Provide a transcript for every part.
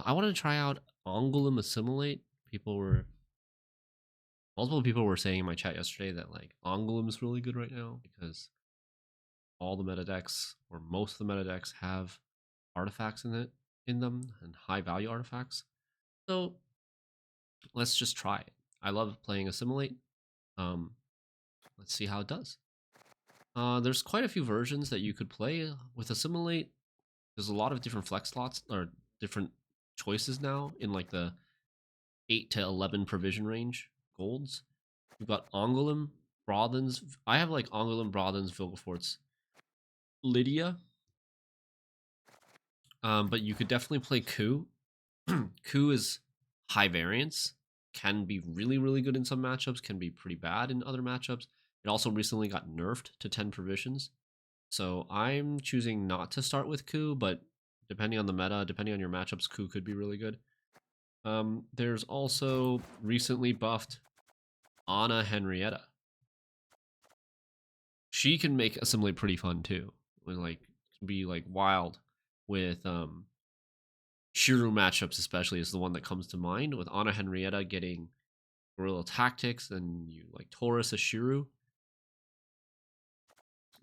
I wanted to try out Angouleme Assimilate. Multiple people were saying in my chat yesterday that like Angouleme is really good right now because all the meta decks or most of the meta decks have artifacts in them and high value artifacts. So let's just try it. I love playing Assimilate. Let's see how it does. There's quite a few versions that you could play with Assimilate. There's a lot of different flex slots or different choices now in like the 8 to 11 provision range golds. We've got Angouleme, Brothens. I have like Angouleme, Brothens, Vilgefortz, Lydia. But you could definitely play Coup. Coup is high variance, can be really, really good in some matchups, can be pretty bad in other matchups. It also recently got nerfed to 10 provisions. So I'm choosing not to start with Coup, but depending on the meta, depending on your matchups, Coup could be really good. There's also recently buffed Anna Henrietta. She can make Assimilate pretty fun too. Like can be like wild with Shiru matchups, especially is the one that comes to mind, with Anna Henrietta getting guerrilla tactics and you like Taurus as Shiru.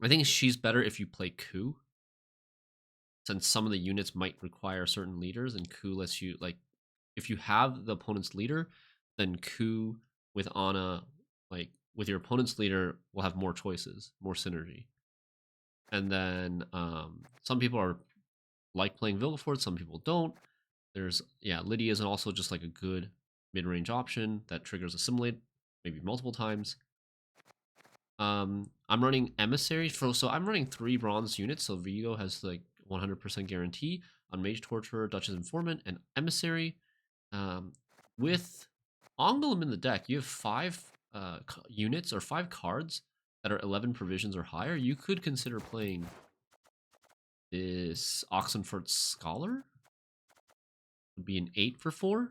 I think she's better if you play Coup, since some of the units might require certain leaders, and Coup lets you like if you have the opponent's leader, then Coup with Anna, like with your opponent's leader, will have more choices, more synergy. And then some people are like playing Vilgefortz, some people don't. There's Lydia is also just like a good mid-range option that triggers Assimilate maybe multiple times. I'm running Emissary so I'm running 3 bronze units, so Vigo has like 100% guarantee on Mage Torturer, Duchess Informant, and Emissary. With Angouleme in the deck, you have 5 units or 5 cards that are 11 provisions or higher. You could consider playing this Oxenfurt Scholar. Would be an 8 for 4.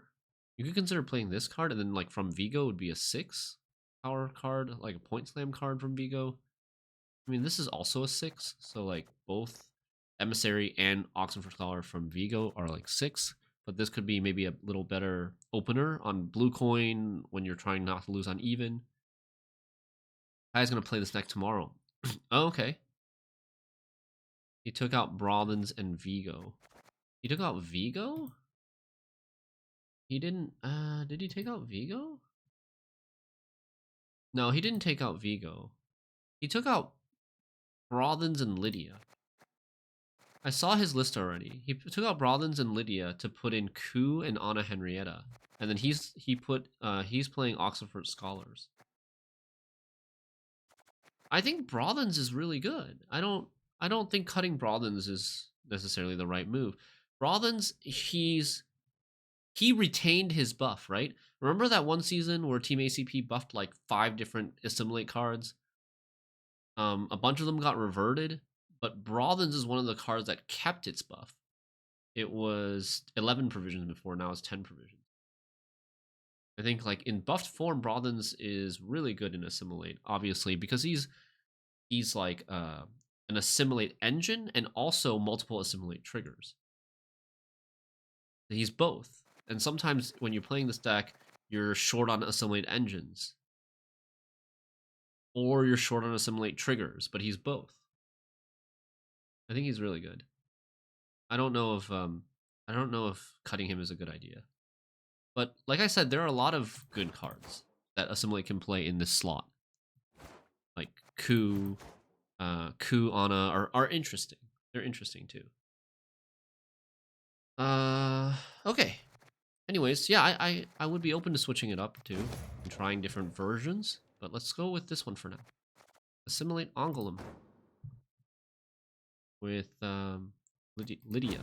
You could consider playing this card, and then like from Vigo would be a 6 power card, like a point slam card from Vigo. I mean, this is also a 6, so like both Emissary and Oxenfurt Scholar from Vigo are like 6. But this could be maybe a little better opener on blue coin when you're trying not to lose on even. Guy's gonna play this deck tomorrow. Oh, okay. He took out Brothens and Vigo. He took out Vigo? He didn't did he take out Vigo? No, he didn't take out Vigo. He took out Brothens and Lydia. I saw his list already. He took out Brothens and Lydia to put in Coup and Anna Henrietta. And then he's playing Oxenfurt Scholars. I think Brothens is really good. I don't think cutting Brothens is necessarily the right move. Brothens, he retained his buff, right? Remember that one season where Team ACP buffed like 5 different Assimilate cards? A bunch of them got reverted, but Brothens is one of the cards that kept its buff. It was 11 provisions before, now it's 10 provisions. I think like in buffed form, Brothens is really good in Assimilate, obviously, because he's like an Assimilate engine and also multiple Assimilate triggers. He's both. And sometimes when you're playing this deck, you're short on Assimilate engines. Or you're short on Assimilate triggers, but he's both. I think he's really good. I don't know if cutting him is a good idea. But like I said, there are a lot of good cards that Assimilate can play in this slot. Like Coup, Anna are interesting. They're interesting too. Okay. Anyways, yeah, I would be open to switching it up too and trying different versions, but let's go with this one for now. Assimilate Angouleme with Lydia.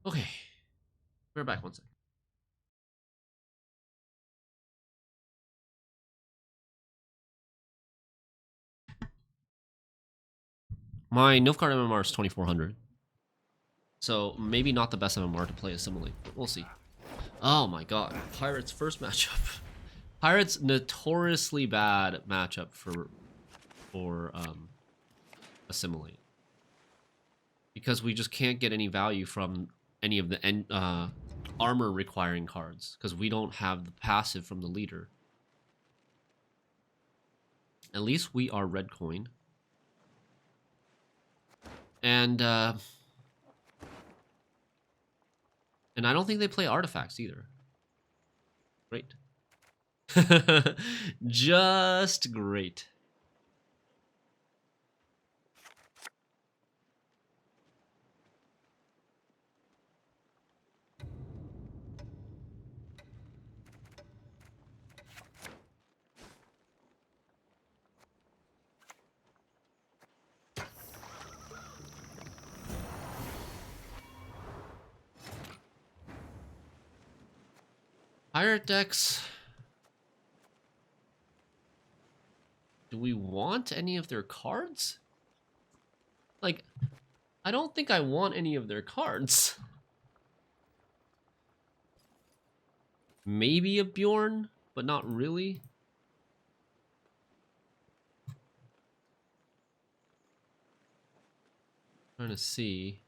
Okay, we're back 1 second. My Nilfgaard MMR is 2400. So maybe not the best MMR to play Assimilate, but we'll see. Oh my god, Pirates first matchup. Pirates notoriously bad matchup for Assimilate. because we just can't get any value from any of the armor requiring cards because we don't have the passive from the leader. At least we are red coin. And I don't think they play artifacts either. Great. Just great. Pirate decks. Do we want any of their cards? Like, I don't think I want any of their cards. Maybe a Bjorn, but not really. Trying to see.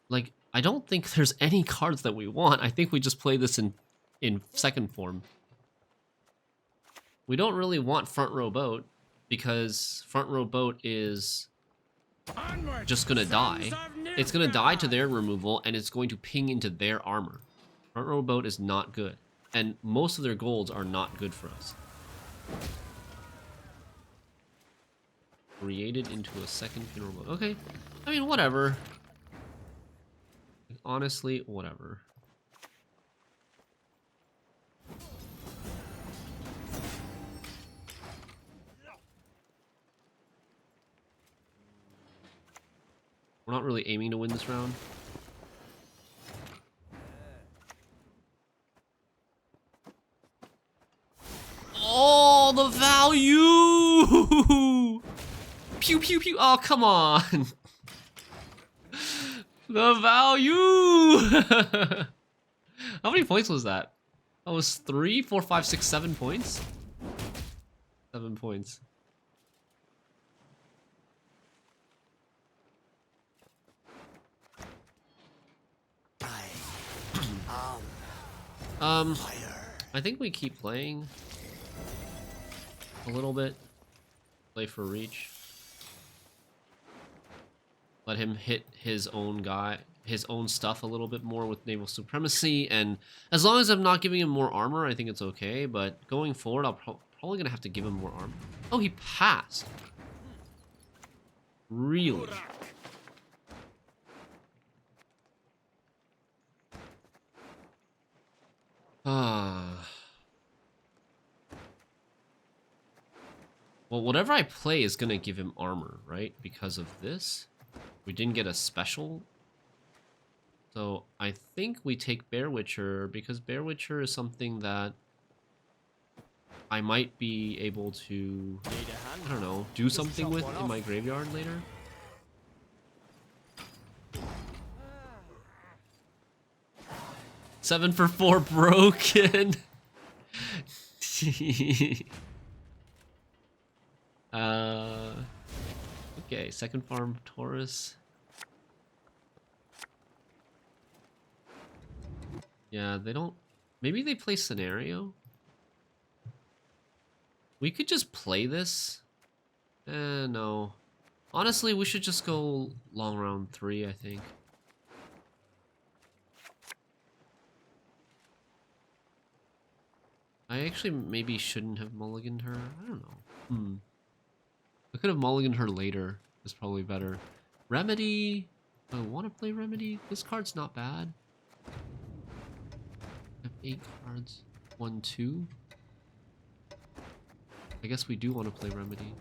Like, I don't think there's any cards that we want. I think we just play this in second form. We don't really want front row boat because front row boat is just gonna die. It's gonna die to their removal and it's going to ping into their armor. Front row boat is not good. And most of their golds are not good for us. Created into a second funeral boat. Okay. I mean, whatever. Honestly, whatever. We're not really aiming to win this round. Oh, the value! Pew, pew, pew. Oh, come on. The value! How many points was that? That was 3, 4, 5, 6, 7 points? 7 points. I think we keep playing a little bit. Play for reach. Let him hit his own stuff a little bit more with naval supremacy, and as long as I'm not giving him more armor, I think it's okay. But going forward, I'll probably gonna have to give him more armor. Oh, he passed. Really? Well, whatever I play is gonna give him armor, right? Because of this. We didn't get a special. So I think we take Bear Witcher because Bear Witcher is something that I might be able to, I don't know, do something with in my graveyard later. Seven for 4 broken. Okay, second farm Taurus. Yeah, they don't. Maybe they play scenario. We could just play this. No. Honestly, we should just go long round 3, I think. I actually maybe shouldn't have mulliganed her. I don't know. I could have mulliganed her later. It's probably better. Remedy. I want to play Remedy. This card's not bad. I have 8 cards. 1, 2. I guess we do want to play Remedy.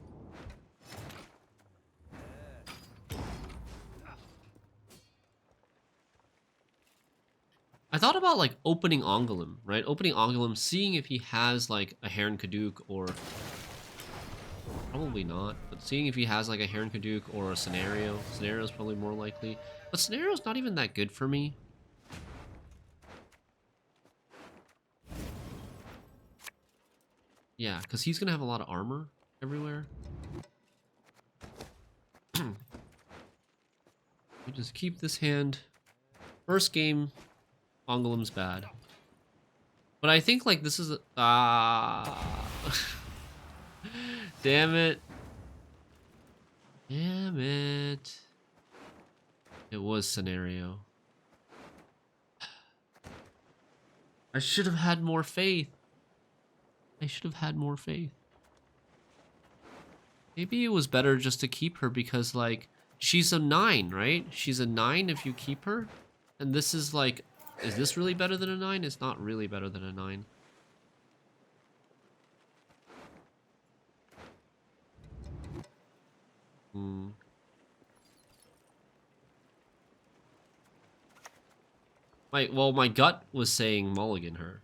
I thought about like opening Angouleme, right? Opening Angouleme, seeing if he has like a Heron Kaduk or... Probably not, but seeing if he has like a Heron Kaduk or a Scenario. Scenario is probably more likely. But Scenario's not even that good for me. Yeah, because he's going to have a lot of armor. everywhere. We just keep this hand. First game, Angouleme's bad. But I think like this is damn it. Damn it. It was scenario. I should have had more faith. I should have had more faith. Maybe it was better just to keep her because like she's a 9, right? She's a 9 if you keep her. And this is like, is this really better than a 9? It's not really better than a 9. My gut was saying mulligan her.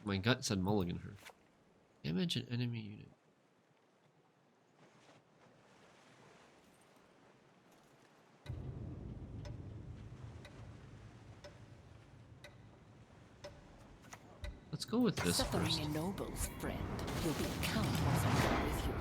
My gut said mulligan her. Damage an enemy unit. Let's go with this Suffering first. ennobles, friend. You'll be countless I go with you.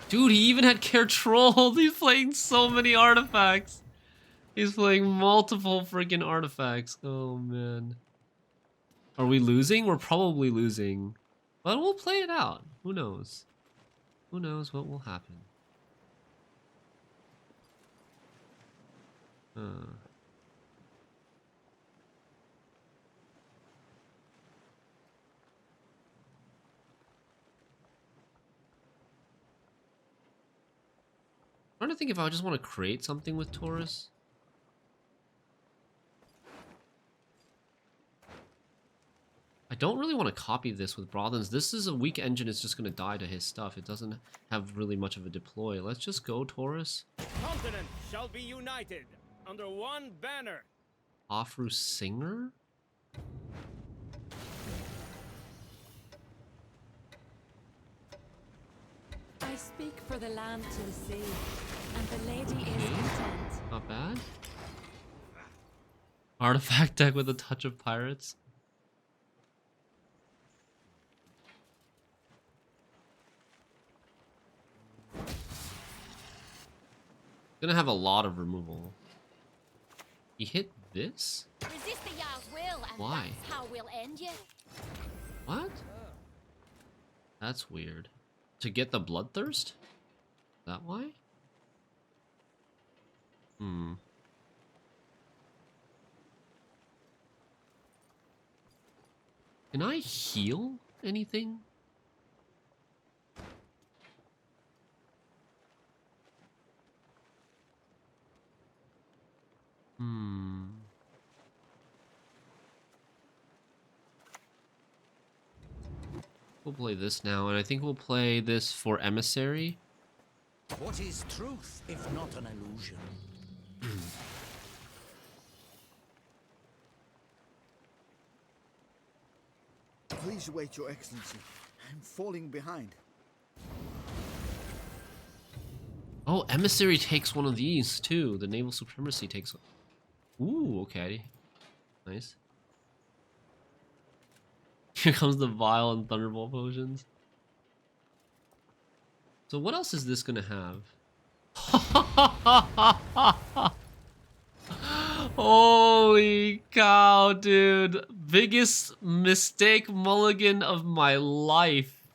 Dude, he even had Care Troll. He's playing so many artifacts. He's playing multiple freaking artifacts. Oh, man. Are we losing? We're probably losing. But we'll play it out. Who knows? Who knows what will happen? I'm trying to think if I just want to create something with Taurus. I don't really want to copy this with Brothens. This is a weak engine. It's just going to die to his stuff. It doesn't have really much of a deploy. Let's just go Taurus. Continent shall be united under one banner. Afru Singer? I speak for the land to the sea, and the lady is content. Not bad. Artifact deck with a touch of pirates. Gonna have a lot of removal. He hit this? Resist the Jarl's will, and Why? that's how we'll end you. What? That's weird. To get the bloodthirst? That why? Can I heal anything? We'll play this now, and I think we'll play this for Emissary. What is truth, if not an illusion? Please wait, Your Excellency. I'm falling behind. Oh, Emissary takes one of these, too. The Naval Supremacy takes one. Ooh, okay. Nice. Here comes the Vile and Thunderbolt potions. So what else is this gonna have? Holy cow, dude. Biggest mistake mulligan of my life.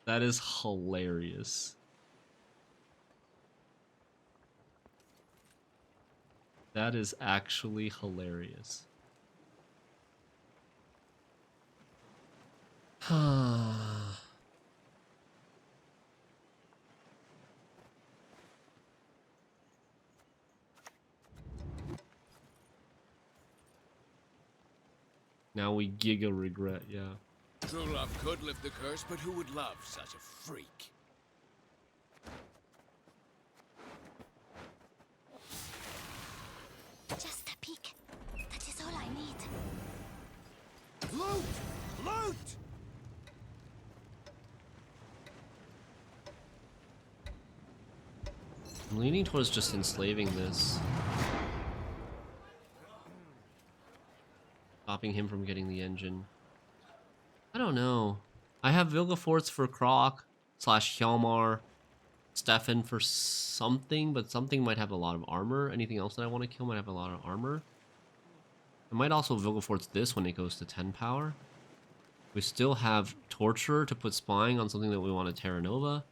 That is hilarious. That is actually hilarious. Now we giga regret, yeah. True love could lift the curse, but who would love such a freak? Just a peek. That is all I need. Shoot! I'm leaning towards just enslaving this. Stopping him from getting the engine. I don't know. I have Vilgefortz for Croc / Hjalmar. Stefan for something, but something might have a lot of armor. Anything else that I want to kill might have a lot of armor. I might also Vilgefortz this when it goes to 10 power. We still have Torturer to put spying on something that we want to Terra Nova.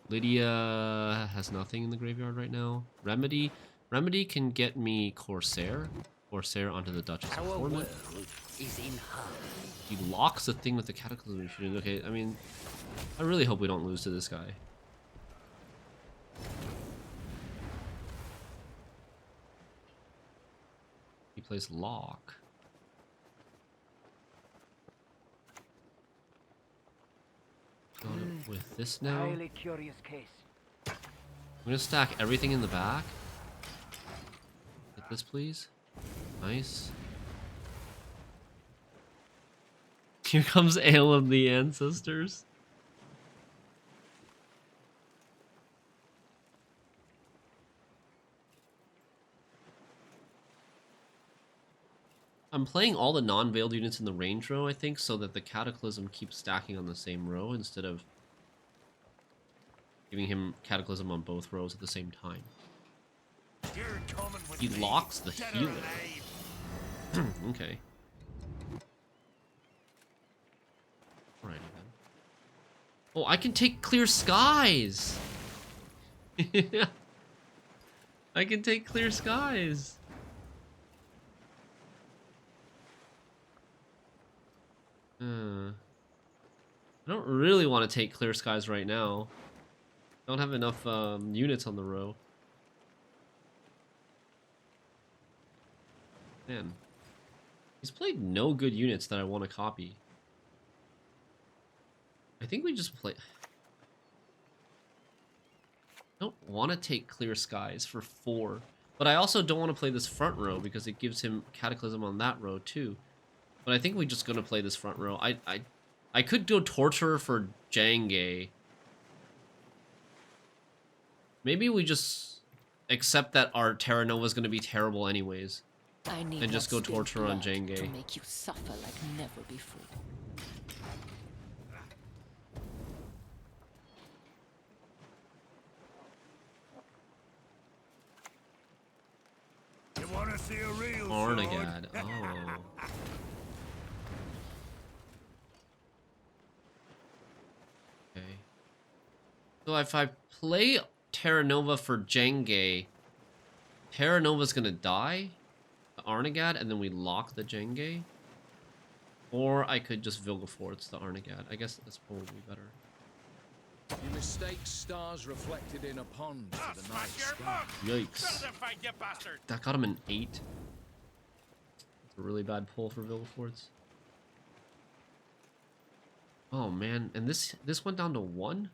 Lydia has nothing in the graveyard right now. Remedy can get me Corsair onto the Duchess of Our world Torment. is in harm. He locks the thing with the Cataclysm shooting. Okay, I mean, I really hope we don't lose to this guy. He plays lock. Got it with this now. Highly curious case. I'm gonna stack everything in the back. Get this, please. Nice. Here comes Ale of the Ancestors. I'm playing all the non-veiled units in the range row, I think, so that the Cataclysm keeps stacking on the same row instead of giving him Cataclysm on both rows at the same time. He locks the healer. Okay. Alrighty then. Oh, I can take Clear Skies! I can take Clear Skies! I don't really want to take Clear Skies right now. Don't have enough units on the row. Man. He's played no good units that I want to copy. I think we just play... I don't want to take Clear Skies for 4. But I also don't want to play this front row because it gives him Cataclysm on that row too. But I think we're just gonna play this front row. I could go Torturer for Jangay. Maybe we just accept that our Terra Nova is gonna be terrible anyways. I need And just not go spill Torturer on blood Jangay. to make you suffer like never before. You want to see a real Arnagad. Oh. Okay. So if I play Terra Nova for Jangay, Terra Nova's gonna die, the Arnagad, and then we lock the Jangay. Or I could just Vilgefortz the Arnagad. I guess that's probably better. You mistake stars reflected in a pond for the night sky. Yikes. That got him an 8. That's a really bad pull for Vilgefortz. Oh man, and this went down to 1?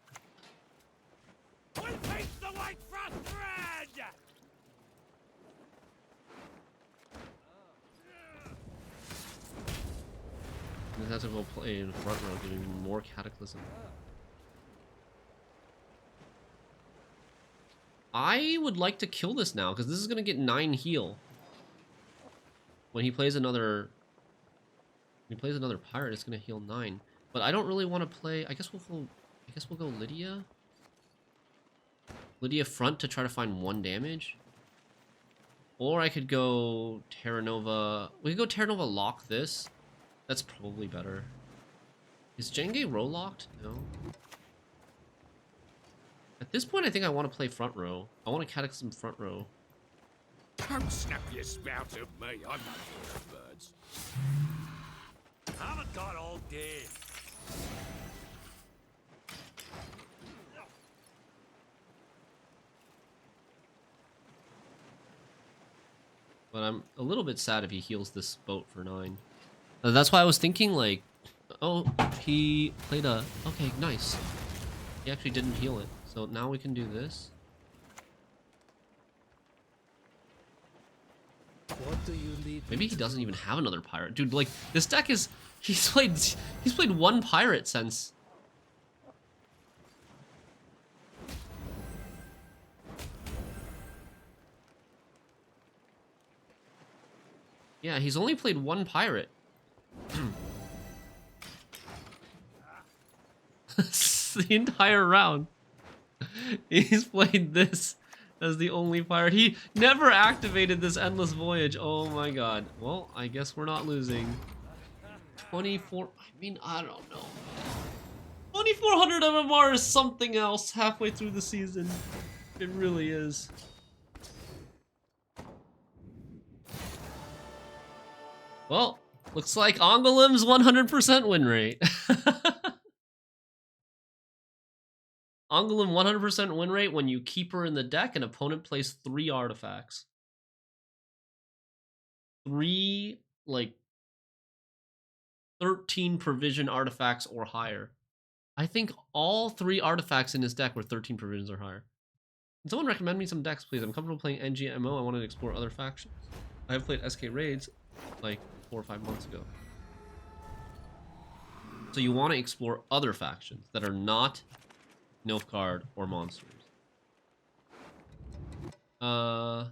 We'll face the white frost red! This has to go play in front row, giving me more Cataclysm. I would like to kill this now, because this is going to get 9 heal. When he plays another... pirate, it's going to heal 9. But I don't really want to play... I guess we'll go Lydia. Lydia front to try to find 1 damage. Or I could go Terra Nova... We could go Terra Nova lock this. That's probably better. Is Jangay row locked? No. At this point, I think I want to play front row. I want to Cataclysm front row. Don't snap your spout at me. I'm not for the birds. Haven't got all day. But I'm a little bit sad if he heals this boat for 9. That's why I was thinking, like... Oh, he played a... Okay, nice. He actually didn't heal it. So now we can do this. What do you need? Maybe he doesn't even have another pirate. Dude, like, this deck is He's played one pirate since. Yeah, he's only played one pirate. The entire round. He's played this as the only pirate. He never activated this endless voyage. Oh my god. Well, I guess we're not losing. 24. I mean, I don't know. 2400 MMR is something else halfway through the season. It really is. Well, looks like Angouleme's 100% win rate. Angouleme 100% win rate when you keep her in the deck and opponent plays 3 artifacts. 3, like, 13 provision artifacts or higher. I think all 3 artifacts in his deck were 13 provisions or higher. Can someone recommend me some decks, please? I'm comfortable playing NGMO. I wanted to explore other factions. I have played SK Raids like 4 or 5 months ago. So you want to explore other factions that are not Nilfgaard or monsters. So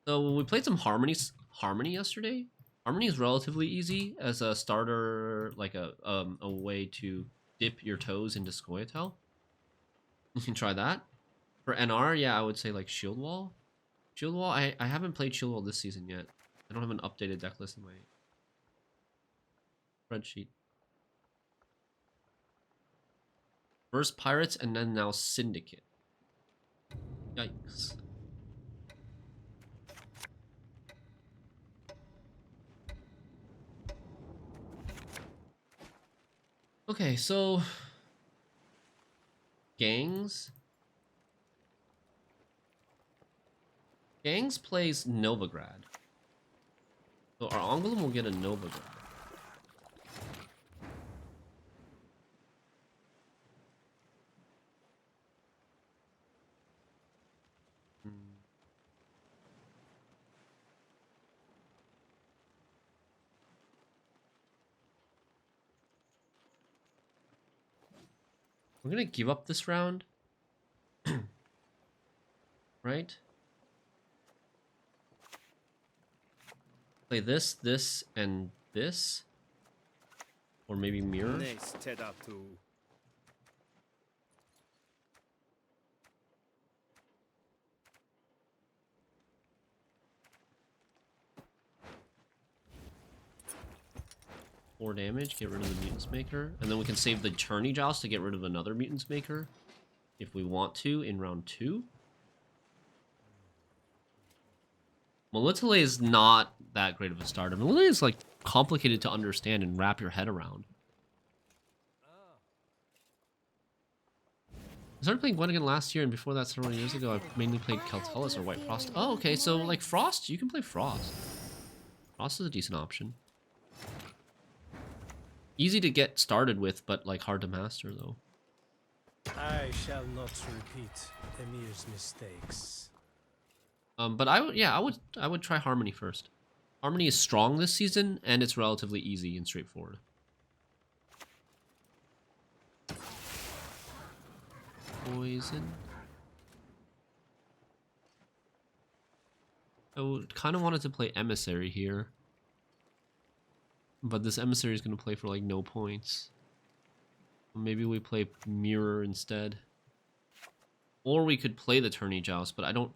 we played some Harmony yesterday. Harmony is relatively easy as a starter, like a way to dip your toes into Scoia'tael. You can try that. For NR, yeah, I would say like Shield Wall. Shield Wall, I haven't played Shield Wall this season yet. I don't have an updated deck list in my spreadsheet. First Pirates and then now Syndicate. Yikes. Okay, so Gangs plays Novigrad. So our Angouleme will get a Novigrad. We're gonna give up this round. Right? Play this, this, and this. Or maybe mirror. Four damage, get rid of the Mutants Maker. And then we can save the Tourney Joust to get rid of another Mutants Maker. If we want to in round 2. Melitele is not that great of a starter. Melitele is like complicated to understand and wrap your head around. I started playing Gwent again last year, and before that several years ago, I mainly played Keltalis or White Frost. Oh, okay, so like Frost, you can play Frost. Frost is a decent option. Easy to get started with, but like hard to master though. I shall not repeat Emir's mistakes. But I would try Harmony first. Harmony is strong this season, and it's relatively easy and straightforward. Poison. I kind of wanted to play Emissary here. But this Emissary is going to play for like no points. Maybe we play Mirror instead. Or we could play the Tourney Joust, but I don't...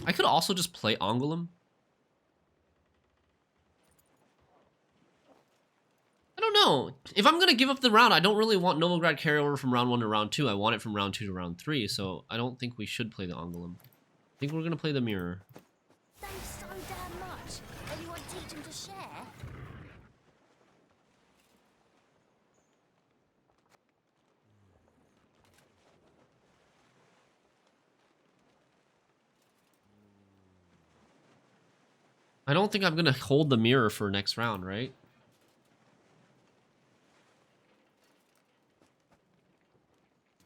I could also just play Angouleme. I don't know. If I'm going to give up the round, I don't really want Novigrad carryover from round 1 to round 2. I want it from round 2 to round 3, so I don't think we should play the Angouleme. I think we're going to play the Mirror. Thanks so damn much. Anyone teach him to share? I don't think I'm going to hold the Mirror for next round, right?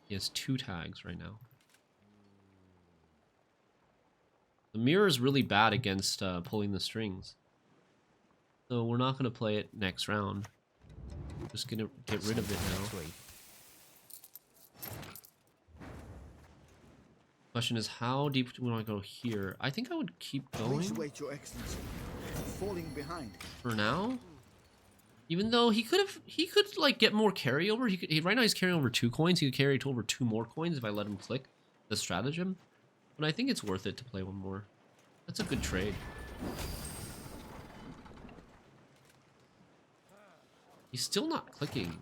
He has 2 tags right now. The mirror is really bad against pulling the strings. So we're not going to play it next round. Just going to get rid of it now. Question is, how deep do we want to go here? I think I would keep Please going wait, Your Excellency. I'm falling behind. for now. Even though he could like get more carryover. Right now he's carrying over 2 coins. He could carry over 2 more coins if I let him click the stratagem. But I think it's worth it to play 1 more. That's a good trade. He's still not clicking.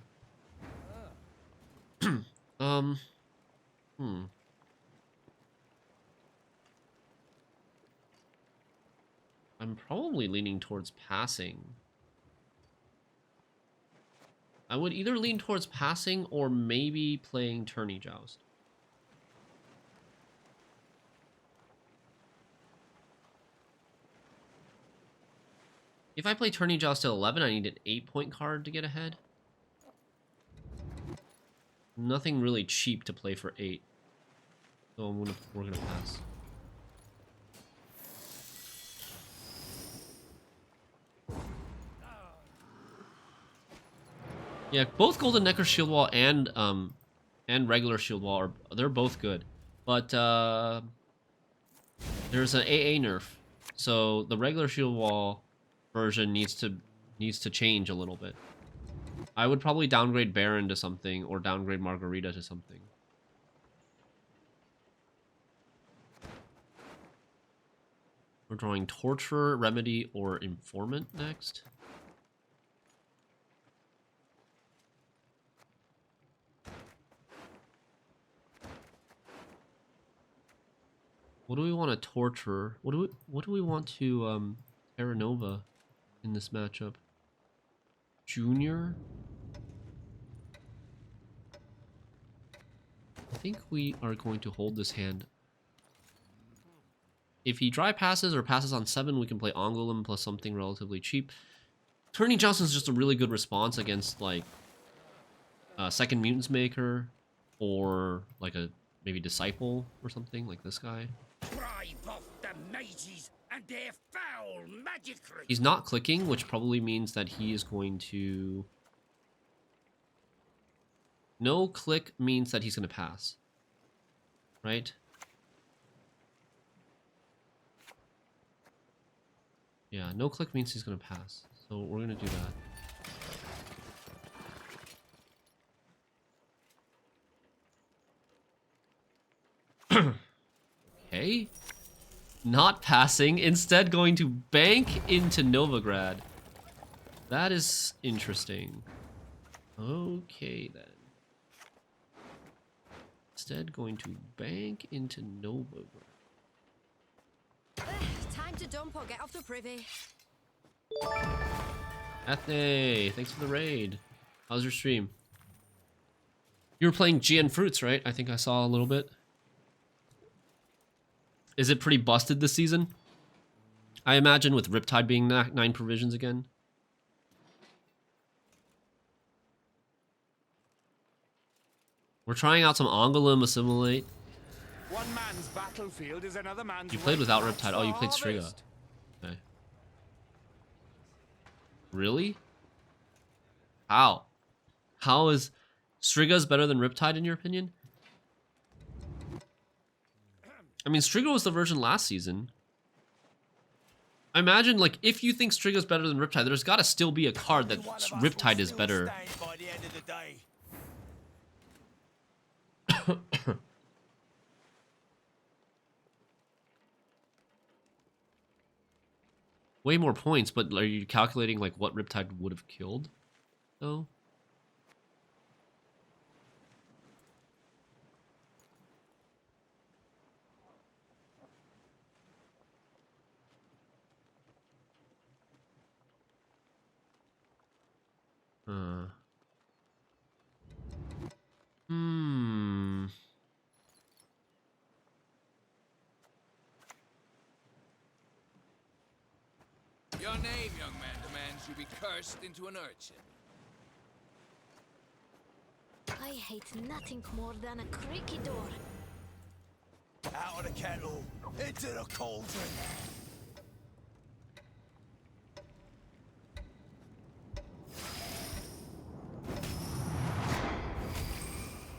I'm probably leaning towards passing. I would either lean towards passing or maybe playing Tourney Joust. If I play Tourney Joust at 11, I need an 8-point card to get ahead. Nothing really cheap to play for 8. So we're gonna pass. Yeah, both Golden Necro Shield Wall and regular Shield Wall they're both good, but there's an AA nerf, so the regular Shield Wall version needs to change a little bit. I would probably downgrade Baron to something or downgrade Margarita to something. We're drawing Torturer, Remedy, or Informant next. What do we want to torture? What do we want to Terra Nova in this matchup? Junior? I think we are going to hold this hand. If he dry passes or passes on 7, we can play Angouleme plus something relatively cheap. Tourney Joust is just a really good response against like Second Mutants Maker or like a maybe Disciple or something like this guy. Drive off the mages and their foul magicry. He's not clicking, which probably means that he is going to... No click means that he's going to pass. Right? Yeah, no click means he's going to pass. So we're going to do that. Okay. Not passing, instead going to bank into Novigrad. That is interesting. Okay, then. Instead going to bank into Novigrad. Time to dump or get off the privy. Ethne, thanks for the raid. How's your stream? You were playing GN Fruits, right? I think I saw a little bit. Is it pretty busted this season? I imagine with Riptide being 9 provisions again. We're trying out some Angouleme Assimilate. One man's battlefield is another man's. You played without Riptide. Oh, you played Striga. Okay. Really? How? How is Striga's better than Riptide in your opinion? I mean, Striga was the version last season. I imagine, like, if you think Striga's better than Riptide, there's got to still be a card that Riptide is better. Way more points, but are you calculating, like, what Riptide would have killed, though? Your name, young man, demands you be cursed into an urchin. I hate nothing more than a creaky door. Out of the kettle, into the cauldron.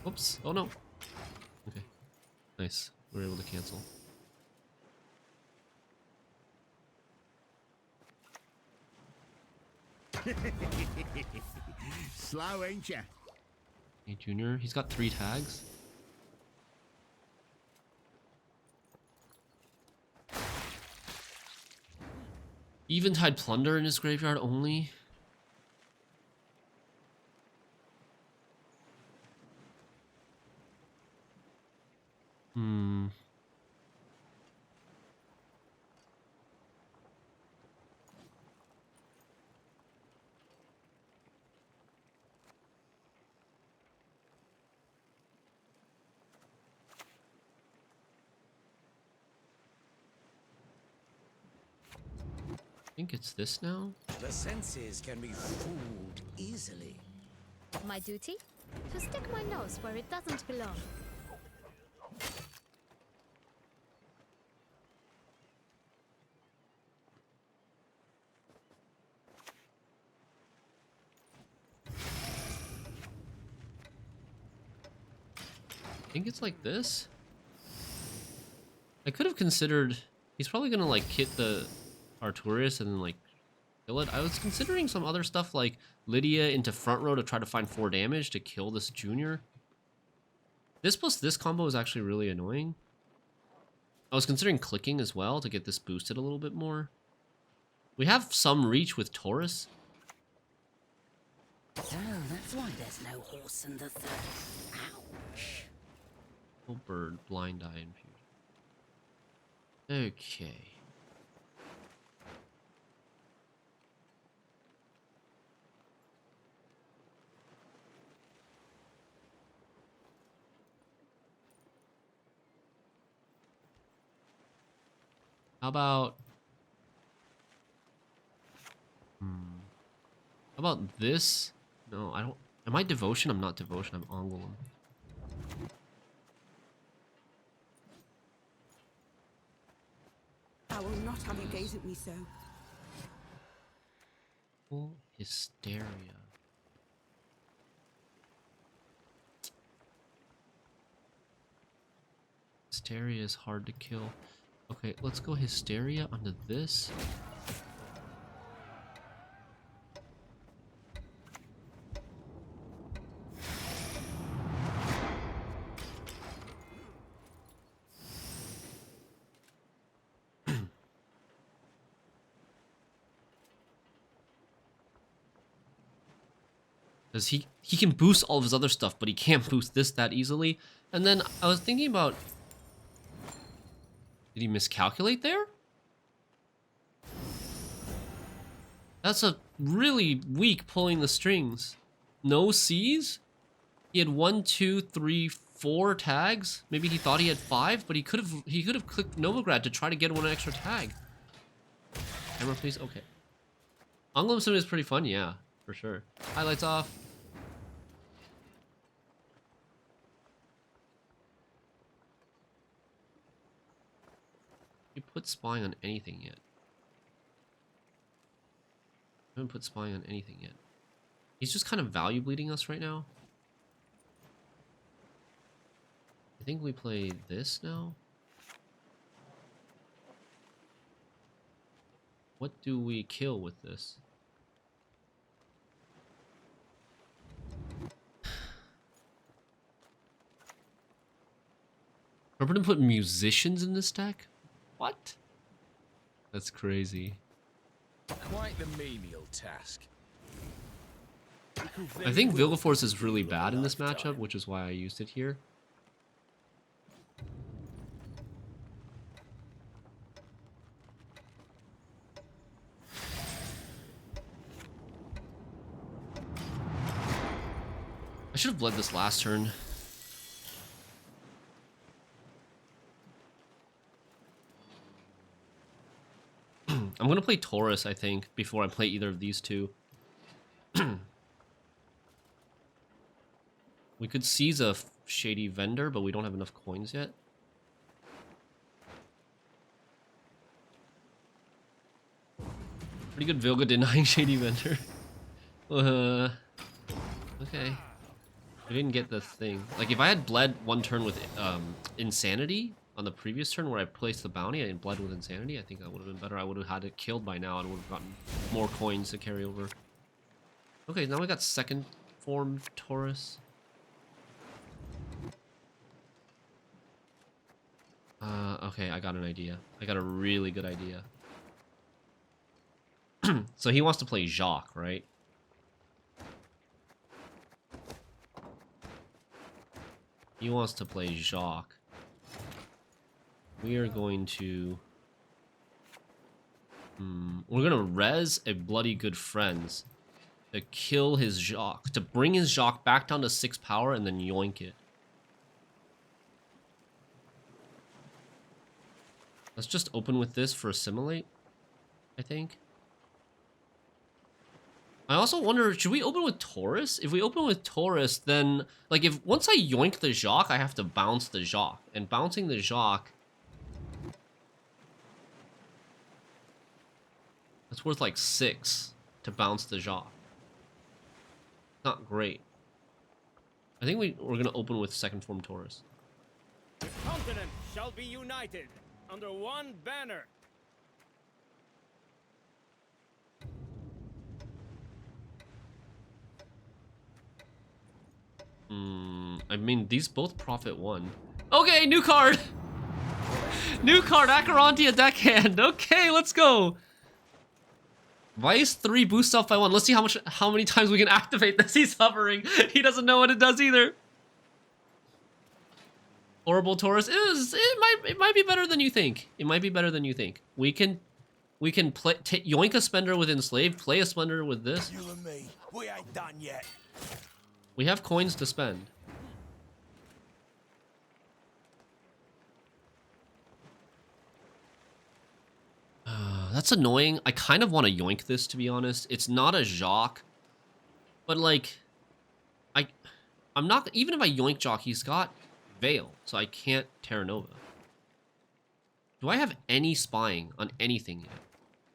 Oops. Oh no. Okay. Nice. We were able to cancel. Slow, ain't ya? Hey, Junior. He's got 3 tags. Eventide Plunder in his graveyard only. Hmm. I think it's this now. The senses can be fooled easily. My duty? To stick my nose where it doesn't belong. I think it's like this. I could have considered... He's probably gonna like hit the Artorias and then like kill it. I was considering some other stuff like Lydia into front row to try to find 4 damage to kill this Junior. This plus this combo is actually really annoying. I was considering clicking as well to get this boosted a little bit more. We have some reach with Taurus. So that's why there's no horse in the third. Ouch. Oh, bird, blind eye infusion. Okay. How about... How about this? No, I don't... Am I Devotion? I'm not Devotion, I'm Angouleme. I will not have you gaze at me so. Full Hysteria. Hysteria is hard to kill. Okay, let's go Hysteria onto this. Because he can boost all of his other stuff, but he can't boost this that easily. And then I was thinking about... Did he miscalculate there? That's a really weak pulling the strings. No C's? He had 1, 2, 3, 4 tags. Maybe he thought he had 5, but he could have clicked Novigrad to try to get 1 extra tag. Camera, please. Okay. Angouleme Assimilate is pretty fun, yeah, for sure. Highlights off. You put spying on anything yet? I haven't put spying on anything yet. He's just kind of value bleeding us right now. I think we play this now. What do we kill with this? Remember to put musicians in this deck? What? That's crazy. Quite the menial task. I think Vilgeforce is really bad in this matchup, which is why I used it here. I should have bled this last turn. I'm gonna play Taurus, I think, before I play either of these two. We could seize a shady vendor, but we don't have enough coins yet. Pretty good Vilga denying shady vendor. Okay. We didn't get the thing. Like, if I had bled one turn with Insanity on the previous turn where I placed the bounty, I bled with Insanity, I think that would have been better. I would have had it killed by now and would have gotten more coins to carry over. Okay, now we got second form Taurus. Okay, I got an idea. I got a really good idea. So he wants to play Jacques, right? He wants to play Jacques. We are going to... we're going to res a bloody good friends to kill his Jacques. To bring his Jacques back down to 6 power and then yoink it. Let's just open with this for Assimilate, I think. I also wonder, should we open with Taurus? If we open with Taurus, then, like, if once I yoink the Jacques, I have to bounce the Jacques. And bouncing the Jacques, that's worth like 6 to bounce the Jacques. Not great. I think we're gonna open with second form Taurus. The continent shall be united under one banner. I mean, these both profit 1. Okay, new card! New card, Acherontia deckhand. Okay, let's go. Vice 3 boost self by 1. Let's see how many times we can activate this. He's hovering. He doesn't know what it does either. Horrible Taurus. It might be better than you think. It might be better than you think. We can play yoink a spender with Enslave, play a spender with this. You and me, we ain't done yet. We have coins to spend. That's annoying. I kind of want to yoink this, to be honest. It's not a Jacques, but like, I'm not. Even if I yoink Jacques, he's got Veil, so I can't Terra Nova. Do I have any spying on anything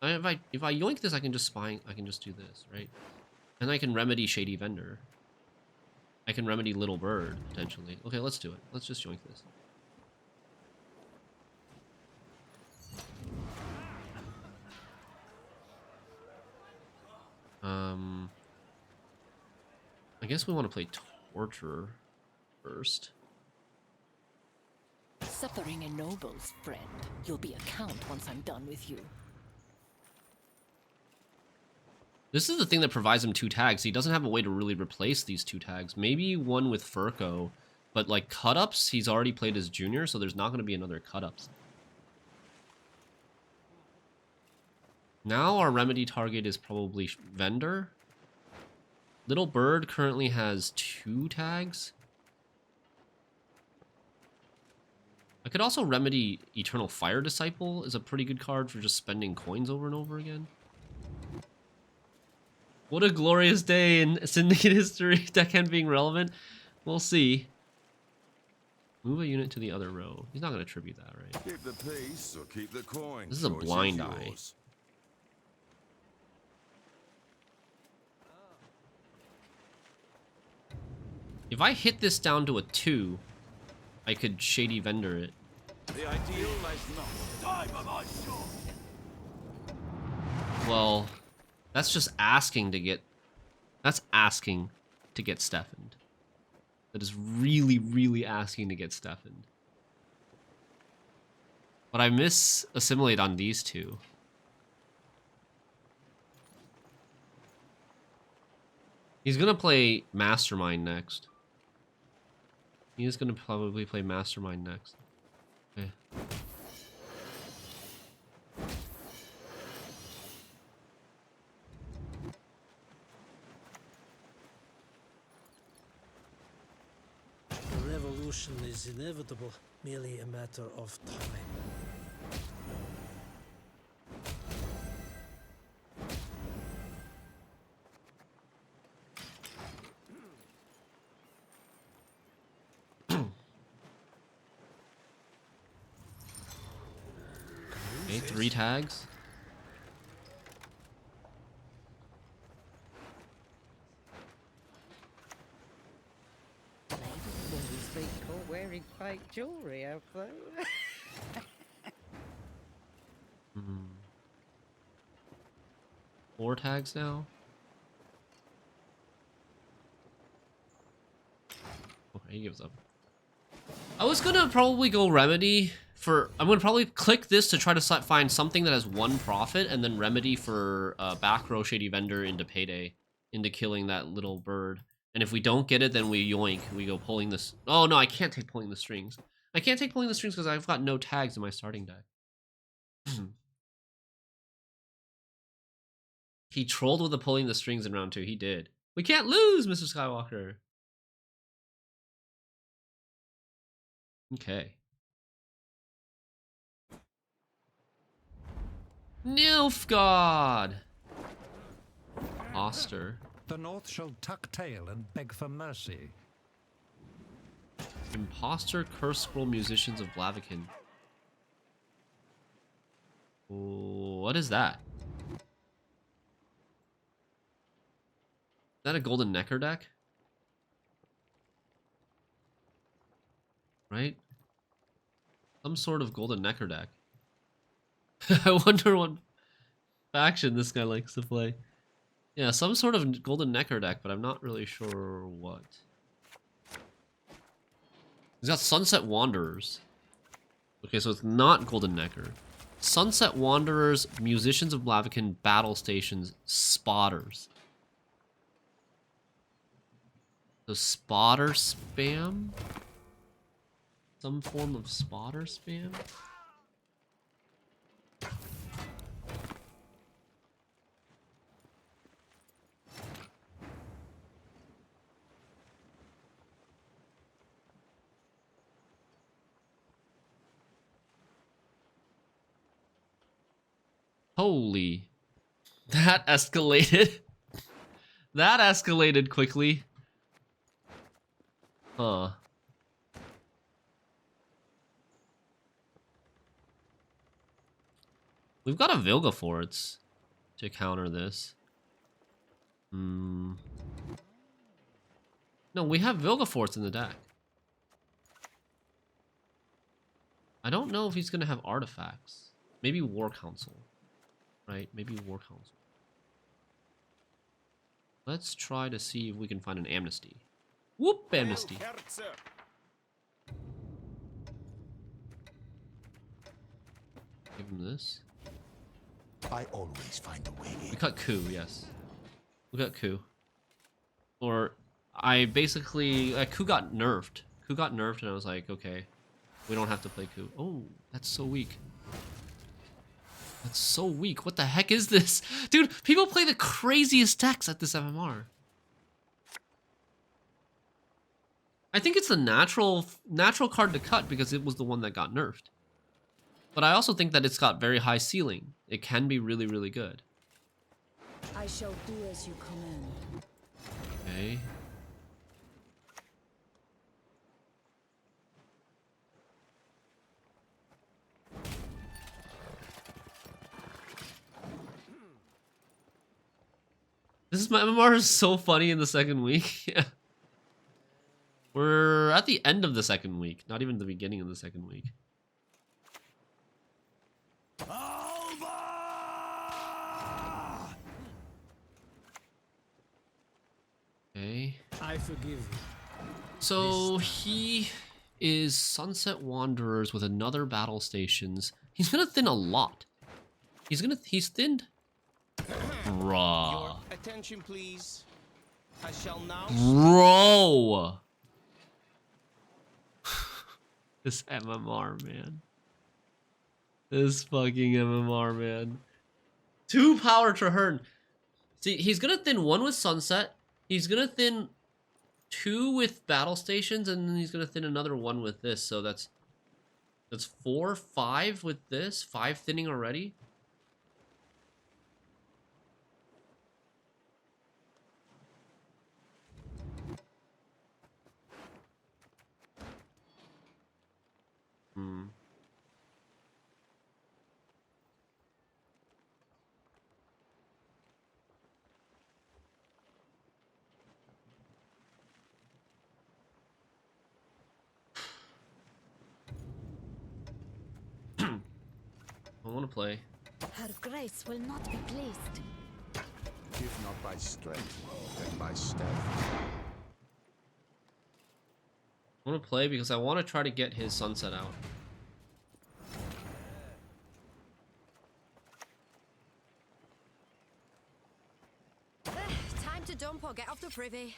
yet? If I yoink this, I can just spying. I can just do this, right? And I can remedy Shady Vendor. I can remedy Little Bird, potentially. Okay, let's do it. Let's just yoink this. I guess we want to play Torturer first. Suffering ennobles, friend. You'll be a count once I'm done with you. This is the thing that provides him 2 tags. He doesn't have a way to really replace these 2 tags. Maybe one with Furco, but like cut-ups, he's already played as junior, so there's not going to be another cut-ups. Now our remedy target is probably Vendor. Little Bird currently has 2 tags. I could also remedy Eternal Fire Disciple, is a pretty good card for just spending coins over and over again. What a glorious day in Syndicate history, deckhand being relevant. We'll see. Move a unit to the other row. He's not going to tribute that, right? Keep the peace or keep the coin. This is a blind eye. If I hit this down to a 2, I could Shady Vendor it. The ideal lies not. Well, that's just asking to get... That's asking to get Steffened. That is really, really asking to get Steffened. But I miss Assimilate on these 2. He's gonna play Mastermind next. He is gonna probably play Mastermind next. Okay. The revolution is inevitable, merely a matter of time. 3 tags. Ladies been caught wearing fake jewellery, have they? Hmm. 4 tags now. Oh, he gives up. I was gonna probably go remedy for. I'm gonna probably click this to try to find something that has 1 profit, and then remedy for back row shady vendor into payday, into killing that little bird. And if we don't get it, then we yoink. We go pulling this. Oh no, I can't take pulling the strings. I can't take pulling the strings because I've got no tags in my starting deck. He trolled with the pulling the strings in round 2. He did. We can't lose, Mr. Skywalker. Okay. Nilfgaard. Oster. The North shall tuck tail and beg for mercy. Imposter, Curse Scroll, Musicians of Blaviken. What is that? Is that a Golden Necker deck? Right? Some sort of Golden Necker deck. I wonder what faction this guy likes to play. Yeah, some sort of Golden Necker deck, but I'm not really sure what. He's got Sunset Wanderers. Okay, so it's not Golden Necker. Sunset Wanderers, Musicians of Blaviken, Battle Stations, Spotters. So spotter spam? Some form of spotter spam? Holy. That escalated. That escalated quickly. Huh. We've got a Vilgefortz to counter this. No, we have Vilgefortz in the deck. I don't know if he's going to have artifacts. Maybe War Council. Right? Maybe War Council. Let's try to see if we can find an Amnesty. Whoop! Amnesty. Give him this. I always find a way. We cut coup, yes. We got coup. Or I basically coup got nerfed. Coup got nerfed and I was like, okay, we don't have to play coup. Oh, that's so weak. That's so weak. What the heck is this? Dude, people play the craziest decks at this MMR. I think it's the natural card to cut because it was the one that got nerfed. But I also think that it's got very high ceiling. It can be really, really good. I shall do as you command. Okay. My MMR is so funny in the second week. Yeah. We're at the end of the second week, not even the beginning of the second week. Okay. I forgive you. So he is Sunset Wanderers with another battle stations. He's gonna thin a lot. He's thinned. Bruh. Your attention, please. I shall now. Bro. This MMR, man. This fucking MMR, man. 2 power Traherne. See, he's gonna thin 1 with Sunset. He's gonna thin 2 with battle stations, and then he's gonna thin another 1 with this. So that's 4, 5 with this. 5 thinning already. I want to play. Her grace will not be pleased. If not by strength, then by stealth. I want to play because I want to try to get his sunset out. Time to dump or get off the privy.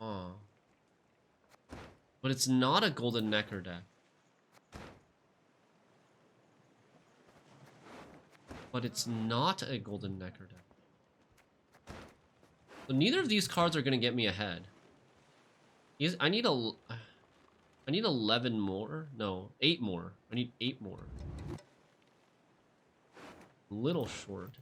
Oh. But it's not a golden necker deck. But it's not a golden necker deck. So neither of these cards are going to get me ahead. I need 11 more. No, 8 more. I need 8 more. A little short.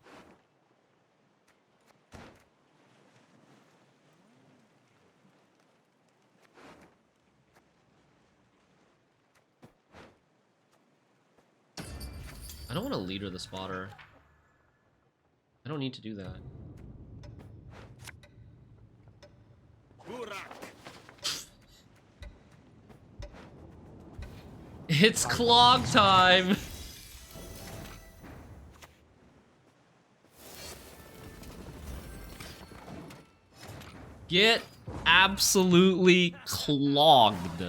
I don't want to leader the spotter. I don't need to do that. It's clog time! Get absolutely clogged.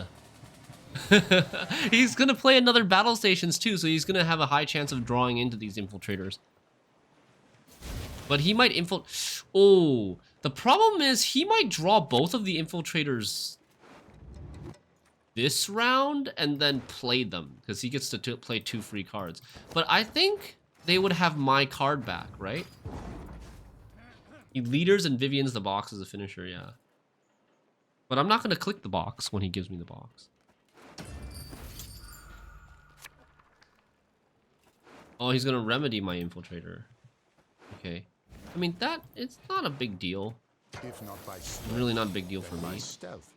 He's gonna play another battle stations too, so he's gonna have a high chance of drawing into these infiltrators. But he might Oh, the problem is he might draw both of the infiltrators this round and then play them because he gets to play 2 free cards. But I think they would have my card back, right? He leaders and Vivian's the box as a finisher, yeah. But I'm not gonna click the box when he gives me the box. Oh, he's gonna remedy my infiltrator. Okay. I mean, it's not a big deal. If not by really not a big deal for me. Stealth.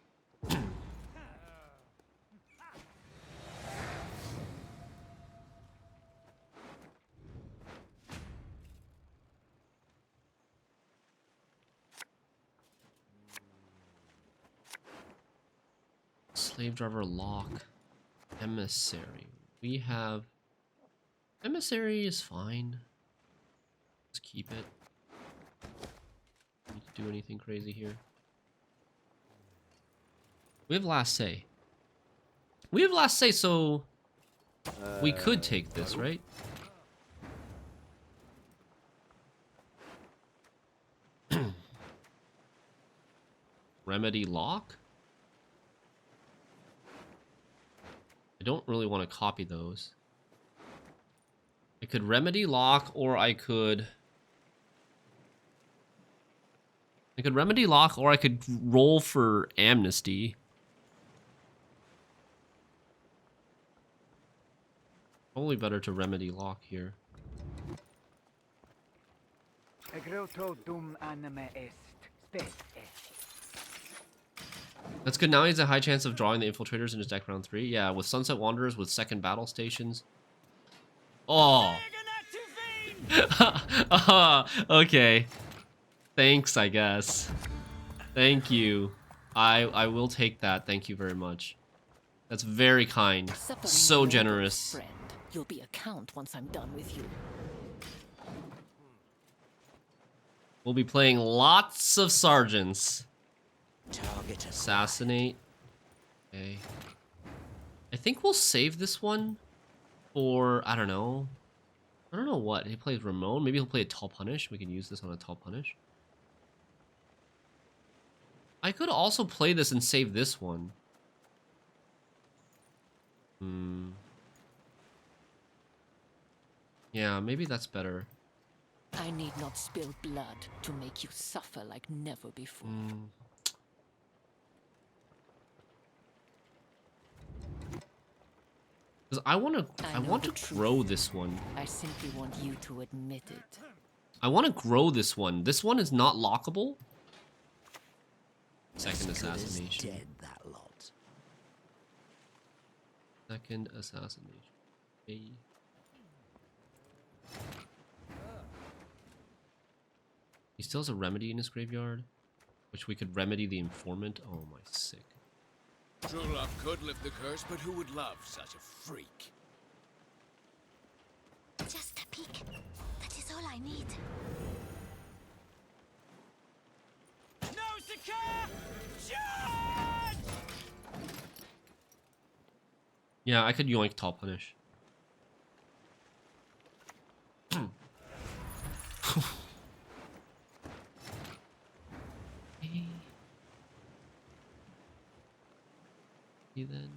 Slave driver lock. Emissary. We have... Emissary is fine. Let's keep it. Don't need to do anything crazy here. We have last say. We have last say, so... we could take this, right? Remedy lock? I don't really want to copy those. I could remedy lock, or I could remedy lock, or I could roll for amnesty. Probably better to remedy lock here. That's good. Now he has a high chance of drawing the infiltrators in his deck round 3. Yeah, with Sunset Wanderers, with second battle stations. Oh. Okay. Thanks, I guess. Thank you. I will take that. Thank you very much. That's very kind. So generous. Friend, you'll be a count once I'm done with you. We'll be playing lots of sergeants. Target assassinate. Okay. I think we'll save this one for, I don't know what. He plays Ramon. Maybe he'll play a Tall Punish. We can use this on a Tall Punish. I could also play this and save this one. Yeah, maybe that's better. I need not spill blood to make you suffer like never before. Because I want to grow this one. I simply want you to admit it. I want to grow this one. This one is not lockable. Second assassination. Dead, that lot. Second assassination. Okay. He still has a remedy in his graveyard, which we could remedy the informant. Oh my sick. True love could lift the curse, but who would love such a freak? Just a peek. That is all I need. No, Succubus! Charge! Yeah, I could yoink tall punish. Then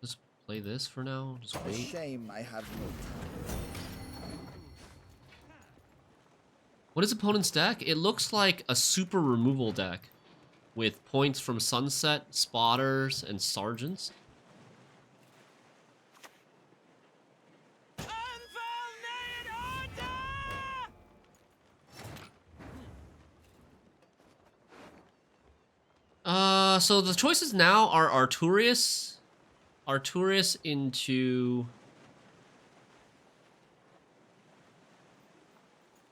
just play this for now. Just wait. Shame I have no time. What is opponent's deck? It looks like a super removal deck with points from Sunset, Spotters, and Sergeants. So the choices now are Arturius into...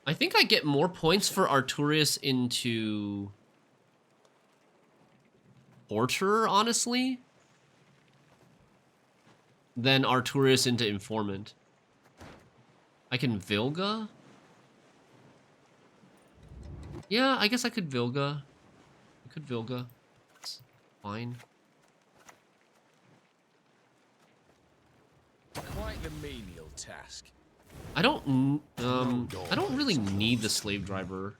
I think I get more points for Arturius into Porter, honestly, than Arturius into Informant. I can Vilga? Yeah, I guess I could Vilga. I could Vilga. It's fine. Quite the menial task. I don't really need the slave driver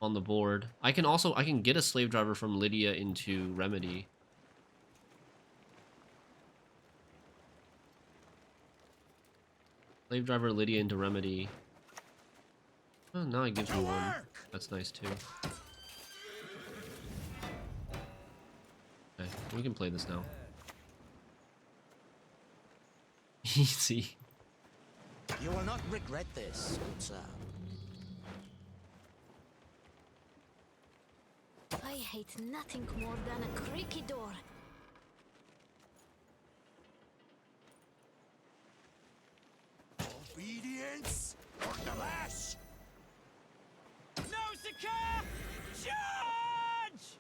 on the board. I can get a slave driver from Lydia into Remedy. Slave driver Lydia into Remedy. Oh, now it gives me one. That's nice too. Okay, we can play this now. Easy. You will not regret this, good sir. I hate nothing more than a creaky door. Obedience or the lash? No, Succubus! Charge!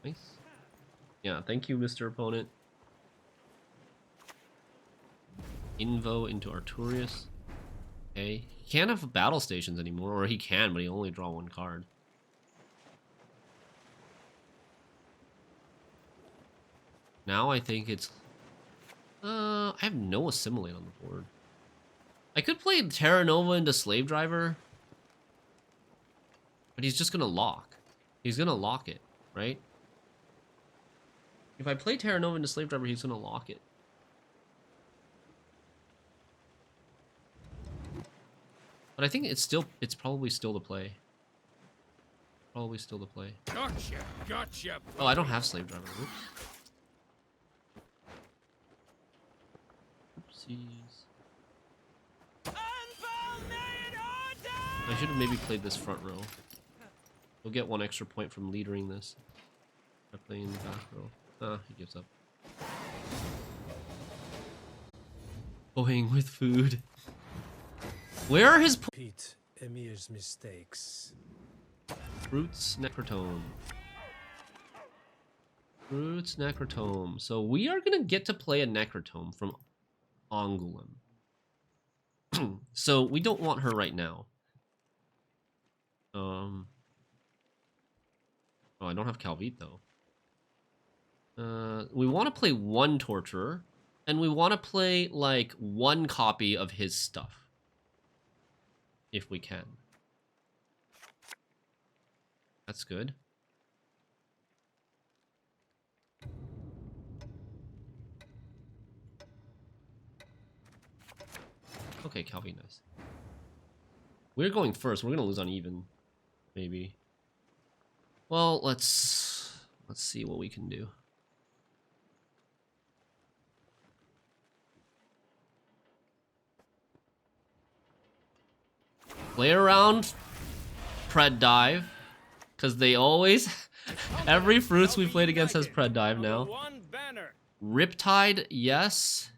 Nice. Yeah, thank you, Mr. Opponent. Invo into Arturius. Okay. He can't have battle stations anymore, or he can, but he only draw one card. Now I think it's... I have no Assimilate on the board. I could play Terra Nova into Slave Driver, but he's just gonna lock. He's gonna lock it, right? If I play Terra Nova into Slave Driver, he's gonna lock it. But I think it's probably still the play. Probably still the play. Gotcha. Oh, I don't have Slave Driver. Oops. Oopsies. I should have maybe played this front row. We'll get one extra point from leadering this. By playing the back row. Ah, he gives up. Toying with food. Where are his Pete Emir's mistakes? Roots Necrotome. Roots Necrotome. So we are gonna get to play a Necrotome from Angouleme. So we don't want her right now. Oh, I don't have Calvite though. We want to play one Torturer, and we want to play like one copy of his stuff. If we can. That's good. Okay, Calvi, nice. We're going first. We're gonna lose on even, maybe. Well, let's see what we can do. Play around Pred Dive, because they always every Fruits we played against has Pred Dive now. Riptide, yes.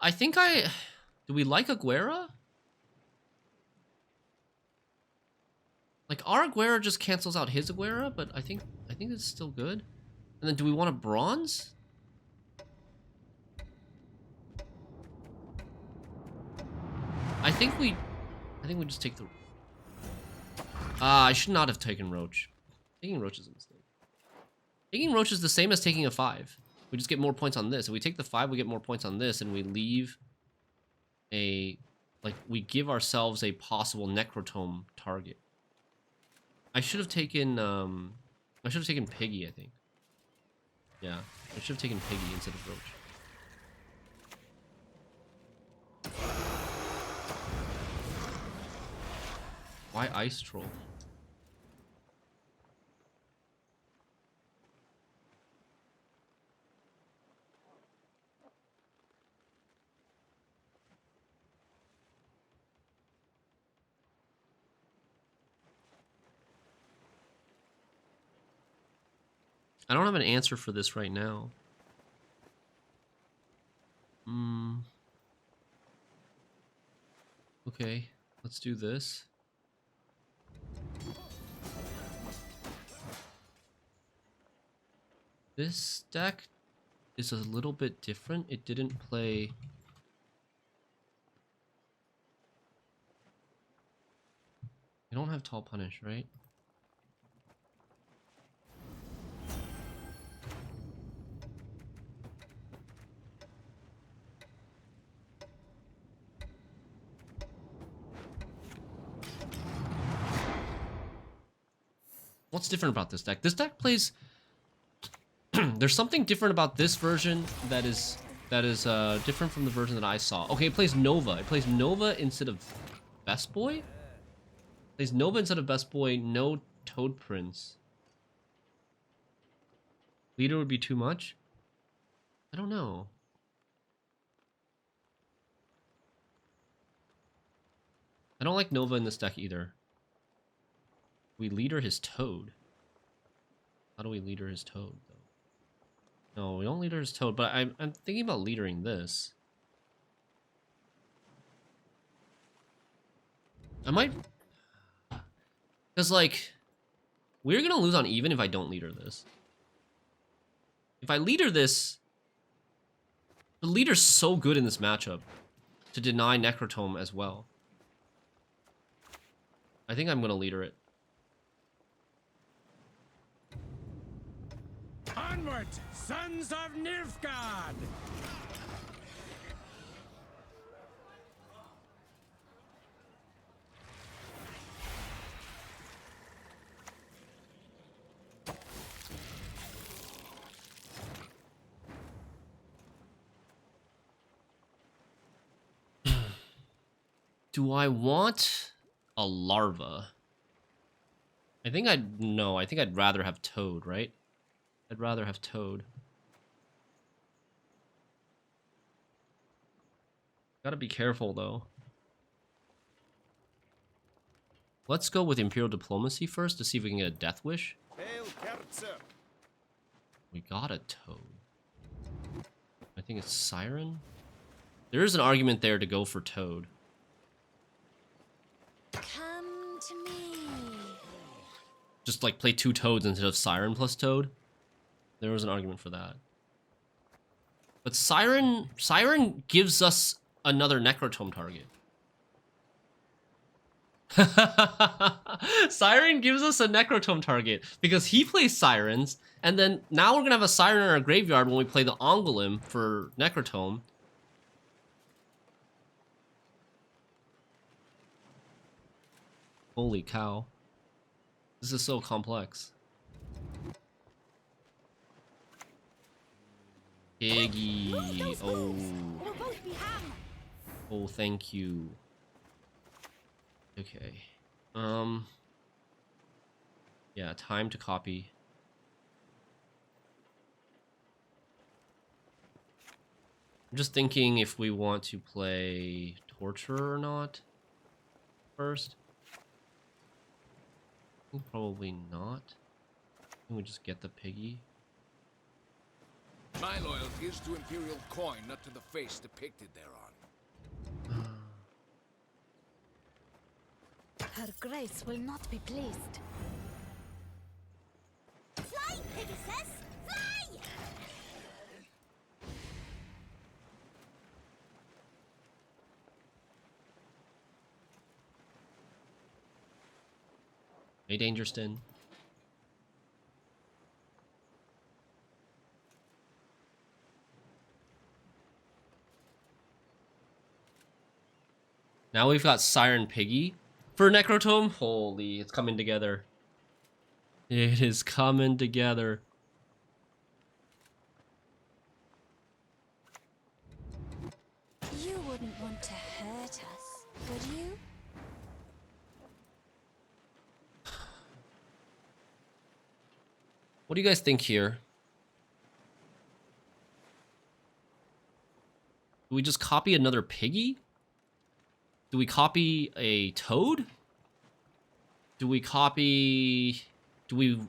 I think do we like Aguera? Like our Aguera just cancels out his Aguera, but I think it's still good. And then do we want a bronze? I think we just take the I should not have taken Roach. Taking Roach is a mistake. Taking Roach is the same as taking a 5. We just get more points on this. If we take the 5, we get more points on this, and we leave a... Like, we give ourselves a possible Necrotome target. I should have taken, Piggy, I think. Yeah, I should have taken Piggy instead of Roach. Why Ice Troll? I don't have an answer for this right now. Okay, let's do this. This deck is a little bit different. It didn't play... You don't have Tall Punish, right? What's different about this deck? This deck plays... There's something different about this version that is different from the version that I saw. Okay, it plays Nova. It plays Nova instead of Best Boy? It plays Nova instead of Best Boy, no Toad Prince. Leader would be too much? I don't know. I don't like Nova in this deck either. We leader his Toad. How do we leader his Toad, though? No, we don't leader his Toad, but I'm thinking about leadering this. I might... Because, like, we're going to lose on even if I don't leader this. If I leader this... The leader's so good in this matchup to deny Necrotome as well. I think I'm going to leader it. Onward, sons of Nilfgaard! Do I want a larva? I think I'd rather have Toad, right? I'd rather have Toad. Gotta be careful, though. Let's go with Imperial Diplomacy first to see if we can get a Deathwish. We got a Toad. I think it's Siren. There is an argument there to go for Toad. Come to me. Just like play 2 Toads instead of Siren plus Toad. There was an argument for that. But Siren gives us another Necrotome target. Siren gives us a Necrotome target because he plays Sirens, and then now we're gonna have a Siren in our graveyard when we play the Angouleme for Necrotome. Holy cow. This is so complex. Piggy. Oh. Oh, thank you. Okay. Yeah, time to copy. I'm just thinking if we want to play Torture or not first. I think probably not. I think we just get the Piggy. My loyalty is to Imperial coin, not to the face depicted thereon. Her Grace will not be pleased. Fly, Pegasus! Fly! Hey, Dangerston. Now we've got Siren Piggy for Necrotome. Holy, it's coming together. It is coming together. You wouldn't want to hurt us, would you? What do you guys think here? Do we just copy another piggy? Do we copy a toad? Do we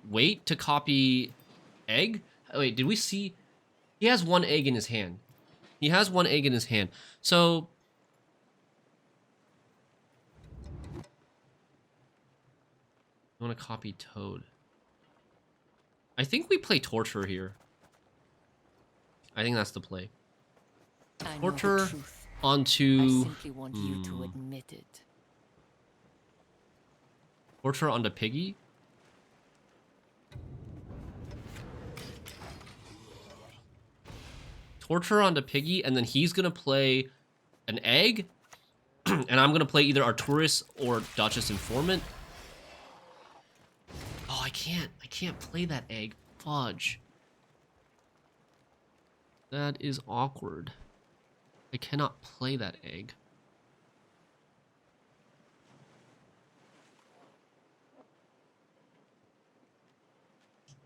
wait to copy egg? Oh, wait, did we see? He has one egg in his hand. He has one egg in his hand. So I want to copy toad. I think we play Torture here. I think that's the play. Torture onto... I simply want you to admit it. Torture onto Piggy. Torture onto Piggy, and then he's gonna play an egg, and I'm gonna play either Arturus or Duchess Informant. Oh, I can't play that egg. Fudge. That is awkward. I cannot play that egg.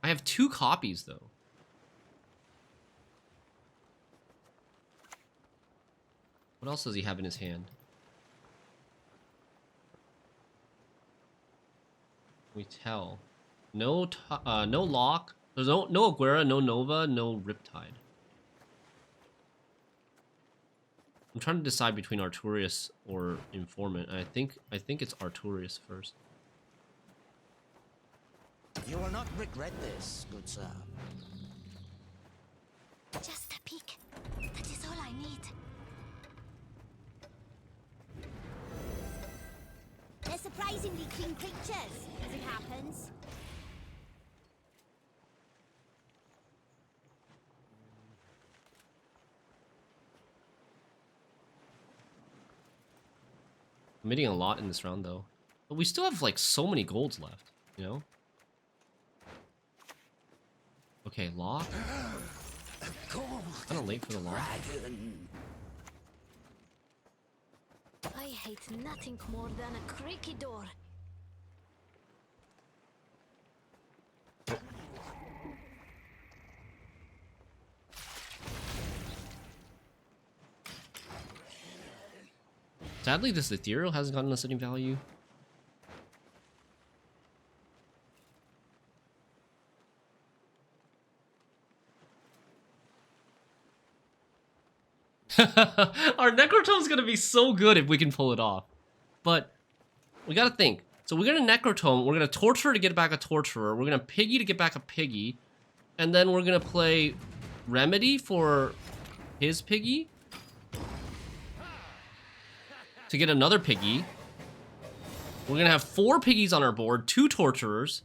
I have 2 copies, though. What else does he have in his hand? We tell. No lock. There's no Aguera, no Nova, no Riptide. I'm trying to decide between Arturius or Informant. And I think it's Arturius first. You will not regret this, good sir. Just a peek. That is all I need. They're surprisingly clean creatures, as it happens. Committing a lot in this round, though. But we still have, like, so many golds left, you know? Okay, lock. Kind of late for the lock. I hate nothing more than a creaky door. Sadly, this ethereal hasn't gotten us any value. Our Necrotome's gonna be so good if we can pull it off. But we gotta think. So we're gonna Necrotome, we're gonna Torture to get back a Torturer, we're gonna Piggy to get back a Piggy, and then we're gonna play Remedy for his Piggy to get another Piggy. We're gonna have 4 Piggies on our board, 2 Torturers.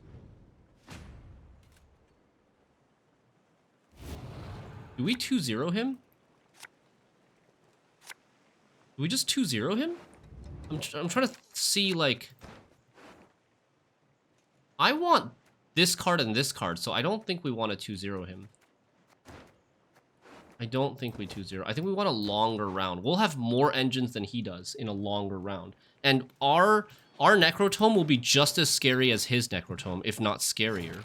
Do we 2-0 him? Do we just 2-0 him? I'm trying to see, like... I want this card and this card, so I don't think we want to 2-0 him. I don't think we 2-0. I think we want a longer round. We'll have more engines than he does in a longer round. And our Necrotome will be just as scary as his Necrotome, if not scarier.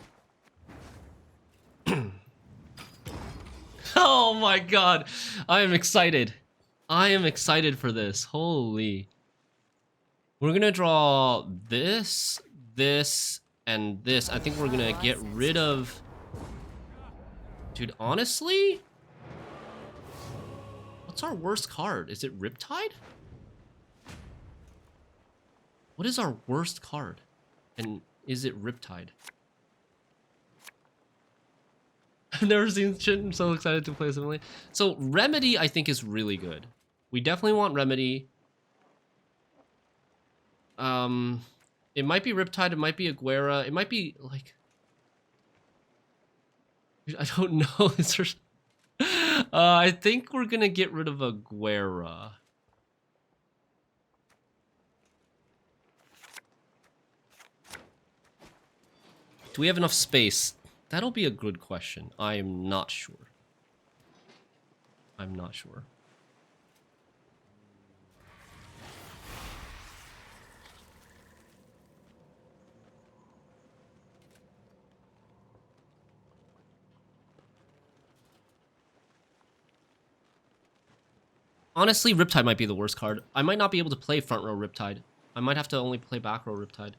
Oh my god. I am excited. I am excited for this. Holy. We're gonna draw this, this, and this. I think we're gonna get rid of Dude, honestly? What's our worst card? Is it Riptide? What is our worst card? And is it Riptide? I've never seen shit. I'm so excited to play Assimilate. So Remedy, I think, is really good. We definitely want Remedy. It might be Riptide, it might be Aguera, it might be like... I don't know. Is there... I think we're gonna get rid of Aguera. Do we have enough space? That'll be a good question. I am not sure. I'm not sure. Honestly, Riptide might be the worst card. I might not be able to play front row Riptide. I might have to only play back row Riptide.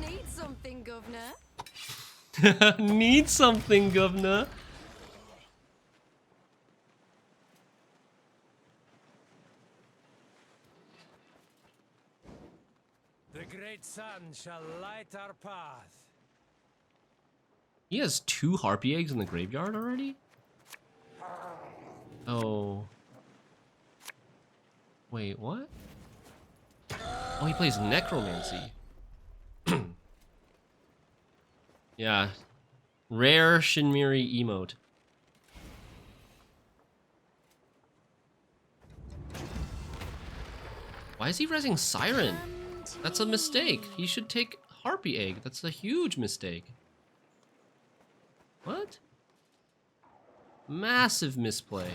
Need something, governor? Need something, governor. The great sun shall light our path. He has 2 Harpy eggs in the graveyard already? Oh. Wait, what? Oh, he plays Necromancy. Yeah. Rare Shinmiri emote. Why is he resing Siren? That's a mistake. He should take Harpy Egg. That's a huge mistake. What? Massive misplay.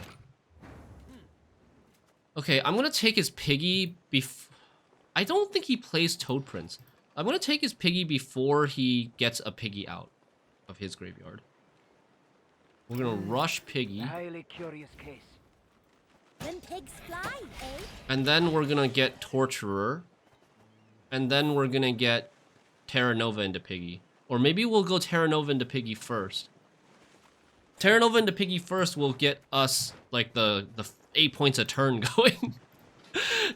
Okay, I'm gonna take his Piggy before... I don't think he plays Toad Prince. I'm gonna take his Piggy before he gets a Piggy out of his graveyard. We're gonna rush Piggy. Highly curious case. Then pigs fly, eh? And then we're gonna get Torturer. And then we're gonna get Terra Nova into Piggy. Or maybe we'll go Terra Nova into Piggy first. Terra Nova into Piggy first will get us, like, the 8 points a turn going.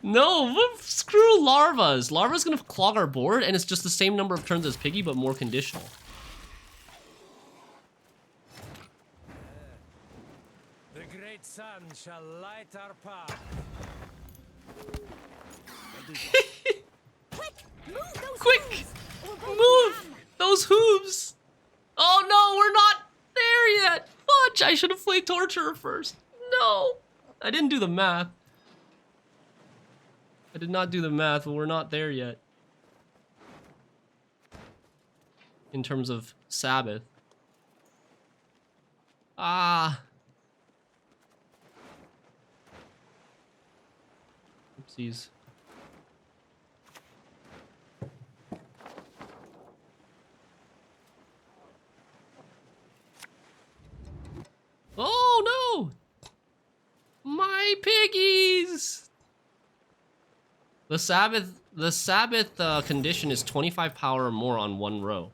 No, screw Larvas. Larva's gonna clog our board, and it's just the same number of turns as Piggy, but more conditional. The great sun shall light our path. Quick! Move! Those hooves! Oh no, we're not there yet! Fudge! I should have played Torturer first. No! I didn't do the math. I did not do the math, but we're not there yet. In terms of Sabbath. Ah. Oopsies. Oh no! My piggies! The Sabbath condition is 25 power or more on 1 row.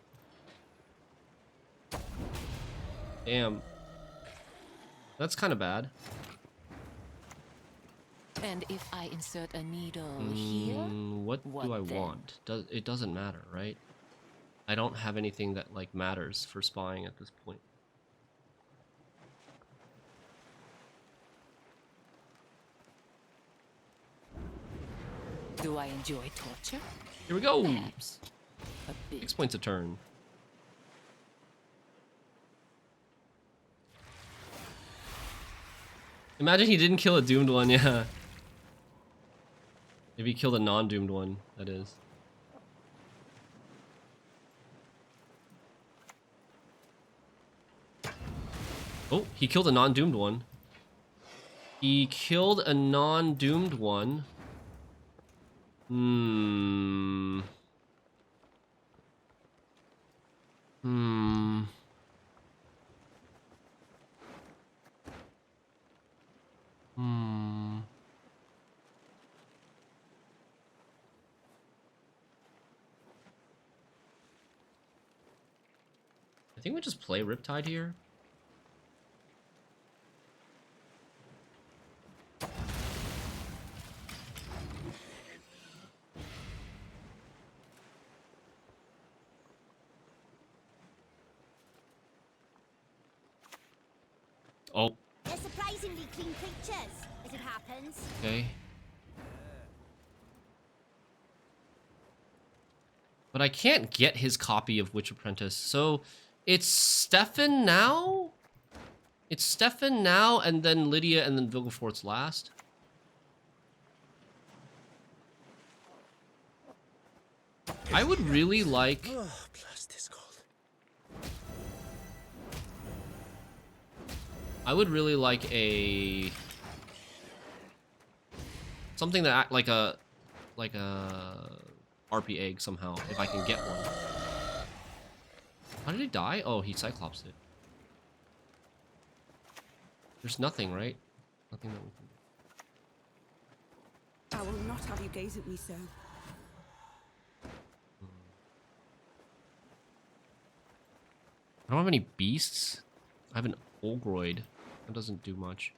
Damn. That's kind of bad. And if I insert a needle here? What do I want? It doesn't matter, right? I don't have anything that, like, matters for spying at this point. Do I enjoy torture? Here we go! Perhaps. 6 points a turn. Imagine he didn't kill a doomed one, yeah. If he killed a non-doomed one, that is. Oh, he killed a non-doomed one. He killed a non-doomed one. I think we just play Riptide here. Oh. They're surprisingly clean creatures, as it happens. Okay. But I can't get his copy of Witch Apprentice, so it's Stefan now? It's Stefan now, and then Lydia, and then Vilgefortz last? I would really like... Oh, blast is cold. I would really like a... something that like a RP egg somehow, if I can get one. How did he die? Oh, he Cyclops it. There's nothing, right? Nothing that we can... I will not have you gaze at me so. I don't have any beasts. I have an Olgroid. That doesn't do much.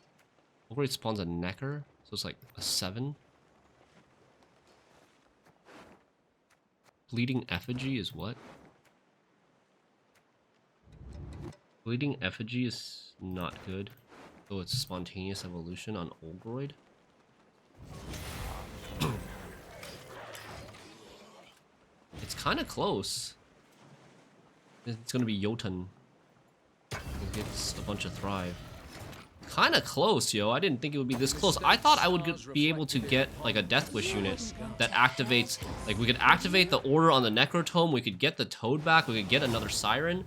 Olgroid spawns a Necker, so it's like a 7. Bleeding Effigy is what? Bleeding Effigy is not good. Oh, it's Spontaneous Evolution on Olgroid. It's kind of close. It's gonna be Jotun. It gets a bunch of Thrive. Kind of close, yo. I didn't think it would be this close. I thought I would be able to get like a Deathwish unit that activates. Like we could activate the order on the Necrotome. We could get the Toad back. We could get another Siren.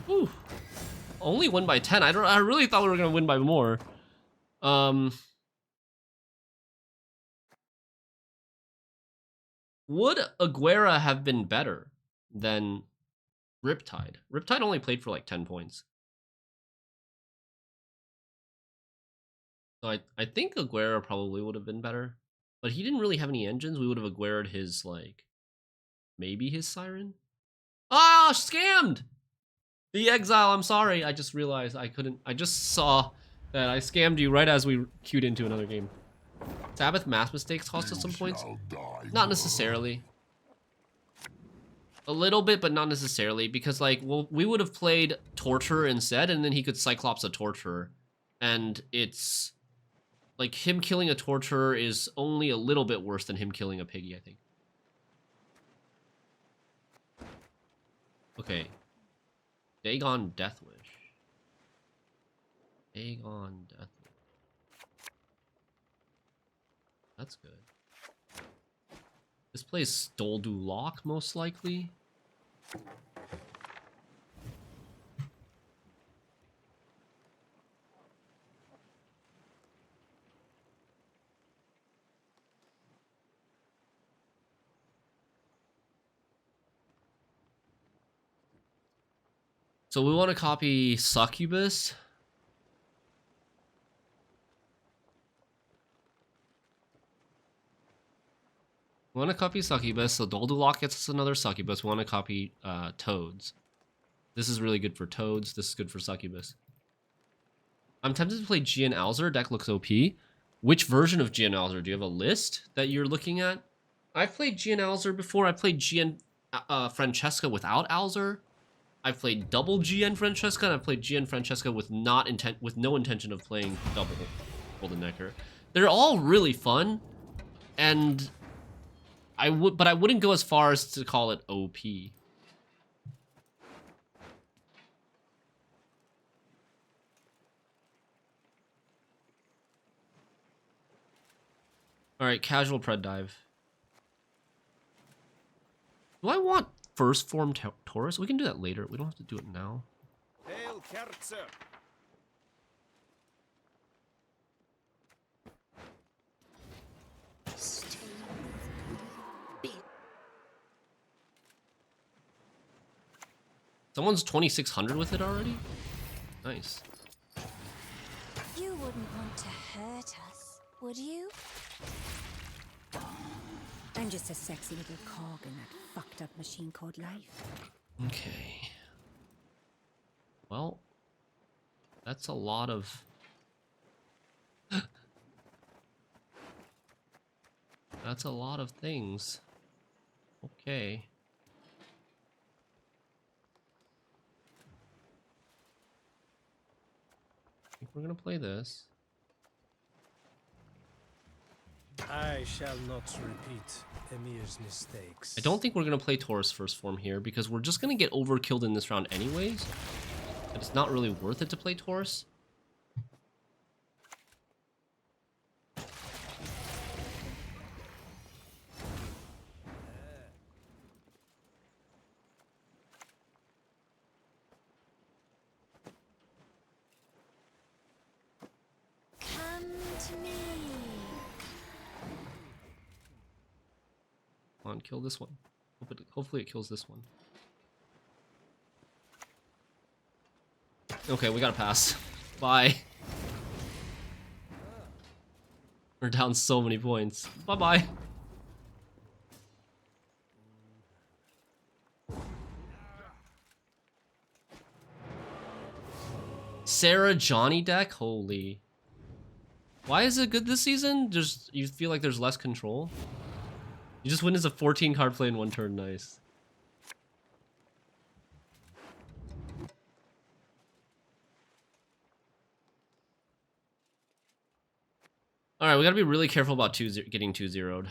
Whew. Only win by 10. I really thought we were gonna win by more. Would Aguera have been better than Riptide? Riptide only played for like 10 points. So I think Aguera probably would have been better. But he didn't really have any engines. We would have Aguera'd his, like, maybe his Siren? Ah, scammed! The Exile, I'm sorry. I just realized I couldn't. I just saw that I scammed you right as we queued into another game. Sabbath mass mistakes cost us some points? Not necessarily. A little bit, but not necessarily, because like, well, we would have played Torturer instead, and then he could Cyclops a Torturer. And it's like him killing a Torturer is only a little bit worse than him killing a Piggy, I think. Okay. Dagon Deathwish. Dagon Deathwish. That's good. This plays Stoldu Lock, most likely. So we want to copy Succubus. We want to copy Succubus, so Doldulok gets us another Succubus. We want to copy Toads. This is really good for Toads. This is good for Succubus. I'm tempted to play Gian Alzur. Deck looks OP. Which version of Gian Alzur? Do you have a list that you're looking at? I've played Gian Alzur before. I played Gian Francesca without Alzur. I've played double GN Francesca, and I've played GN Francesca with no intention of playing double Golden Necker. They're all really fun, and I wouldn't go as far as to call it OP. All right, casual Pred Dive. Do I want first form Taurus? We can do that later. We don't have to do it now. Hail Kerzer. Someone's 2600 with it already? Nice. You wouldn't want to hurt us, would you? I'm just a sexy little cog in that fucked up machine called life. Okay. Well, that's a lot of... That's a lot of things. Okay. I think we're gonna play this. I shall not repeat Emir's mistakes. I don't think we're gonna play Taurus first form here because we're just gonna get overkilled in this round anyways. And it's not really worth it to play Taurus. Come to me. Come on, kill this one. Hopefully it kills this one. Okay, we gotta pass. Bye. We're down so many points. Bye-bye. Sarah Johnny deck? Holy. Why is it good this season? Just, you feel like there's less control? You just win as a 14 card play in one turn, nice. Alright, we gotta be really careful about getting 2-0'd.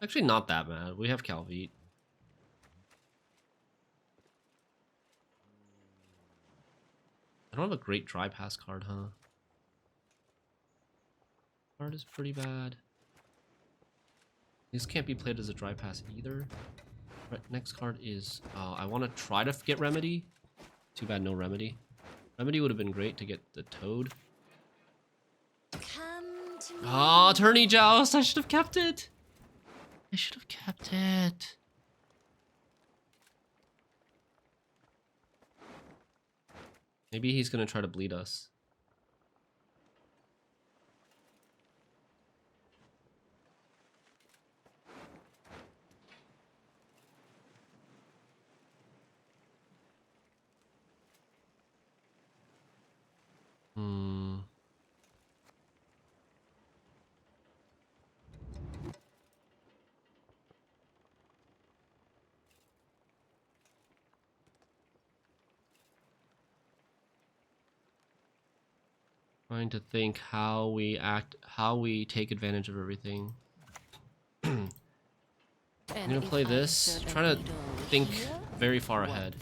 Actually, not that bad. We have Calvite. I don't have a great dry pass card, huh? Card is pretty bad. This can't be played as a dry pass either. Right, next card is... I want to try to get Remedy. Too bad no Remedy. Remedy would have been great to get the Toad. Come to me. Ah, Tourney Joust! I should have kept it! I should have kept it. Maybe he's gonna try to bleed us. Trying to think how we take advantage of everything. I'm gonna play this. Trying to think very far ahead.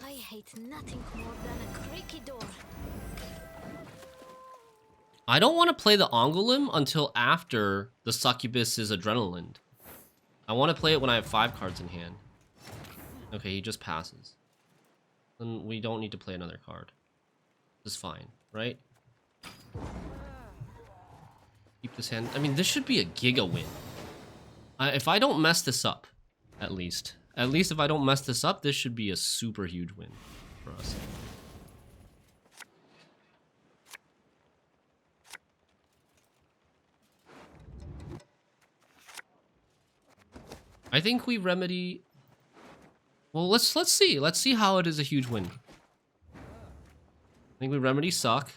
I hate nothing more than a creaky door. I don't want to play the Angouleme until after the Succubus is Adrenaline. I want to play it when I have 5 cards in hand. Okay, he just passes. Then we don't need to play another card. This is fine, right? Keep this hand. I mean, this should be a giga win. If I don't mess this up, at least if I don't mess this up, this should be a super huge win for us. I think we remedy. Well, let's see. Let's see how it is a huge win. I think we remedy suck.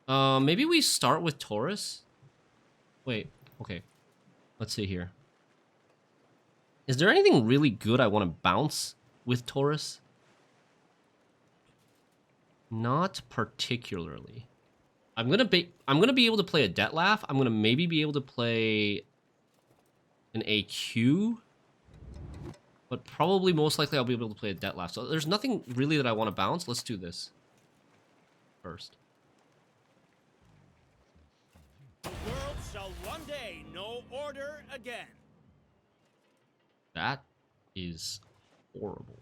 Maybe we start with Taurus. Wait. Okay. Let's see here. Is there anything really good I want to bounce with Taurus? Not particularly. I'm gonna be able to play a Dettlaff. I'm gonna maybe be able to play an AQ, but probably most likely I'll be able to play a Dettlaff. So there's nothing really that I want to bounce. Let's do this first. The world shall one day know order again. That is horrible.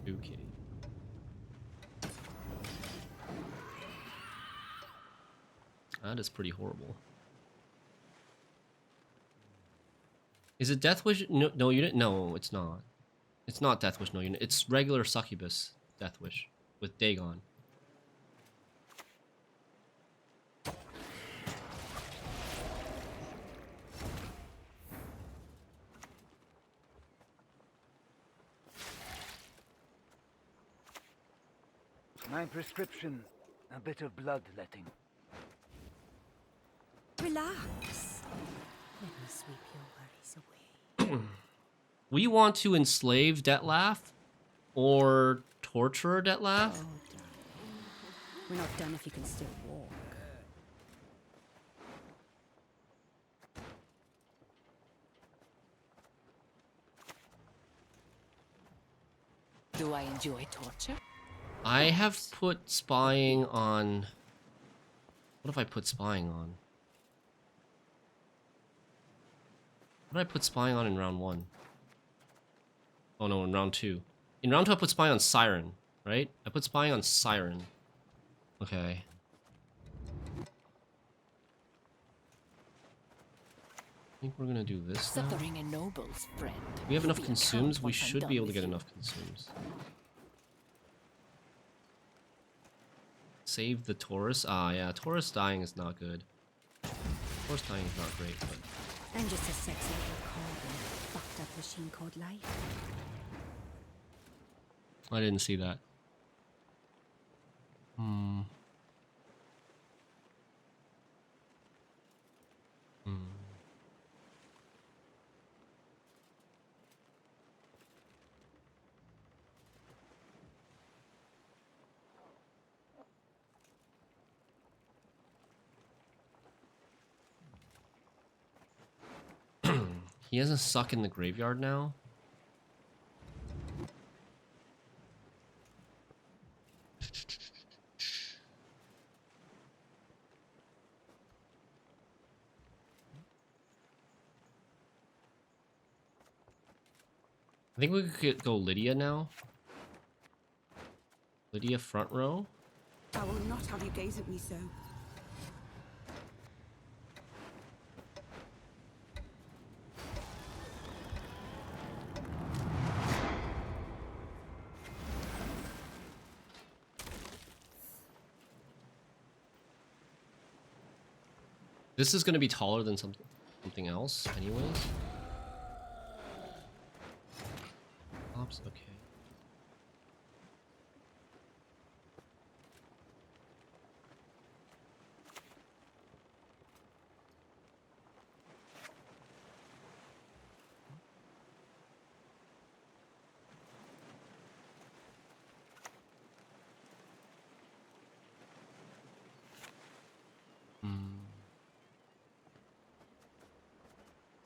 Okay. That is pretty horrible. Is it Deathwish? No, no unit? No, it's not. It's not Deathwish no unit. It's regular Succubus Deathwish with Dagon. My prescription, a bit of bloodletting. Relax. Let me sweep your worries away. We want to enslave Dettlaff or torture Dettlaff? Oh, darling. We're not done if you can still walk. Do I enjoy torture? I have put spying on... What have I put spying on? What did I put spying on in round 1? Oh no, in round 2. In round 2 I put spying on Siren, right? I put spying on Siren. Okay. I think we're gonna do this now. Suffering ennobles, friend. We have You'll enough be a consumes. count We once I'm should done be able to with get you. enough consumes. Save the Taurus. Ah, yeah, Taurus dying is not good. Taurus dying is not great, but... I'm just a sexy little cog in a fucked up machine called life. I didn't see that. Hmm. Hmm. He has a suck in the graveyard now. I think we could go Lydia now. Lydia front row. I will not have you gaze at me so. This is going to be taller than something else anyways. Oops, okay.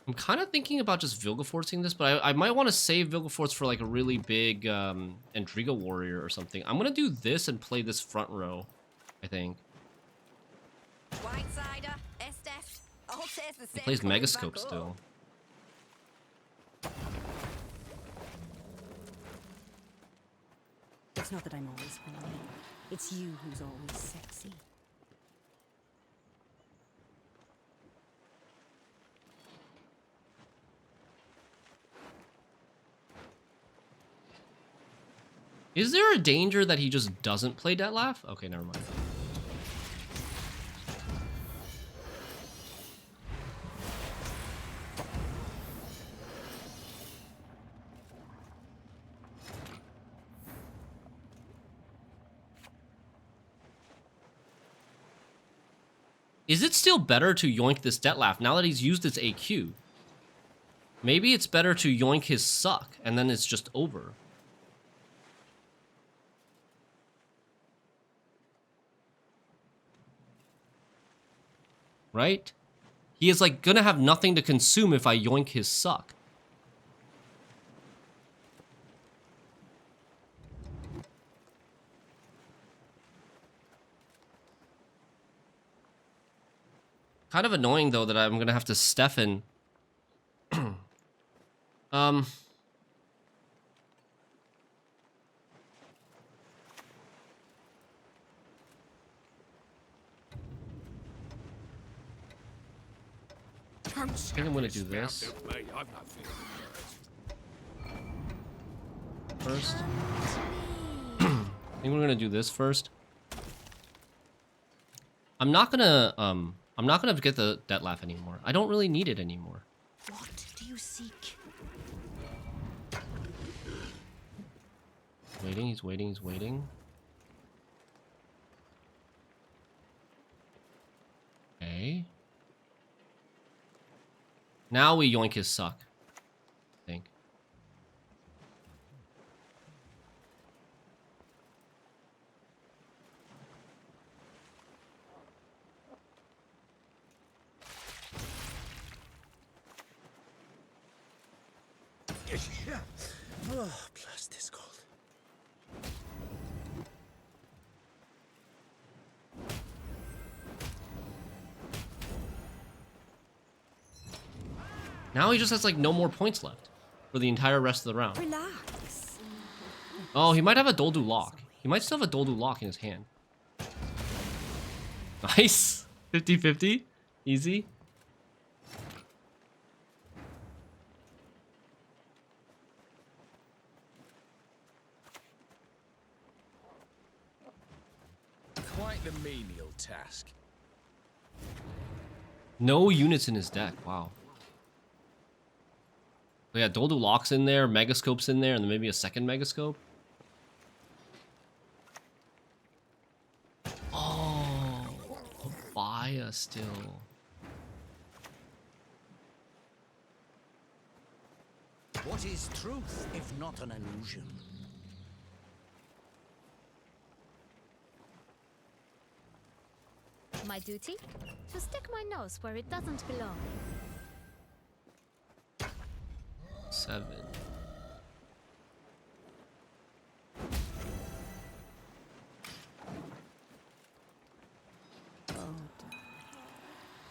I'm kind of thinking about just Vilgeforcing this, but I might want to save Vilgeforce for like a really big Endriga warrior or something. I'm gonna do this and play this front row, I think. He plays Megascope still. It's not that I'm always horny. It's you who's always sexy. Is there a danger that he just doesn't play Dettlaff? Okay, never mind. Is it still better to yoink this Dettlaff now that he's used its AQ? Maybe it's better to yoink his suck, and then it's just over. Right? He is like gonna have nothing to consume if I yoink his suck. Kind of annoying though that I'm gonna have to Stefan. I think I'm gonna do this first. I think we're gonna do this first. I'm not gonna get the debt laugh anymore. I don't really need it anymore. What do you seek? Waiting, he's waiting, he's waiting. Okay. Now we yoink his suck, I think. Oh, blast this cold. Now he just has like no more points left for the entire rest of the round. Relax. Oh, he might have a Doldu lock. He might still have a Doldu lock in his hand. Nice. 50-50. Easy. Quite the menial task. No units in his deck. Wow. So yeah, Doldu locks in there, Megascope's in there, and then maybe a second Megascope. Oh, Abaya still. What is truth if not an illusion? My duty? To stick my nose where it doesn't belong. 7.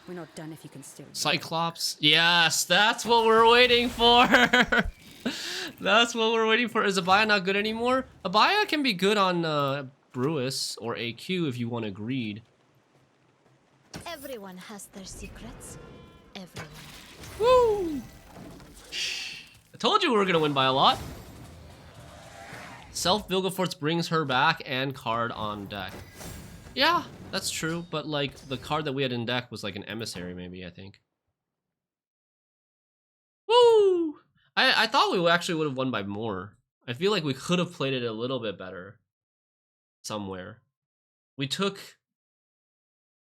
We're not done if you can still. Cyclops. Yes, that's what we're waiting for. That's what we're waiting for. Is Abaya not good anymore? Abaya can be good on Brewis or AQ if you want to greed. Everyone has their secrets. Everyone. Woo! I told you we were gonna win by a lot. Self Vilgefortz brings her back and card on deck. Yeah, that's true, but like the card that we had in deck was like an emissary, maybe, I think. Woo! I thought we actually would have won by more. I feel like we could have played it a little bit better somewhere. We took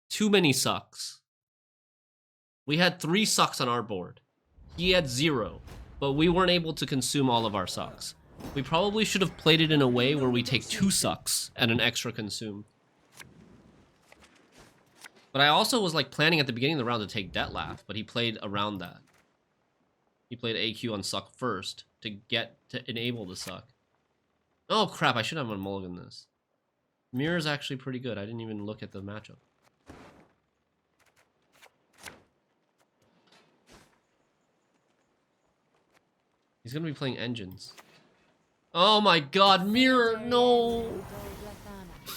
too many sucks. We had 3 sucks on our board. He had 0, but we weren't able to consume all of our sucks. We probably should have played it in a way where we take 2 sucks and an extra consume. But I also was like planning at the beginning of the round to take Debt Laugh, but he played around that. He played AQ on suck first to enable the suck. Oh crap, I should have mulligan this. Mirror's actually pretty good. I didn't even look at the matchup. He's gonna be playing engines. Oh my god, Mirror, no!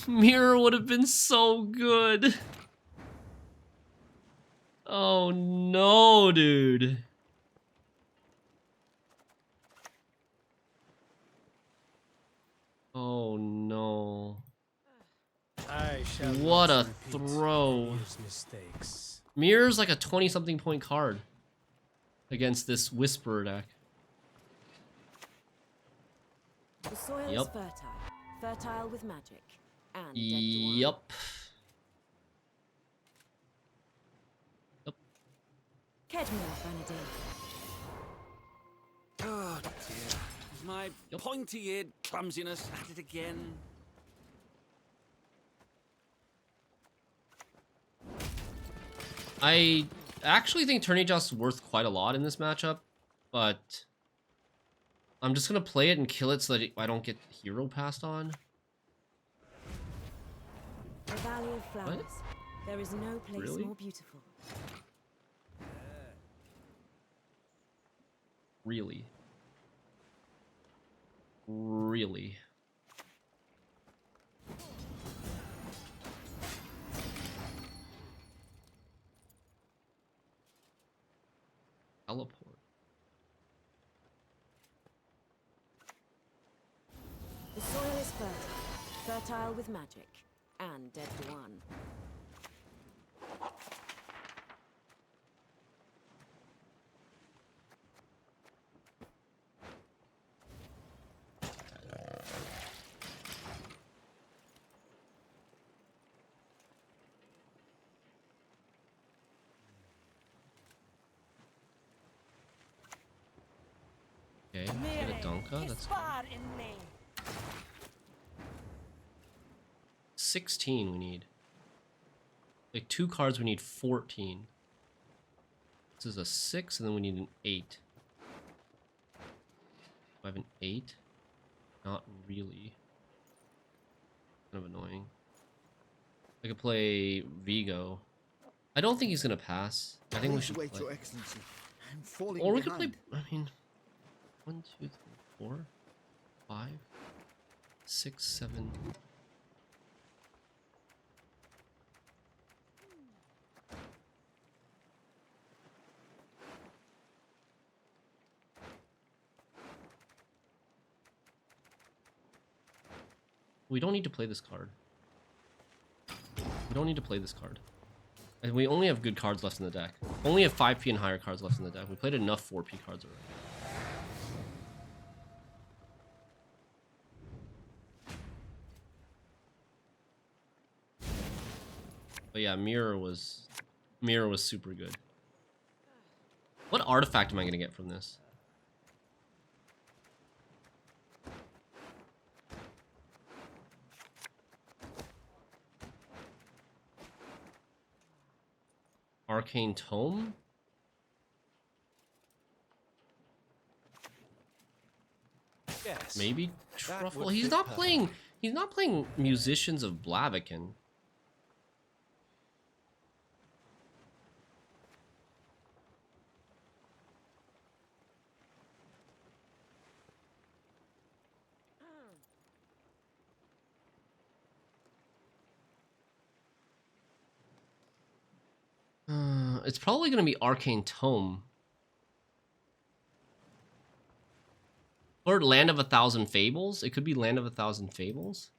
Mirror would have been so good. Oh no, dude. Oh no. What a throw. Mirror's like a 20-something point card against this Whisperer deck. The soil is fertile. Fertile with magic. And Yup. Kedmir Vanadin. Oh dear. My pointy-eared clumsiness at it again. I actually think Tourney Joust's worth quite a lot in this matchup, but I'm just gonna play it and kill it so that I don't get hero passed on. The Valley of Flowers. What? There is no place Really? more beautiful. Really? Really? Teleport. The soil is fertile with magic, and dead to one. Okay, get a Donka, that's good. 16 we need. Like 2 cards, we need 14. This is a 6, and then we need an 8. Do I have an 8? Not really. Kind of annoying. I could play Vigo. I don't think he's gonna pass. I think we should play. Your Excellency. I'm falling Or we could behind. play, I mean, 1, 2, 3, 4, 5, 6, 7. We don't need to play this card. We don't need to play this card. And we only have good cards left in the deck. Only have 5p and higher cards left in the deck. We played enough 4p cards already. But yeah, Mirror was super good. What artifact am I gonna get from this? Arcane Tome? Yes. Maybe That Truffle. would He's fit not perfectly. playing. He's not playing Musicians of Blaviken. It's probably going to be Arcane Tome. Or Land of a Thousand Fables. It could be Land of a Thousand Fables.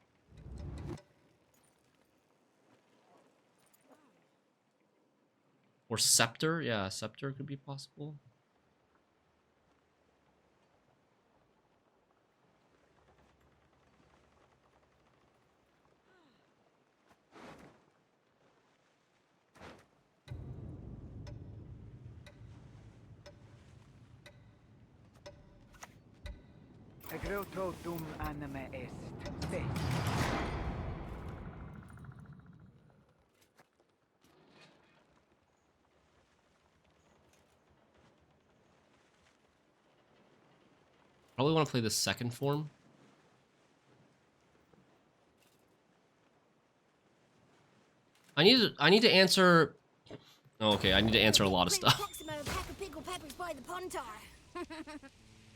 Or Scepter. Yeah, Scepter could be possible. Necrotome anima est. Stay. Probably want to play the second form. I need to answer. Oh, okay, I need to answer a lot of stuff.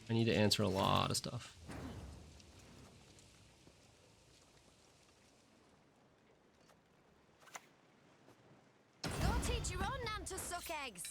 I need to answer a lot of stuff. Go teach your own nan to suck eggs.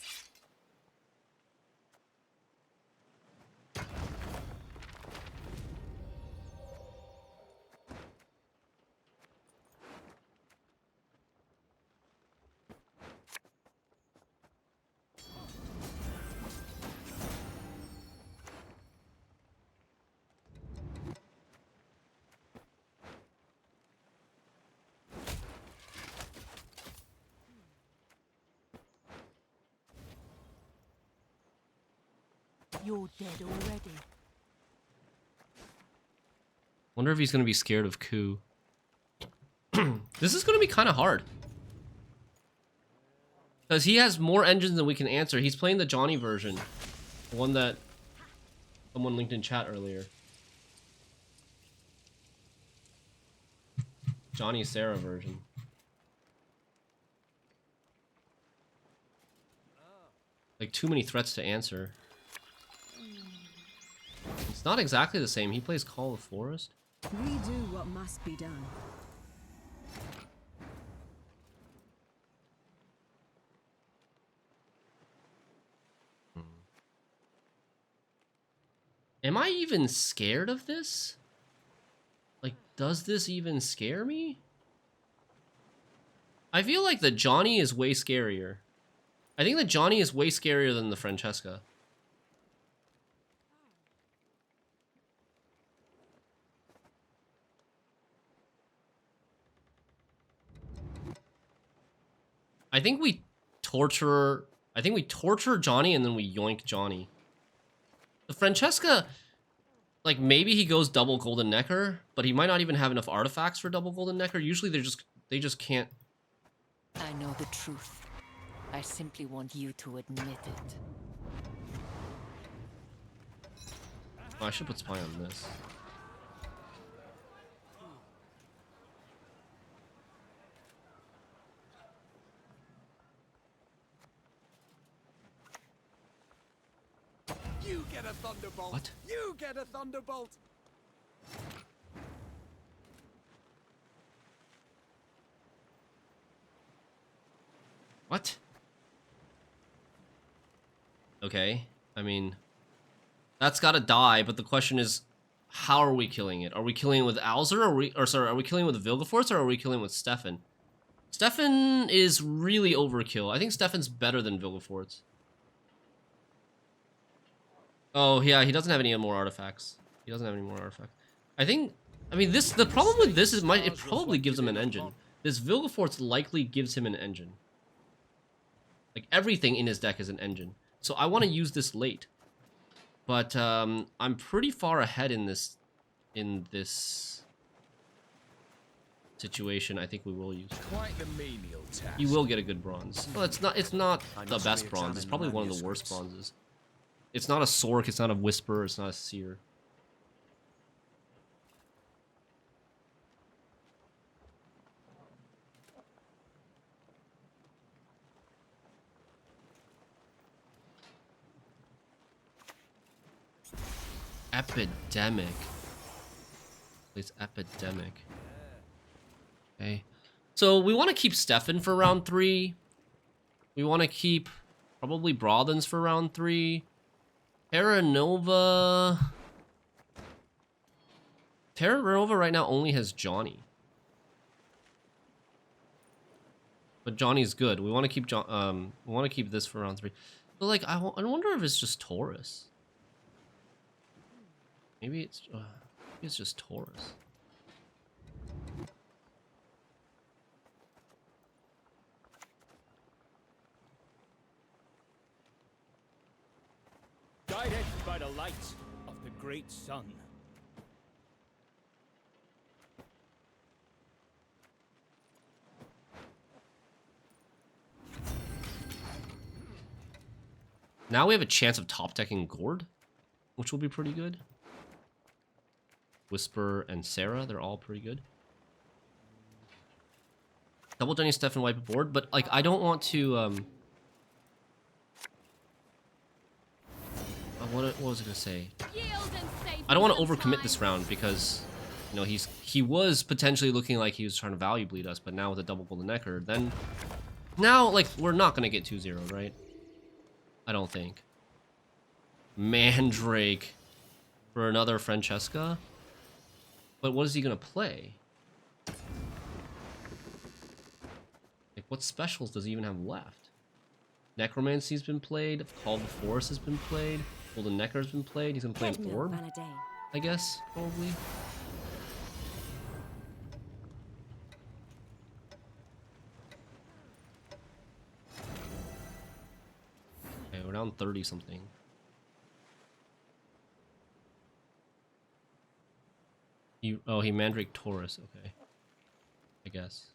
You're dead already. Wonder if he's gonna be scared of Ku. This is gonna be kind of hard. Because he has more engines than we can answer. He's playing the Johnny version. The one that someone linked in chat earlier. Johnny Sarah version. Like, too many threats to answer. It's not exactly the same. He plays Call of Forest. We do what must be done. Am I even scared of this? Like, does this even scare me? I feel like the Johnny is way scarier. I think the Johnny is way scarier than the Francesca. I think we torture Johnny and then we yoink Johnny. The Francesca, like, maybe he goes double Golden Necker, but he might not even have enough artifacts for double Golden Necker. Usually they just can't. I know the truth. I simply want you to admit it. Oh, I should put Spy on this. You get a thunderbolt. What? You get a thunderbolt. What? Okay, I mean, that's gotta die, but the question is, how are we killing it? Are we killing it with Alzur, or are we killing it with Vilgefortz, or are we killing it with Stefan? Stefan is really overkill. I think Stefan's better than Vilgefortz. Oh, yeah, he doesn't have any more artifacts. He doesn't have any more artifacts. I mean, the problem with this is it probably gives him an engine. This Vilgefortz likely gives him an engine. Like, everything in his deck is an engine. So I want to use this late. But I'm pretty far ahead in this situation. I think we will use it. Quite the menial task. You will get a good bronze. Well, it's not the best bronze. It's probably one of the worst bronzes. It's not a Sork, it's not a Whisper, it's not a Seer. Epidemic. It's Epidemic. Okay. So we want to keep Stefan for round 3. We want to keep probably Brothens for round 3. Terra Nova right now only has Johnny. But Johnny's good. We want to keep this for round 3. But like I wonder if it's just Taurus. Maybe it's just Taurus. Guided by the light of the great sun. Now we have a chance of top decking Gord, which will be pretty good. Whisper and Sarah, they're all pretty good. Double Jenny, Stefan, wipe a board, but like I don't want to what was I gonna say? I don't want to overcommit this round because, you know, he was potentially looking like he was trying to value bleed us, but now with a double Golden Necker, then now like we're not gonna get 2-0, right? I don't think. Mandrake for another Francesca, but what is he gonna play? Like, what specials does he even have left? Necromancy's been played. Call of the Forest has been played. Golden Necker's been played. He's gonna play an Orb, I guess, probably. Okay, we're down 30 something. He Mandrake Taurus. Okay, I guess.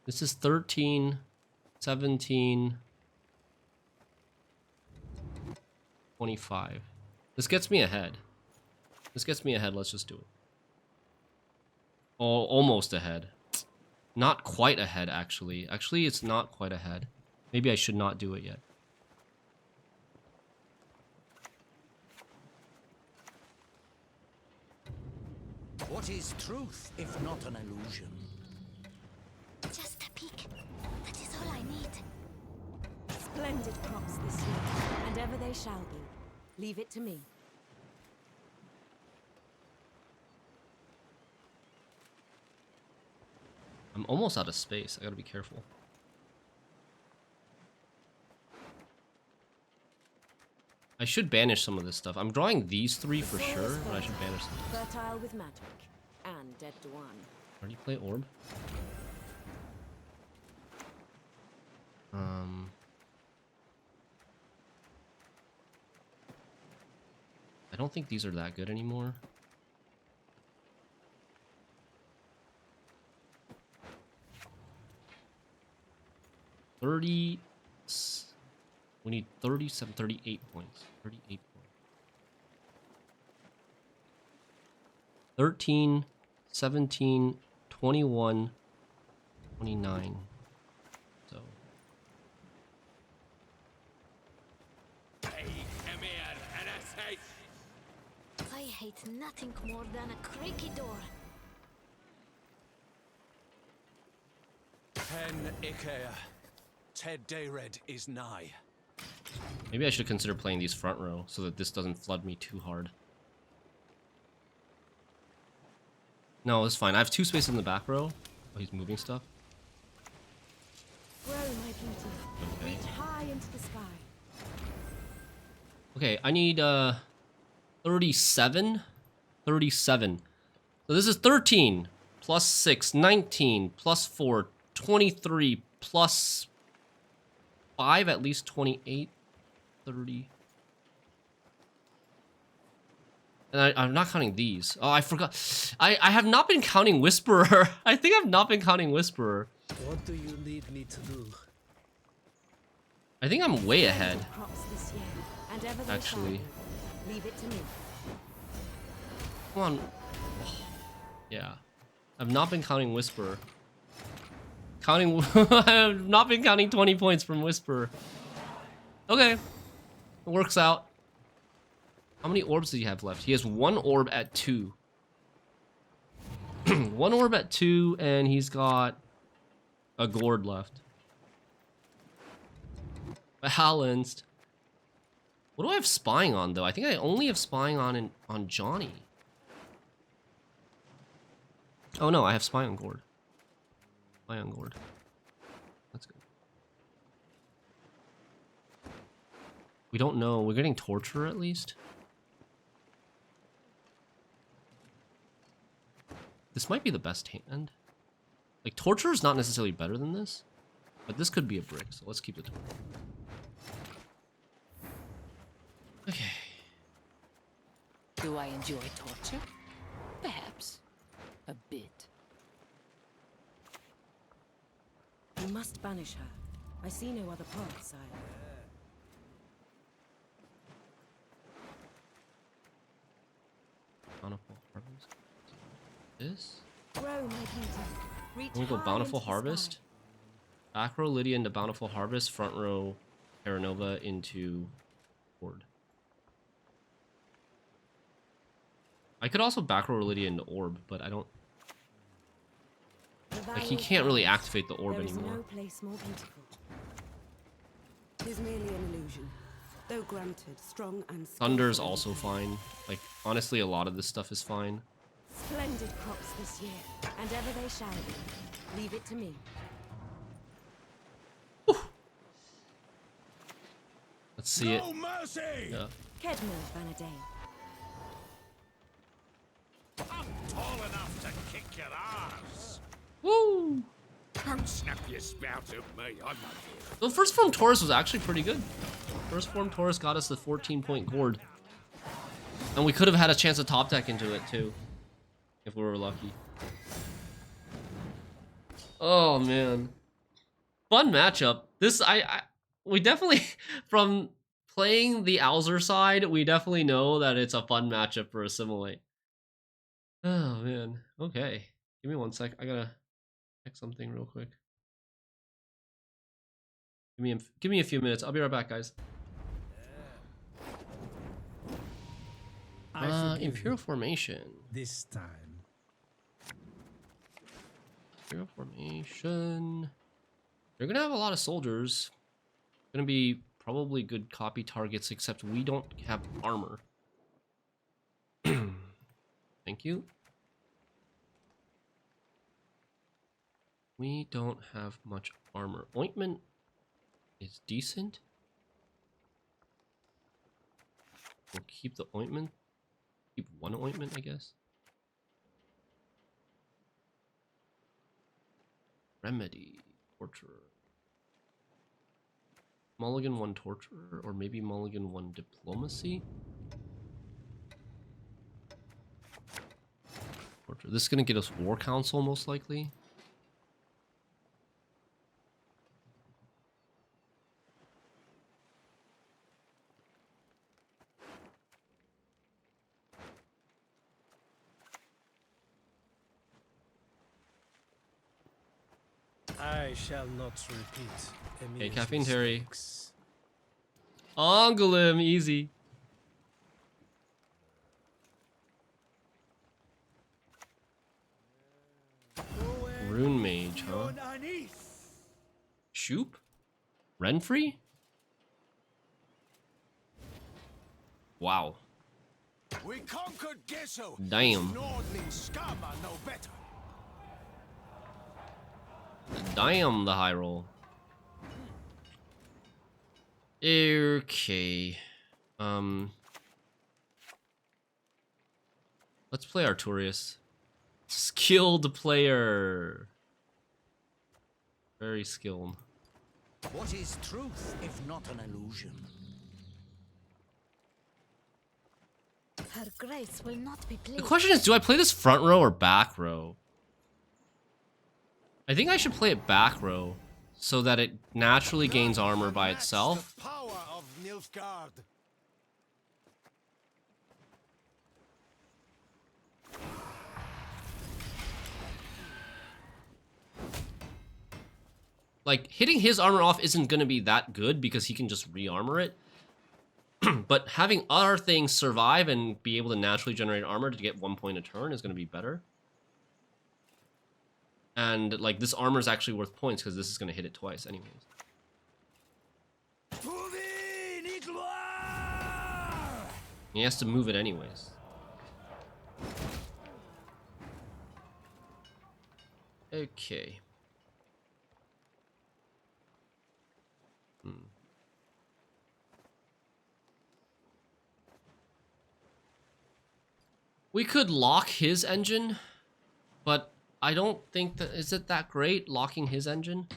This is 13, 17, 25. This gets me ahead. This gets me ahead. Let's just do it. Oh, almost ahead. Not quite ahead, actually. Actually, it's not quite ahead. Maybe I should not do it yet. What is truth, if not an illusion? Just a peek. That is all I need. Splendid crops this year, and ever they shall be. Leave it to me. I'm almost out of space. I gotta be careful. I should banish some of this stuff. I'm drawing these three for sure, but I should banish them. Fertile with magic, and dead to one. Already play orb. I don't think these are that good anymore. We need 37, 38 points. 38 points. 13, 17, 21, 29. So. I hate nothing more than a creaky door. Pen Ikea. Ted Dayred is nigh. Maybe I should consider playing these front row so that this doesn't flood me too hard. No, it's fine. I have 2 spaces in the back row. Oh, he's moving stuff. Grow, my beauty. Okay. Reach high into the sky. Okay, I need 37. 37. So this is 13 plus 6, 19 plus 4, 23 plus 5, at least 28, 30. And I'm not counting these. Oh, I forgot. I have not been counting Whisperer. I think I've not been counting Whisperer. What do you need me to do? I think I'm way ahead. Actually. Leave it to me. Come on. Yeah. I've not been counting Whisperer. I have not been counting 20 points from Whisperer. Okay. It works out. How many orbs does he have left? He has 1 orb at 2. 1 orb at 2, and he's got a gourd left. Balanced. What do I have spying on, though? I think I only have spying on Johnny. Oh no, I have spy on gourd. Spy on gourd. That's good. We don't know. We're getting Torturer at least. This might be the best hand. Like, Torturer is not necessarily better than this, but this could be a brick, so let's keep it. Okay. Do I enjoy torture? Perhaps. A bit. You must banish her. I see no other path, sire. Bountiful Harvest. This? Grow, my beauty. Reach I'm gonna go high Bountiful into the Harvest. sky. Back row Lydia into Bountiful Harvest. Front row Terranova into Horde. I could also back row Lydia into Orb, but I don't. Like, he can't really activate the orb anymore. There is no place more beautiful. It is merely an illusion. Though granted, strong and Thunder's also fine. Like, honestly, a lot of this stuff is fine. Splendid crops this year, and ever they shall be. Leave it to me. Whew. Let's see it. No mercy! Yeah. Kedmil Vanadane. I'm tall enough to Don't snap your spout at me. I'm not here. The first form Taurus was actually pretty good. First form Taurus got us the 14-point gourd. And we could have had a chance to top deck into it too. If we were lucky. Oh man. Fun matchup. This we definitely from playing the Alzur side, we definitely know that it's a fun matchup for Assimilate. Oh man. Okay. Give me 1 sec. I gotta check something real quick. Give me a few minutes. I'll be right back, guys. Imperial formation. This time. Imperial formation. They're gonna have a lot of soldiers. Gonna be probably good copy targets, except we don't have armor. Thank you. We don't have much armor. Ointment is decent. We'll keep the ointment. Keep 1 ointment, I guess. Remedy. Torturer. Mulligan 1 torturer, or maybe mulligan 1 diplomacy. Torturer. This is gonna get us War Council most likely. I shall not repeat. Okay, Caffeine Terry. Angouleme, easy. Rune Mage, huh? Shupe? Renfrey? Wow. We conquered Gesso. Damn. Nordling scum are no better. Damn, the high roll. Okay. Let's play Arturius. Skilled player. Very skilled. What is truth if not an illusion? Her grace will not be pleased. The question is, do I play this front row or back row? I think I should play it back row so that it naturally gains armor by itself. The power of Nilfgaard. Like, hitting his armor off isn't going to be that good because he can just re-armor it. But having other things survive and be able to naturally generate armor to get 1 point a turn is going to be better. And, like, this armor is actually worth points because this is going to hit it twice anyways. He has to move it anyways. Okay. We could lock his engine, but I don't think that... Is it that great, locking his engine?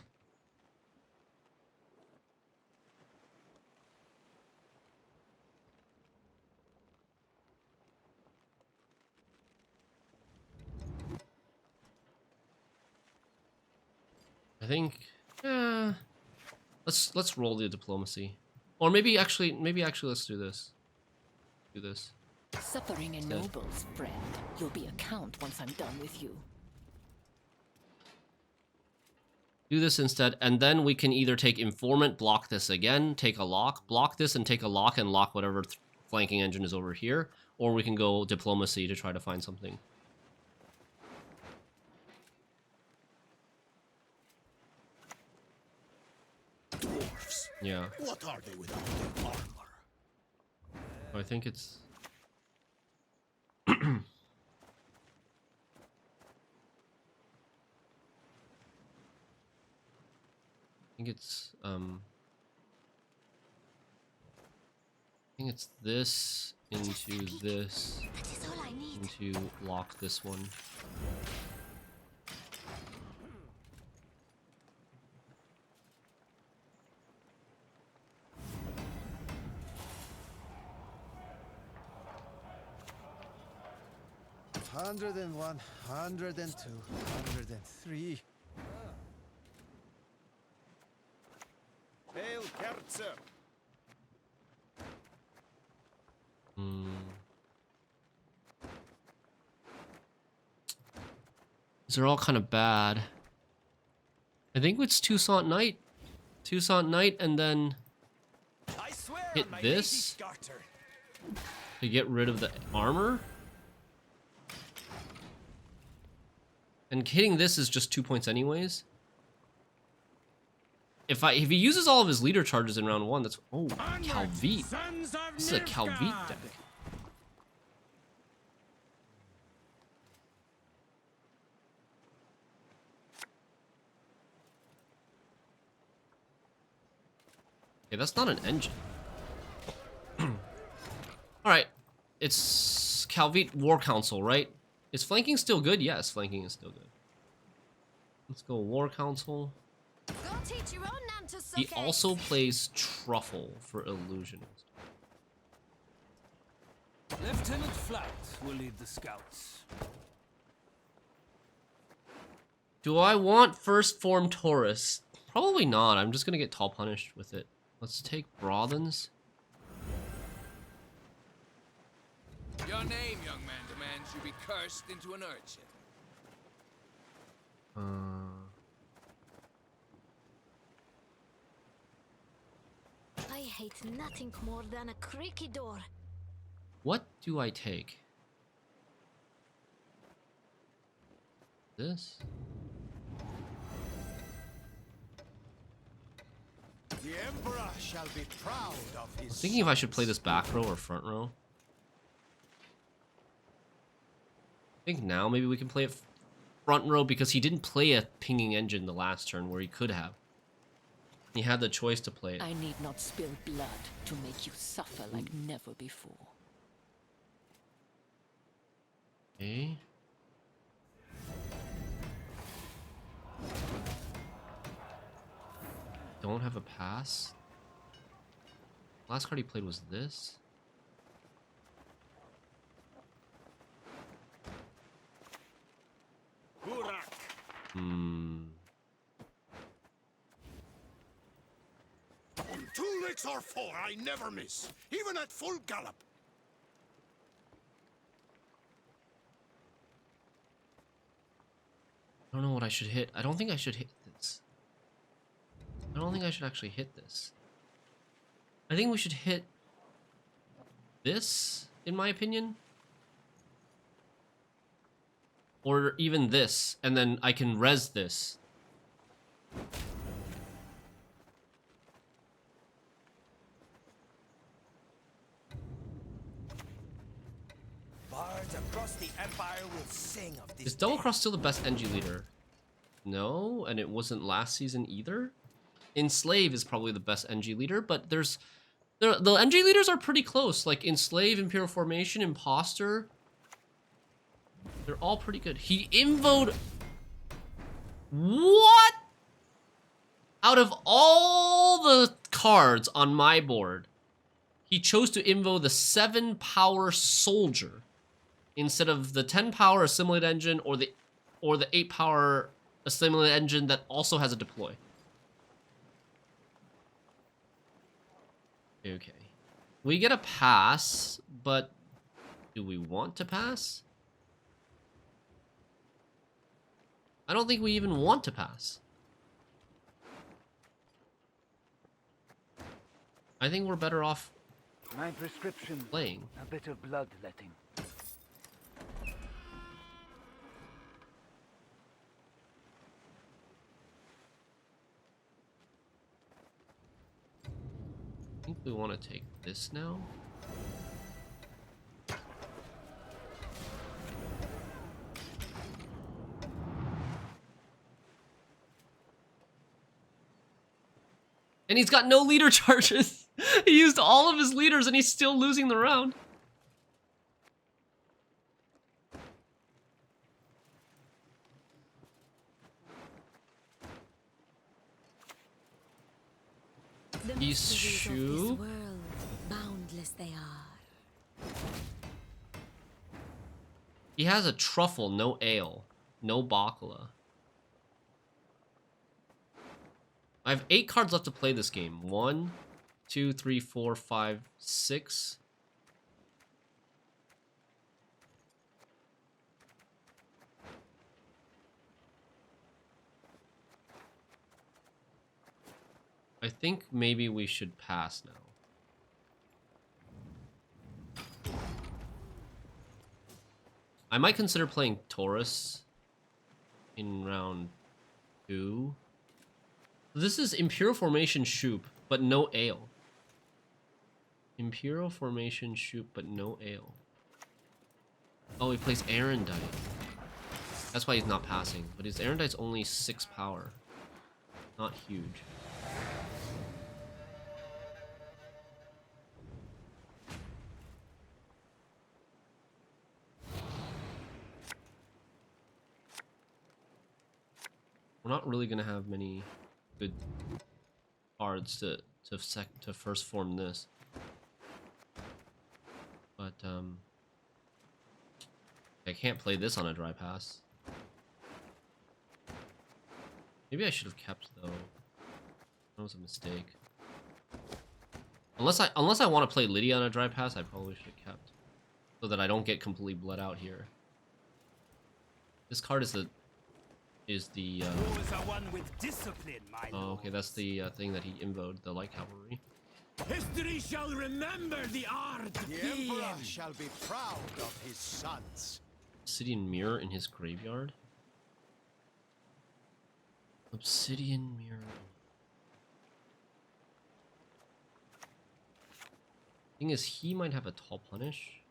I think... Let's roll the diplomacy. Or maybe actually let's do this. Do this. Suffering ennobles, friend. You'll be a count once I'm done with you. Do this instead, and then we can either take Informant, block this again, take a lock, block this, and take a lock and lock whatever flanking engine is over here, or we can go Diplomacy to try to find something. Dwarves. Yeah. What are they without their armor? I think it's... I think it's this into this into lock this one. 101, 102, 103. Hail Kerzer! These are all kind of bad. I think it's Toussaint Knight. Toussaint Knight and then hit this to get rid of the armor. And hitting this is just 2 points anyways. If he uses all of his leader charges in round 1, that's Calvite. This is a Calvite deck. Okay, that's not an engine. Alright. It's Calvite War Council, right? Is flanking still good? Yes, flanking is still good. Let's go War Council. He also plays Truffle for Illusionist. Lieutenant Flat will lead the scouts. Do I want First Form Taurus? Probably not. I'm just gonna get tall punished with it. Let's take Brothens. Your name, young man, demands you be cursed into an urchin. I hate nothing more than a creaky door. What do I take? This? The Emperor shall be proud of his. I'm thinking if I should play this back row or front row. I think now maybe we can play it front row because he didn't play a pinging engine the last turn where he could have. He had the choice to play it. I need not spill blood to make you suffer like never before. Okay. Don't have a pass. Last card he played was this. On 2 licks or 4, I never miss, even at full gallop. I don't know what I should hit. I don't think I should hit this. I don't think I should actually hit this. I think we should hit this, in my opinion. Or even this, and then I can res this. Bards across the Empire will sing of this. Is Double Cross still the best NG leader? No, and it wasn't last season either. Enslave is probably the best NG leader, but the NG leaders are pretty close. Like Enslave, Imperial Formation, Imposter. They're all pretty good. He invoed... What? Out of all the cards on my board, he chose to invo the 7-power Soldier instead of the 10-power Assimilate engine or the 8-power Assimilate engine that also has a deploy. Okay. We get a pass, but do we want to pass? I don't think we even want to pass. I think we're better off My prescription, playing. a bit of bloodletting. I think we want to take this now. And he's got no leader charges. He used all of his leaders and he's still losing the round. He's Shupe. Boundless they are. He has a truffle, no ale, no bacala. I have 8 cards left to play this game. 1, 2, 3, 4, 5, 6. I think maybe we should pass now. I might consider playing Taurus in round 2. This is Imperial Formation Shupe, but no ale. Imperial Formation Shupe, but no ale. Oh, he plays Erendite. That's why he's not passing. But his Erendite's only 6 power. Not huge. We're not really gonna have many good cards to first form this, but I can't play this on a dry pass. Maybe I should have kept though. That was a mistake. Unless I want to play Lydia on a dry pass, I probably should have kept, so that I don't get completely bled out here. This card is the one with discipline, my oh, okay, that's the thing that he invoed, the light cavalry. History shall remember the art. The Emperor shall be proud of his sons. Obsidian mirror in his graveyard. Obsidian mirror. Thing is, he might have a tall punish.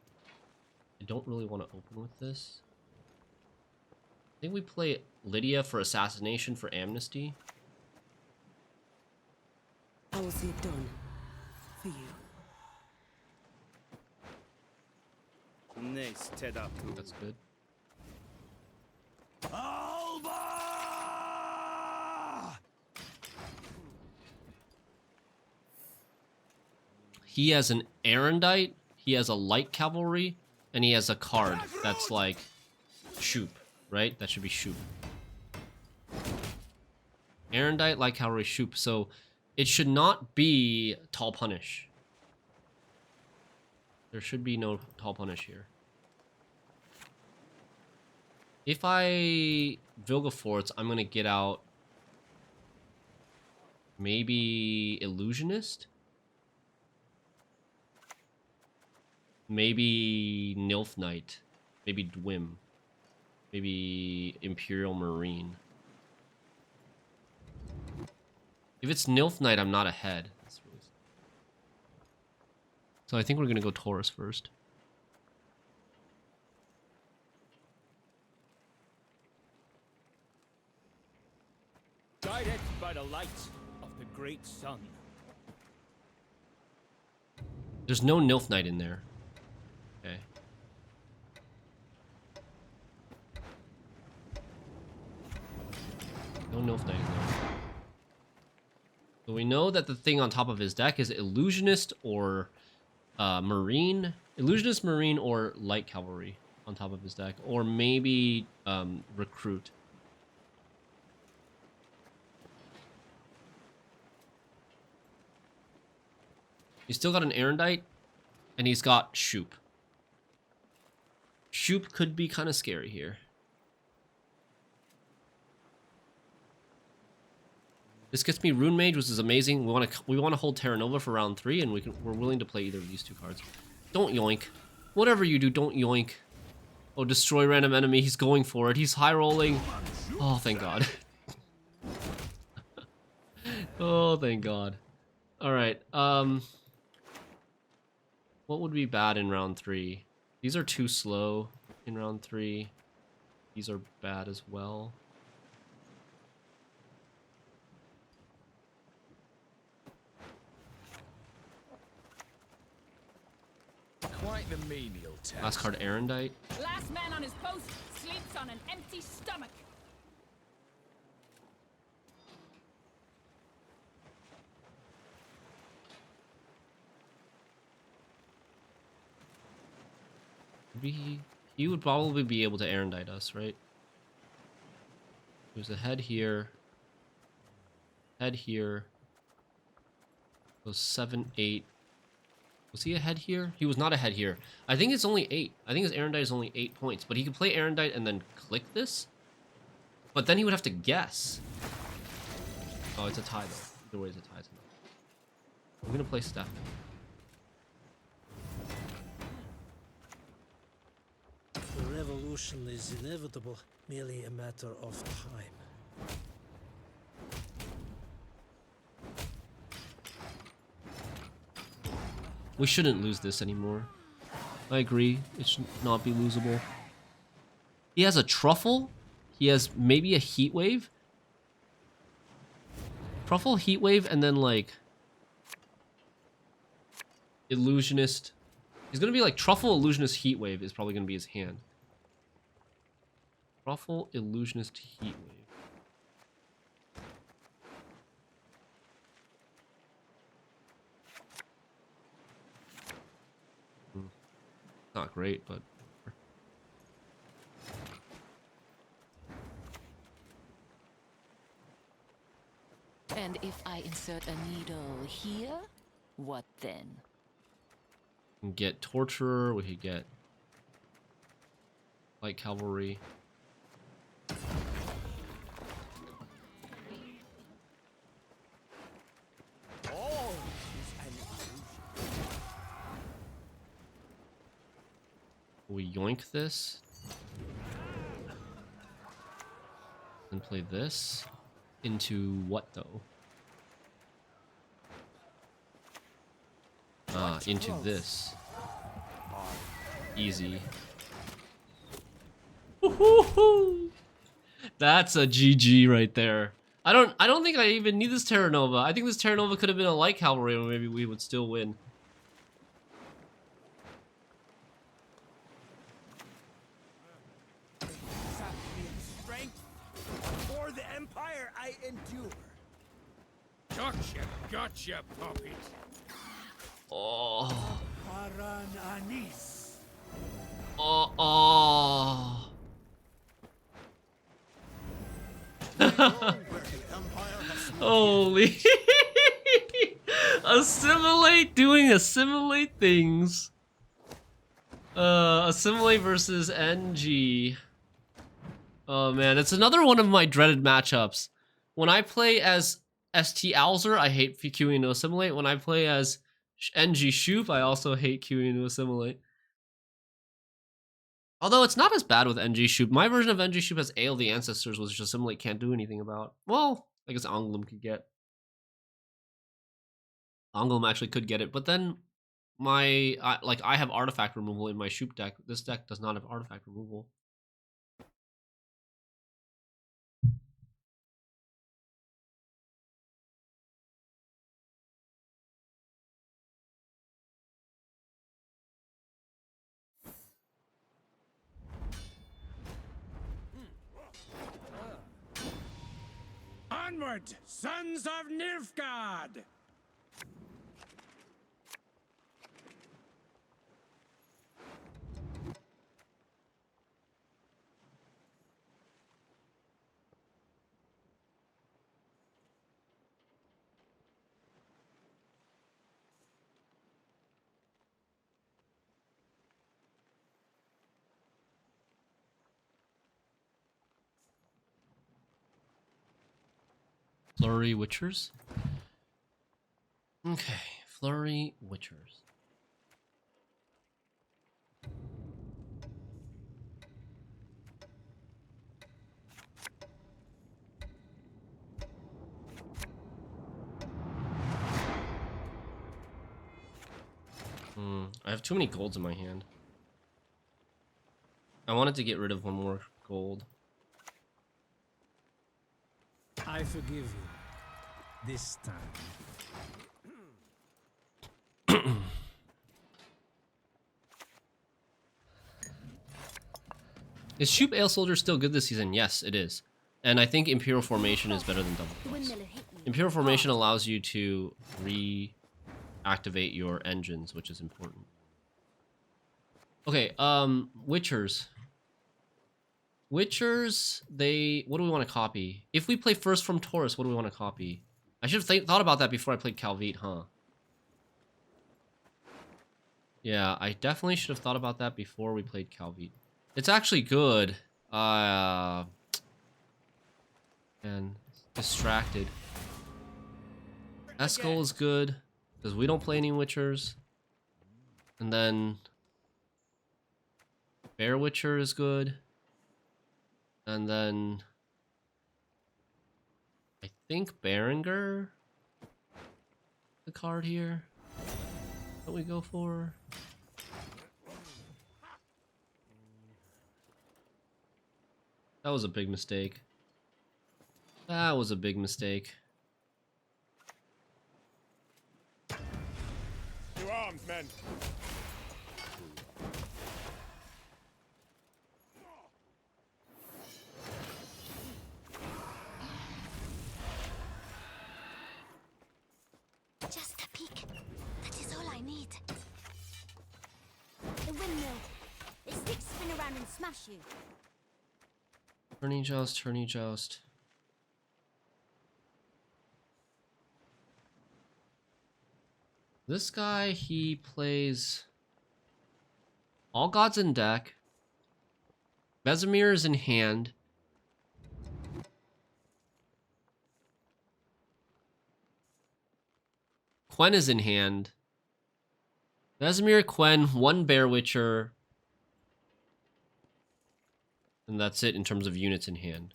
I don't really want to open with this. I think we play Lydia for assassination for amnesty. I will see it done. For you. That's good. Alba! He has an Erendite, he has a light cavalry, and he has a card that's like Shupe, right? That should be Shupe. Erendite, light cavalry, Shupe. So it should not be tall punish. There should be no tall punish here. If I Vilgefortz, I'm gonna get out maybe Illusionist? Maybe Nilf Knight. Maybe Dwim. Maybe Imperial Marine. If it's Nilf Knight, I'm not ahead. So I think we're gonna go Taurus first. Guided by the light of the great sun. There's no Nilf Knight in there. Okay. No Nilf Knight in there. So we know that the thing on top of his deck is Illusionist or Marine. Illusionist, Marine, or Light Cavalry on top of his deck. Or maybe Recruit. He's still got an Erendite, and he's got Shupe. Shupe could be kind of scary here. This gets me Rune Mage, which is amazing. We want to hold Terra Nova for round 3, and we're willing to play either of these two cards. Don't yoink. Whatever you do, don't yoink. Oh, destroy random enemy. He's going for it. He's high rolling. Oh, thank God. Oh, thank God. All right. What would be bad in round 3? These are too slow in round 3. These are bad as well. Quite the menial task. Last card, Erendite. Last man on his post sleeps on an empty stomach. Maybe he would probably be able to Erendite us, right? There's a head here. Head here. So 7, 8. Was he ahead here? He was not ahead here. I think it's only 8. I think his Erendite is only 8 points. But he could play Erendite and then click this. But then he would have to guess. Oh, it's a tie though. Either way, it's a tie. I'm gonna play Steph. The revolution is inevitable, merely a matter of time. We shouldn't lose this anymore. I agree. It should not be losable. He has a truffle. He has maybe a heat wave. Truffle, heat wave, and then like illusionist. He's gonna be like truffle, illusionist, heat wave is probably gonna be his hand. Truffle, illusionist, heat wave. Not great, but And if I insert a needle here, what then? we can get torturer. We could get light cavalry. All is an illusion. We yoink this and play this into what though? Into this. Easy. Woohoo! That's a GG right there. I don't think I even need this Terra Nova. I think this Terra Nova could have been a light cavalry and maybe we would still win. For the Empire I endure. Gotcha, puppet. Oh. Paran Anis. Oh. Holy. Assimilate doing assimilate things. Assimilate versus NG. Oh man, it's another one of my dreaded matchups. When I play as ST Alzur, I hate queuing to assimilate. When I play as NG Shupe, I also hate queuing to assimilate. Although it's not as bad with NG Shupe. My version of NG Shupe has Ale the Ancestors, which assimilate can't do anything about. Well, I guess Angouleme could get. Angouleme actually could get it, but then I have artifact removal in my Shupe deck. This deck does not have artifact removal. Onward, sons of Nilfgaard! Flurry Witchers. Okay, Flurry Witchers. I have too many golds in my hand. I wanted to get rid of one more gold. I forgive you. This time. Is Shupe Soldier still good this season? Yes, it is. And I think Imperial Formation is better than Double Cross. Imperial Formation allows you to reactivate your engines, which is important. Okay, Witchers. Witchers, they... What do we want to copy? If we play first from Taurus, what do we want to copy? I should have thought about that before I played Calvite, huh? Yeah, I definitely should have thought about that before we played Calvite. It's actually good. And distracted. Eskel is good, because we don't play any Witchers. And then... Bear Witcher is good. And then... I think Berenger, the card here that we go for. That was a big mistake. That was a big mistake. To arms, men. Just a peek. That is all I need. The windmill. Its sticks spin around and smash you. Tourney Joust, Tourney Joust. This guy, he plays all gods in deck. Vesemir is in hand. Quen is in hand. Vesemir, Quen, one Bear Witcher. And that's it in terms of units in hand.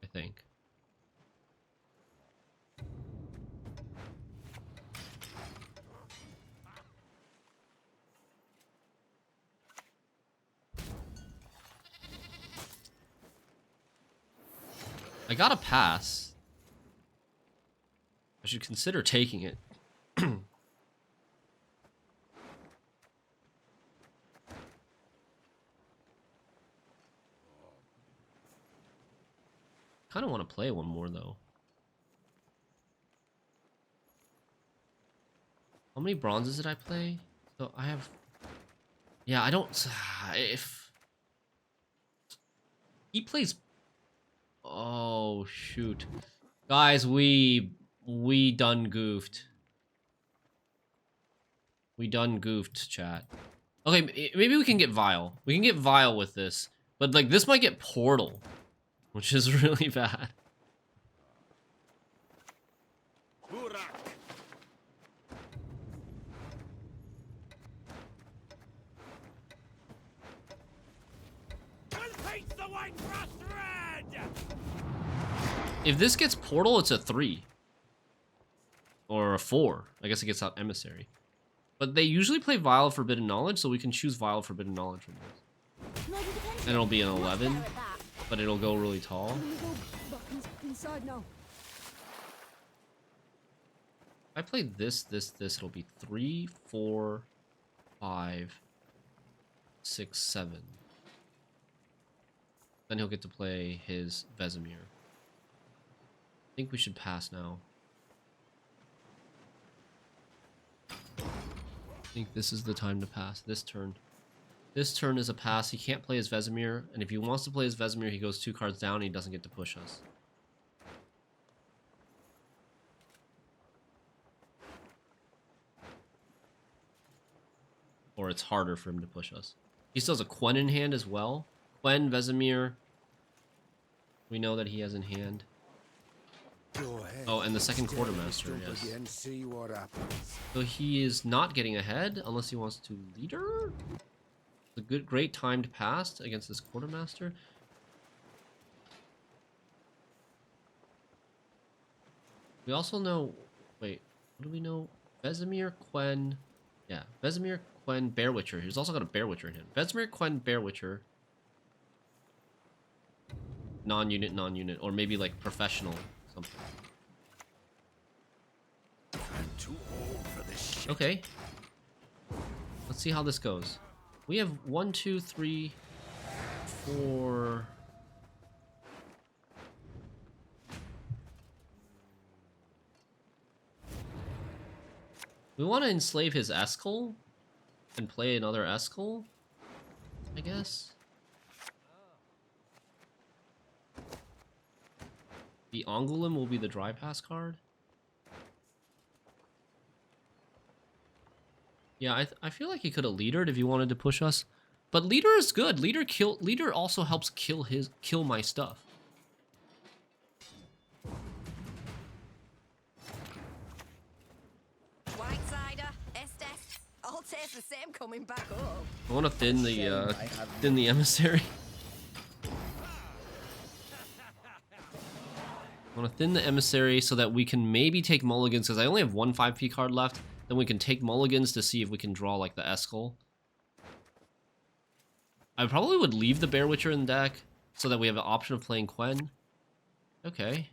I think. I got a pass. I should consider taking it. Kind of want to play one more though. How many bronzes did I play? So I have... Yeah, I don't... If... He plays... Oh, shoot. Guys, we done goofed. We done goofed, chat. Okay, maybe we can get Vile. We can get Vile with this. But, like, this might get Portal. Which is really bad. If this gets Portal, it's a 3. Or a 4. I guess it gets out Emissary. But they usually play Vial of Forbidden Knowledge, so we can choose Vial of Forbidden Knowledge from this. And it'll be an 11, but it'll go really tall. If I play this, it'll be 3, 4, 5, 6, 7. Then he'll get to play his Vesemir. I think we should pass now. I think this is the time to pass. This turn. This turn is a pass. He can't play his Vesemir, and if he wants to play his Vesemir, he goes 2 cards down and he doesn't get to push us. Or it's harder for him to push us. He still has a Quen in hand as well. Quen, Vesemir. We know that he has in hand. Oh, and the second Quartermaster, yes. So he is not getting ahead unless he wants to leader. It's a great time to pass against this Quartermaster. We also know... Wait, what do we know? Vesemir, Quen... Yeah, Vesemir, Quen, Bear Witcher. He's also got a Bear Witcher in him. Vesemir, Quen, Bear Witcher. Non-unit, non-unit. Or maybe like professional something. I'm too old for this shit. Okay. Let's see how this goes. We have 1, 2, 3, 4... We want to enslave his Eskel. and play another Eskel, I guess. The Angouleme will be the dry pass card. Yeah, I feel like he could have leadered if he wanted to push us. But leader is good. Leader also helps kill my stuff. Whitesider, Estes, all taste the same coming back up. I want to thin the emissary. I want to thin the emissary so that we can maybe take mulligans, because I only have one 5p card left. Then we can take mulligans to see if we can draw like the Eskel. I probably would leave the Bear Witcher in the deck so that we have an option of playing Quen. Okay.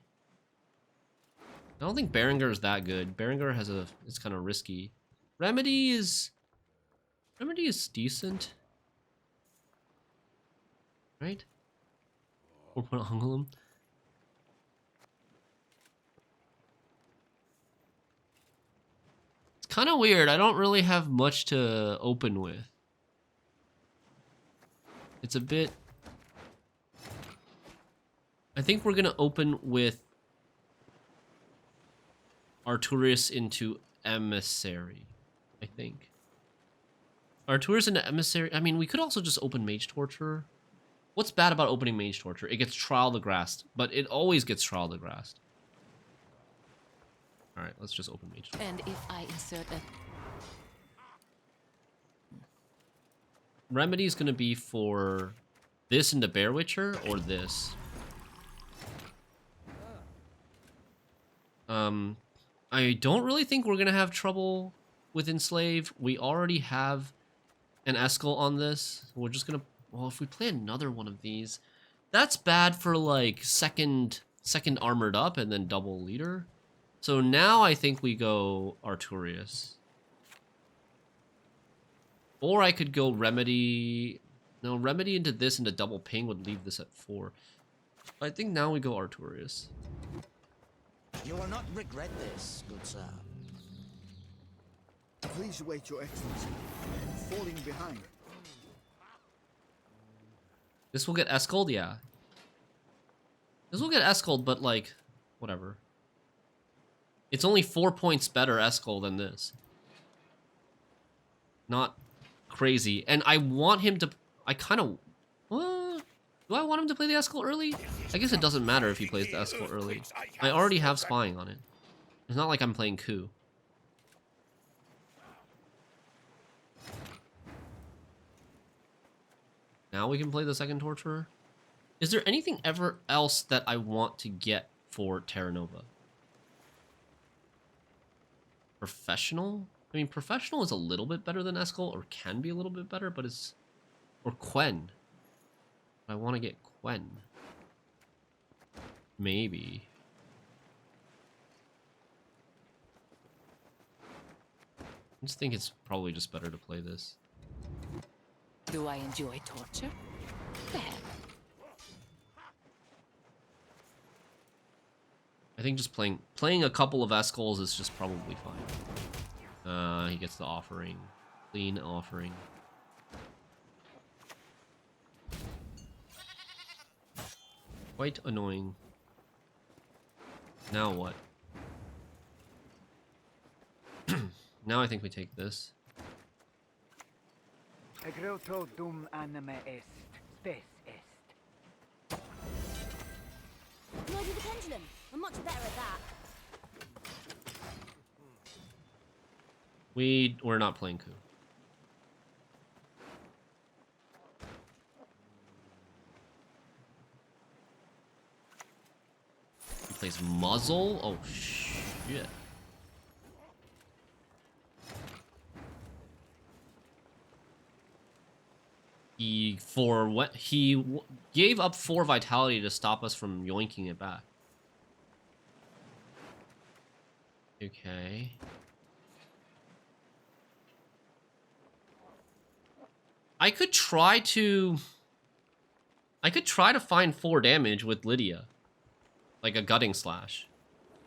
I don't think Berengar is that good. Berengar it's kind of risky. Remedy is decent. Right? 4-point Angouleme. It's kind of weird. I don't really have much to open with. It's a bit... I think we're going to open with Arturius into Emissary, I think. Arturius into Emissary... I mean, we could also just open Mage Torture. What's bad about opening Mage Torture? It gets Trial the Grassed, but it always gets Trial the Grassed. Alright, let's just open Mage Torture. And if I insert a... Remedy is going to be for this into Bear Witcher or this. I don't really think we're going to have trouble with Enslave. We already have an Eskel on this. We're just going to... Well, if we play another one of these, that's bad for like second armored up and then double leader. So now I think we go Arturius. Or I could go Remedy. No, Remedy into this into double ping would leave this at 4. I think now we go Arturius. You will not regret this, good sir. Please wait, Your Excellency. I'm falling behind. This will get Escaled, yeah. This will get Escaled, but like, whatever. It's only 4 points better Escaled than this. Not crazy. And I want him to... I kind of... do I want him to play the Escaled early? I guess it doesn't matter if he plays the Escaled early. I already have Spying on it. It's not like I'm playing Coup. Now we can play the second Torturer. Is there anything ever else that I want to get for Terra Nova? Professional? I mean, Professional is a little bit better than Eskel, or can be a little bit better, but it's... Or Quen. I want to get Quen. Maybe. I just think it's probably just better to play this. Do I enjoy torture? Fair. I think just playing a couple of Escals is just probably fine. He gets the offering. Clean offering. Quite annoying. Now what? Now I think we take this. Egroto dum anime est, spes est. No, do the pendulum. I'm much better at that. We're not playing Coup. He plays Muzzle? Oh shit. He gave up 4 vitality to stop us from yoinking it back. Okay. I could try to find 4 damage with Lydia. Like a gutting slash.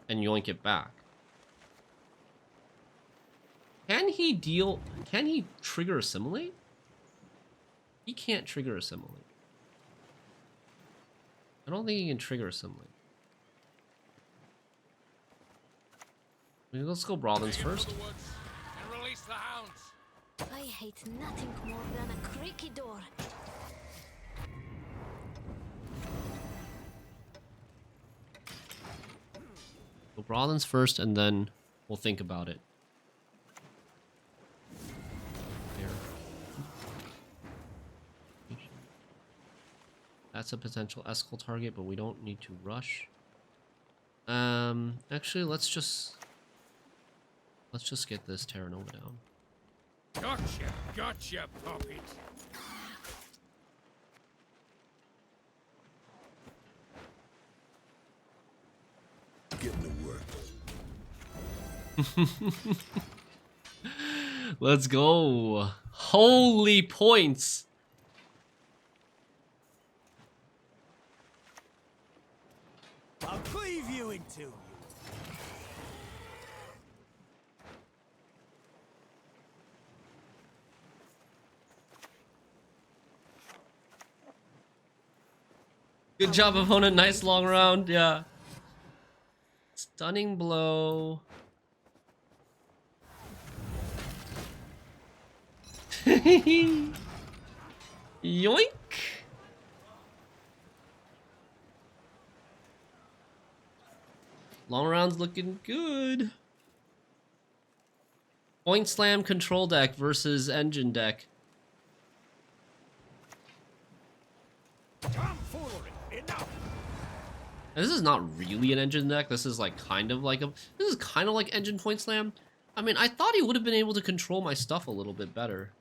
And yoink it back. Can he deal... Can he trigger Assimilate? He can't trigger Assimilate. I don't think he can trigger Assimilate. Let's go Brawlins first. And release the hounds. I hate nothing more than a creaky door. Go Brawlins first, and then we'll think about it. There. That's a potential Eskel target, but we don't need to rush. Actually, let's just get this Terra Nova down. Gotcha, puppet. Getting to work. Let's go. Holy points. I'll cleave you in two. Good job, opponent. Nice long round. Yeah. Stunning blow. Yoink. Long round's looking good. Point slam control deck versus engine deck. And this is not really an engine deck. This is like kind of like engine point slam. I mean, I thought he would have been able to control my stuff a little bit better.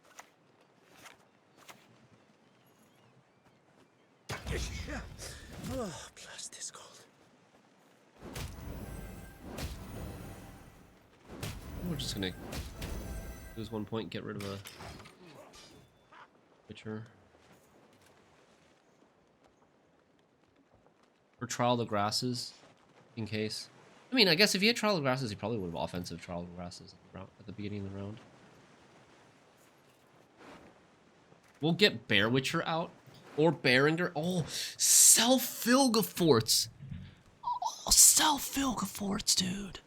Oh, blast is cold. We're just gonna lose 1 point, get rid of a Witcher. Or Trial the Grasses, in case. I mean, I guess if he had Trial the Grasses, he probably would have offensive Trial the Grasses at the beginning of the round. We'll get Bear Witcher out. Or Berenger. Oh, Self-Vilgeforts. Oh, Self-Vilgeforts, dude.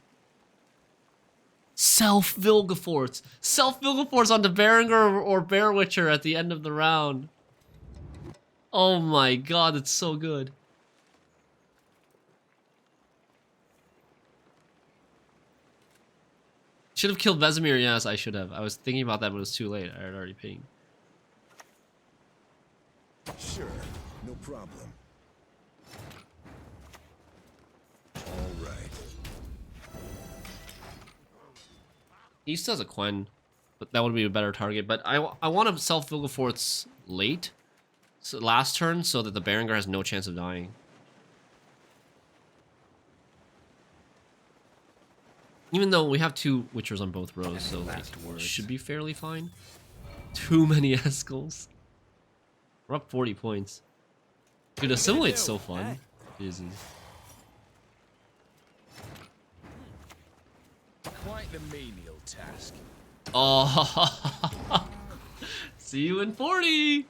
Self-Vilgeforts. Self-Vilgeforts onto Berenger or Bear Witcher at the end of the round. Oh my god, it's so good. Should have killed Vesemir. Yes, I should have. I was thinking about that, but it was too late. I had already pinged. Sure, no problem. All right. He still has a Quen, but that would be a better target. But I want to self-Vilgeforts late, so last turn, so that the Berenger has no chance of dying. Even though we have 2 Witchers on both rows, so like, should be fairly fine. Too many Eskels. We're up 40 points. Dude, Assimilate's so fun. Jesus. Quite the menial task. Oh, see you in 40.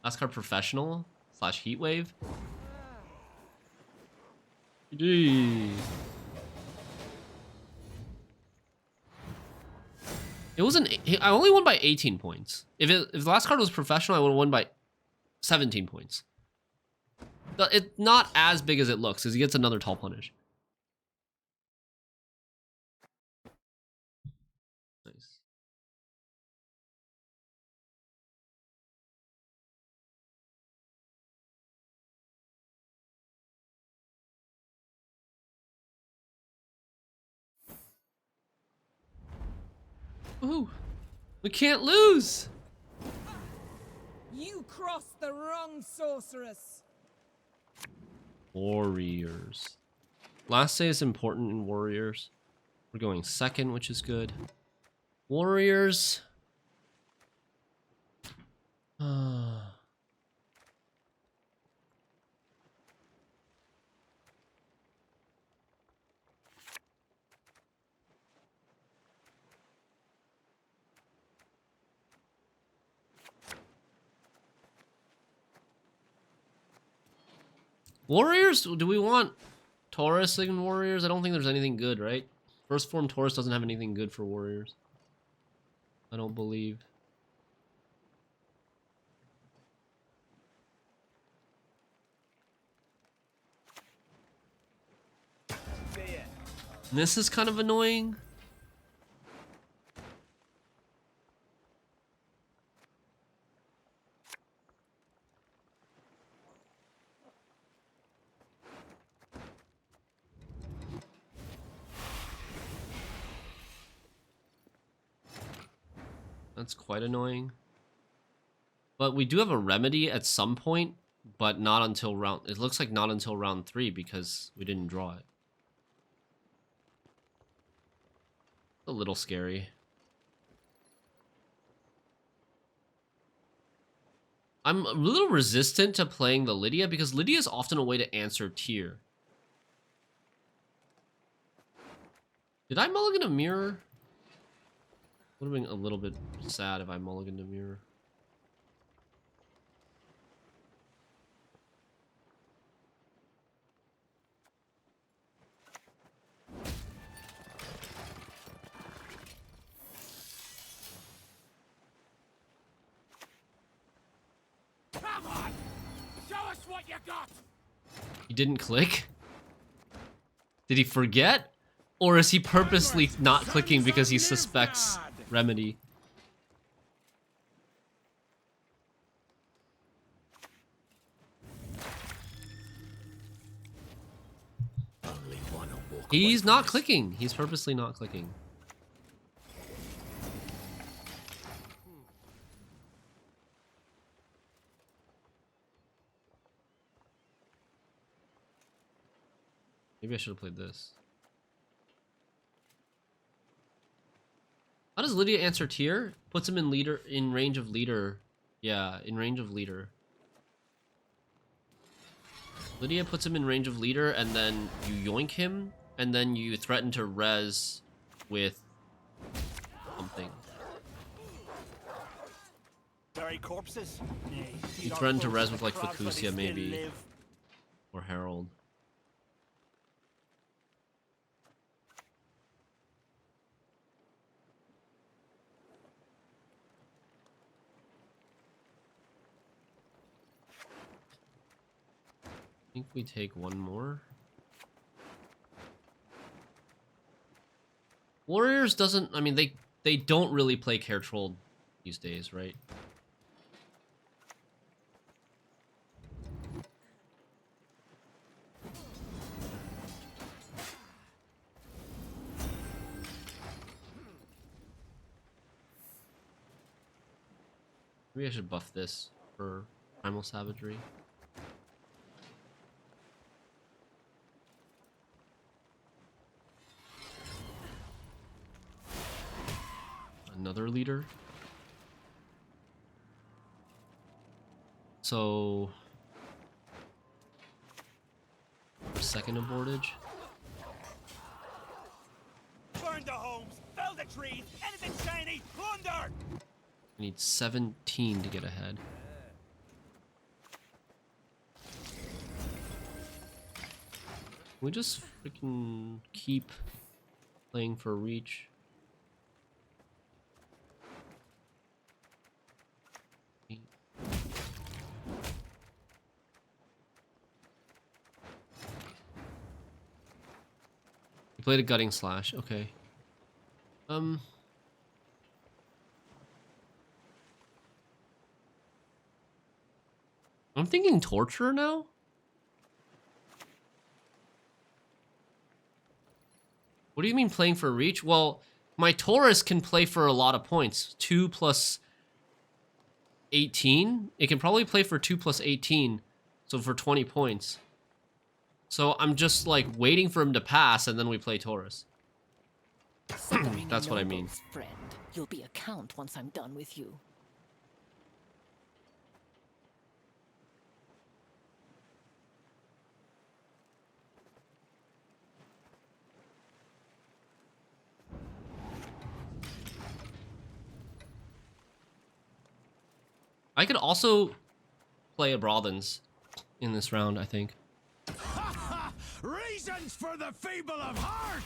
Last card, Professional / Heatwave. GG. It wasn't. I only won by 18 points. If the last card was Professional, I would have won by 17 points. It's not as big as it looks, because he gets another Tall Punish. Nice. Ooh, we can't lose. You crossed the wrong sorceress. Warriors. Last day is important in Warriors. We're going second, which is good. Warriors. Warriors? Do we want Taurus and warriors? I don't think there's anything good, right? First form Taurus doesn't have anything good for warriors. I don't believe. This is kind of annoying. That's quite annoying. But we do have a remedy at some point, but not until round... It looks like not until round 3 because we didn't draw it. A little scary. I'm a little resistant to playing the Lydia because Lydia is often a way to answer tier. Did I mulligan a mirror? Would have been a little bit sad if I mulliganed a mirror. Come on! Show us what you got! He didn't click? Did he forget? Or is he purposely not clicking because he suspects remedy? He's not clicking. He's purposely not clicking. Maybe I should have played this. How does Lydia answer tier? Puts him in leader, in range of leader. Yeah, in range of leader. Lydia puts him in range of leader, and then you yoink him, and then you threaten to res with something. Corpses? You threaten to res with like Facusia maybe, or Herald. I think we take one more. Warriors doesn't, I mean, they don't really play Care Troll these days, right? Maybe I should buff this for Primal Savagery. Another leader. So second abortage. Burn the homes, fell the trees, anything shiny, plunder! I need 17 to get ahead. Can we just freaking keep playing for reach? You played a gutting slash, okay. I'm thinking torture now. What do you mean playing for reach? Well, my Taurus can play for a lot of points. 2 plus 18. It can probably play for 2 plus 18. So for 20 points. So I'm just like waiting for him to pass and then we play Taurus. That's what I mean. Friend, you'll be a count once I'm done with you. I could also play a Brothans in this round, I think. Obeisance for the feeble of heart!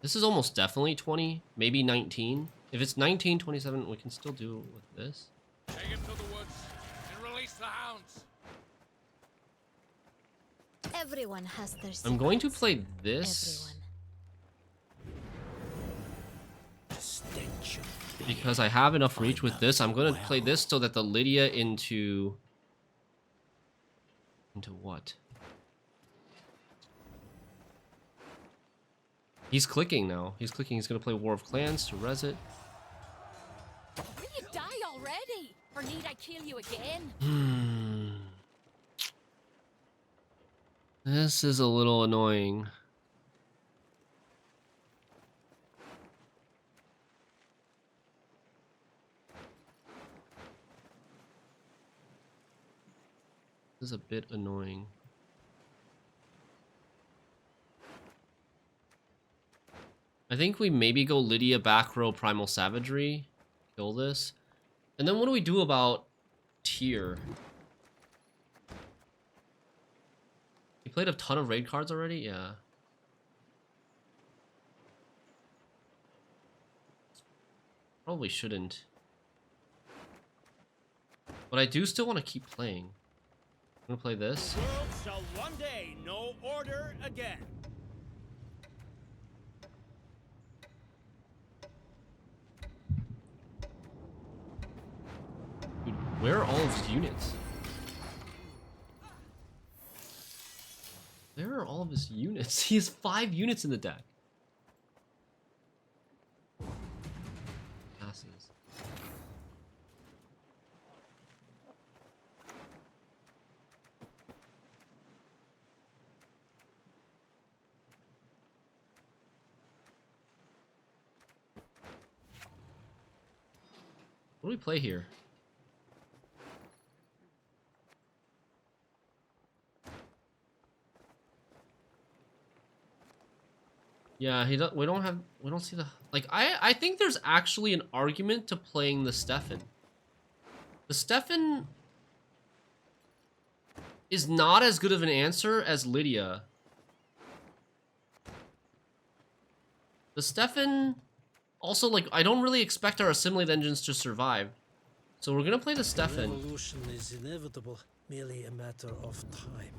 This is almost definitely 20, maybe 19. If it's 19, 27, we can still do it with this. Take him to the woods and release the hounds. Everyone has their secrets. I'm going to play this. Because I have enough reach with this. I'm going to play this so that the Lydia into what? He's clicking now. He's clicking. He's going to play War of Clans to res it. Will you die already? Or need I kill you again? This is a little annoying. This is a bit annoying. I think we maybe go Lydia back row Primal Savagery, kill this. And then what do we do about Tyr? He played a ton of raid cards already? Yeah. Probably shouldn't. But I do still want to keep playing. I'm gonna play this. The world shall one day know order again. Dude, where are all of his units? Where are all of his units? He has 5 units in the deck. Passes. What do we play here? Yeah, we don't see the, like, I think there's actually an argument to playing the Stefan. The Stefan is not as good of an answer as Lydia. The Stefan also, like, I don't really expect our Assimilate engines to survive. So we're gonna play the Stefan. Revolution is inevitable, merely a matter of time.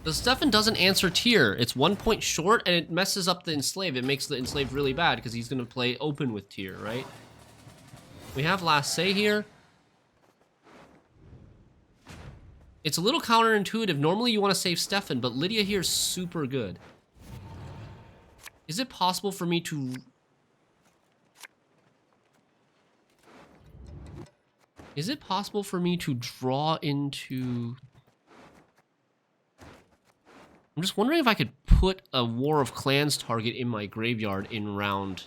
The Stefan doesn't answer Tyr. It's 1 point short, and it messes up the Enslaved. It makes the Enslaved really bad, because he's going to play open with Tyr, right? We have Last Say here. It's a little counterintuitive. Normally you want to save Stefan, but Lydia here is super good. Is it possible for me to... Is it possible for me to draw into... I'm just wondering if I could put a War of Clans target in my graveyard in round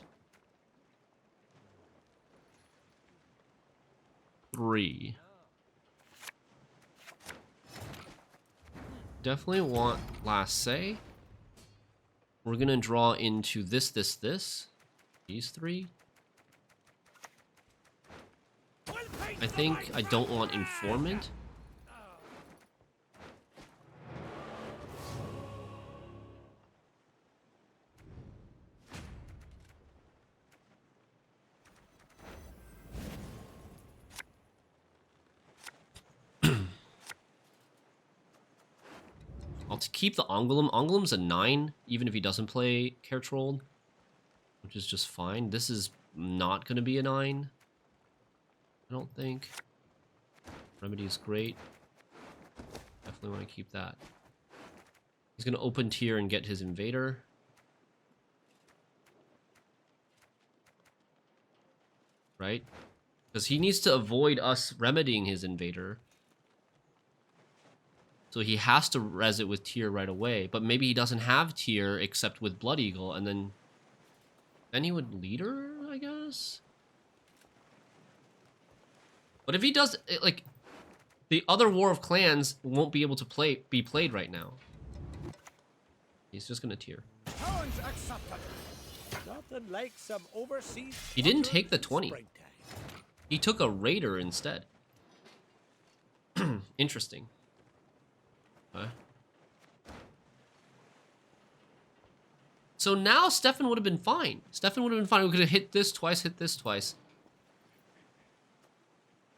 3. Definitely want Last Say. We're gonna draw into this. These 3. I think I don't want Informant. I'll keep the Angouleme. Angouleme's a 9, even if he doesn't play Kertrold, which is just fine. This is not going to be a 9, I don't think. Remedy is great. Definitely want to keep that. He's going to open Tyr and get his Invader. Right? Because he needs to avoid us remedying his Invader. So he has to res it with Tyr right away. But maybe he doesn't have Tyr except with Blood Eagle, and then he would Leader, I guess? But if he does, like, the other War of Clans won't be able to be played right now. He's just gonna Tyr. Challenge accepted. Nothing like some overseas. He didn't take the 20. He took a raider instead. Interesting. Okay. So now Stefan would have been fine. Stefan would have been fine. We could have hit this twice, hit this twice.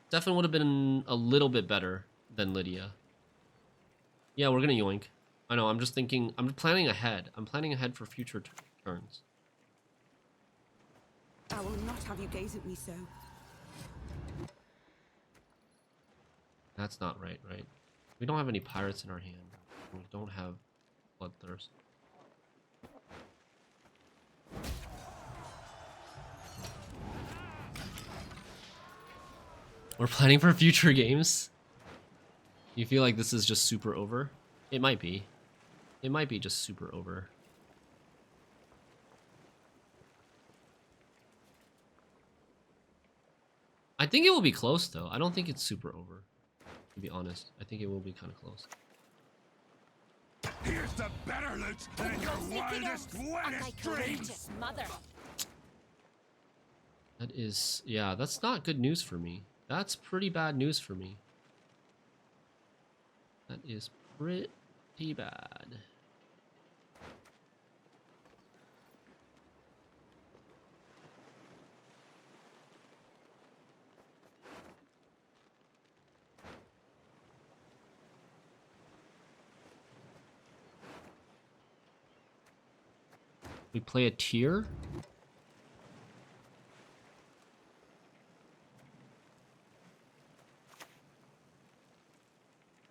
Stefan would have been a little bit better than Lydia. Yeah, we're gonna yoink. I know, I'm just thinking, I'm planning ahead. I'm planning ahead for future turns. I will not have you gaze at me so. That's not right, right? We don't have any pirates in our hand. We don't have bloodthirst. We're planning for future games. You feel like this is just super over? It might be. It might be just super over. I think it will be close though. I don't think it's super over. To be honest, I think it will be kind of close. Here's the better loot than your wildest, wettest dreams. Mother. That is, yeah, that's not good news for me. That's pretty bad news for me. That is pretty bad. We play a tier.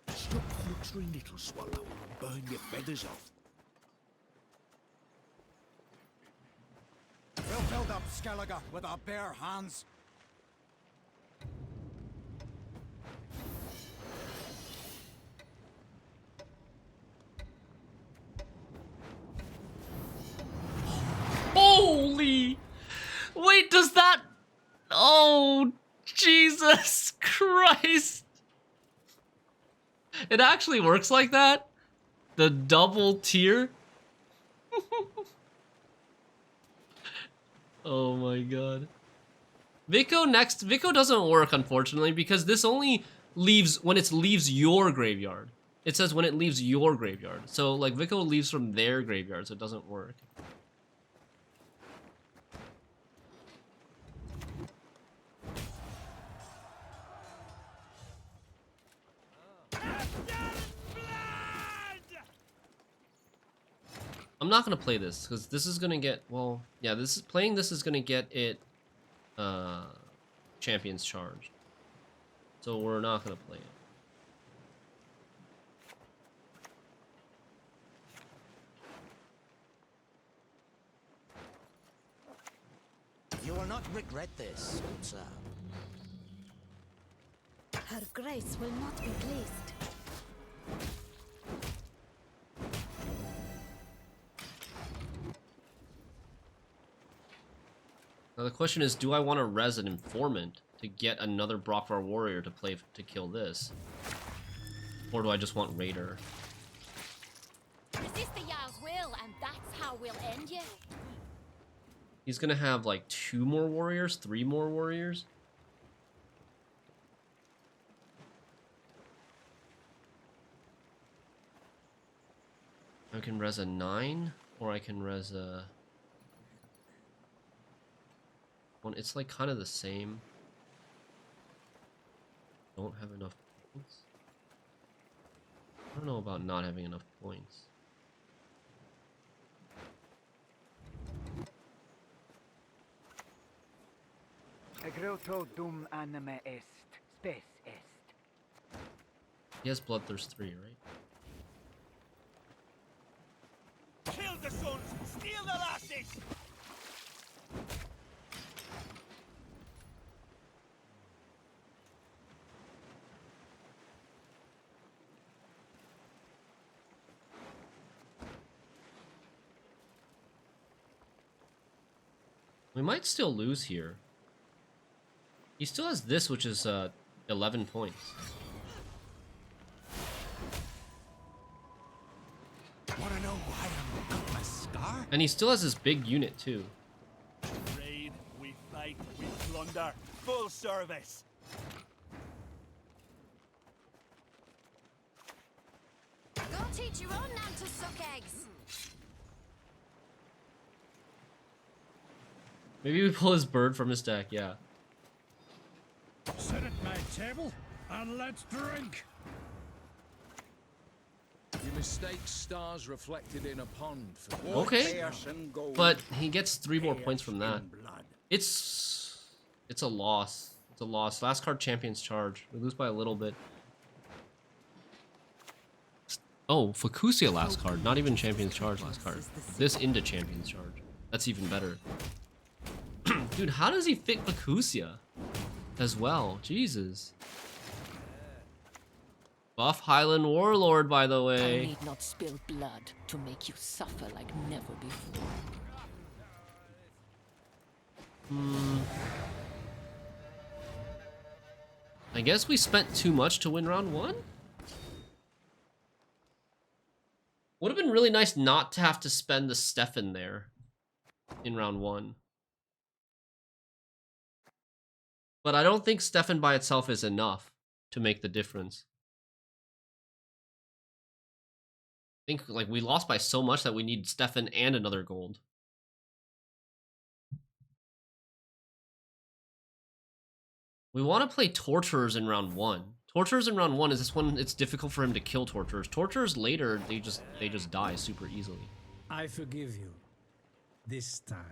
Stop fluttering, little swallow, and burn your feathers off. We'll build up Skellige with our bare hands. Holy! Wait, does that... Oh, Jesus Christ! It actually works like that? The double tier? Oh my god. Vico next. Vico doesn't work, unfortunately, because this only leaves when it leaves your graveyard. It says when it leaves your graveyard. So, like, Vico leaves from their graveyard, so it doesn't work. I'm not gonna play this because this is gonna get, well, yeah, this is gonna get it champions charged. So we're not gonna play it. You will not regret this, good sir. Her grace will not be pleased. Now the question is, do I want to res an informant to get another Brockvar warrior to play to kill this? Or do I just want Raider? Resist the Jarl's will, and that's how we'll end you. He's gonna have like 2 more warriors, 3 more warriors. I can res a 9, or I can res a... It's like kind of the same. Don't have enough points. I don't know about not having enough points. Egroto dum anima est, spes est. He has Bloodthirst 3, right? Kill the sons, steal the lasses. We might still lose here. He still has this, which is 11 points. Wanna know why I'm got my scar? And he still has this big unit too. commander. Full service. Go teach your own nan to suck eggs. Maybe we pull his bird from his deck, yeah. Sit at my table and let's drink. You mistake stars reflected in a pond for Okay. But he gets 3 more points from that. It's a loss. It's a loss. Last card, Champion's Charge. We lose by a little bit. Oh, Fukusia last card. Not even Champion's Charge last card. This into Champion's Charge. That's even better. Dude, how does he fit Fukusia as well? Jesus. Buff Highland Warlord, by the I way. need not spill blood to make you suffer like never before. I guess we spent too much to win round 1? Would have been really nice not to have to spend the Stefan there in round 1. But I don't think Stefan by itself is enough to make the difference. I think like we lost by so much that we need Stefan and another gold. We want to play Torturers in round 1. Torturers in round 1 is this one. It's difficult for him to kill Torturers. Torturers later, they just die super easily. I forgive you. This time.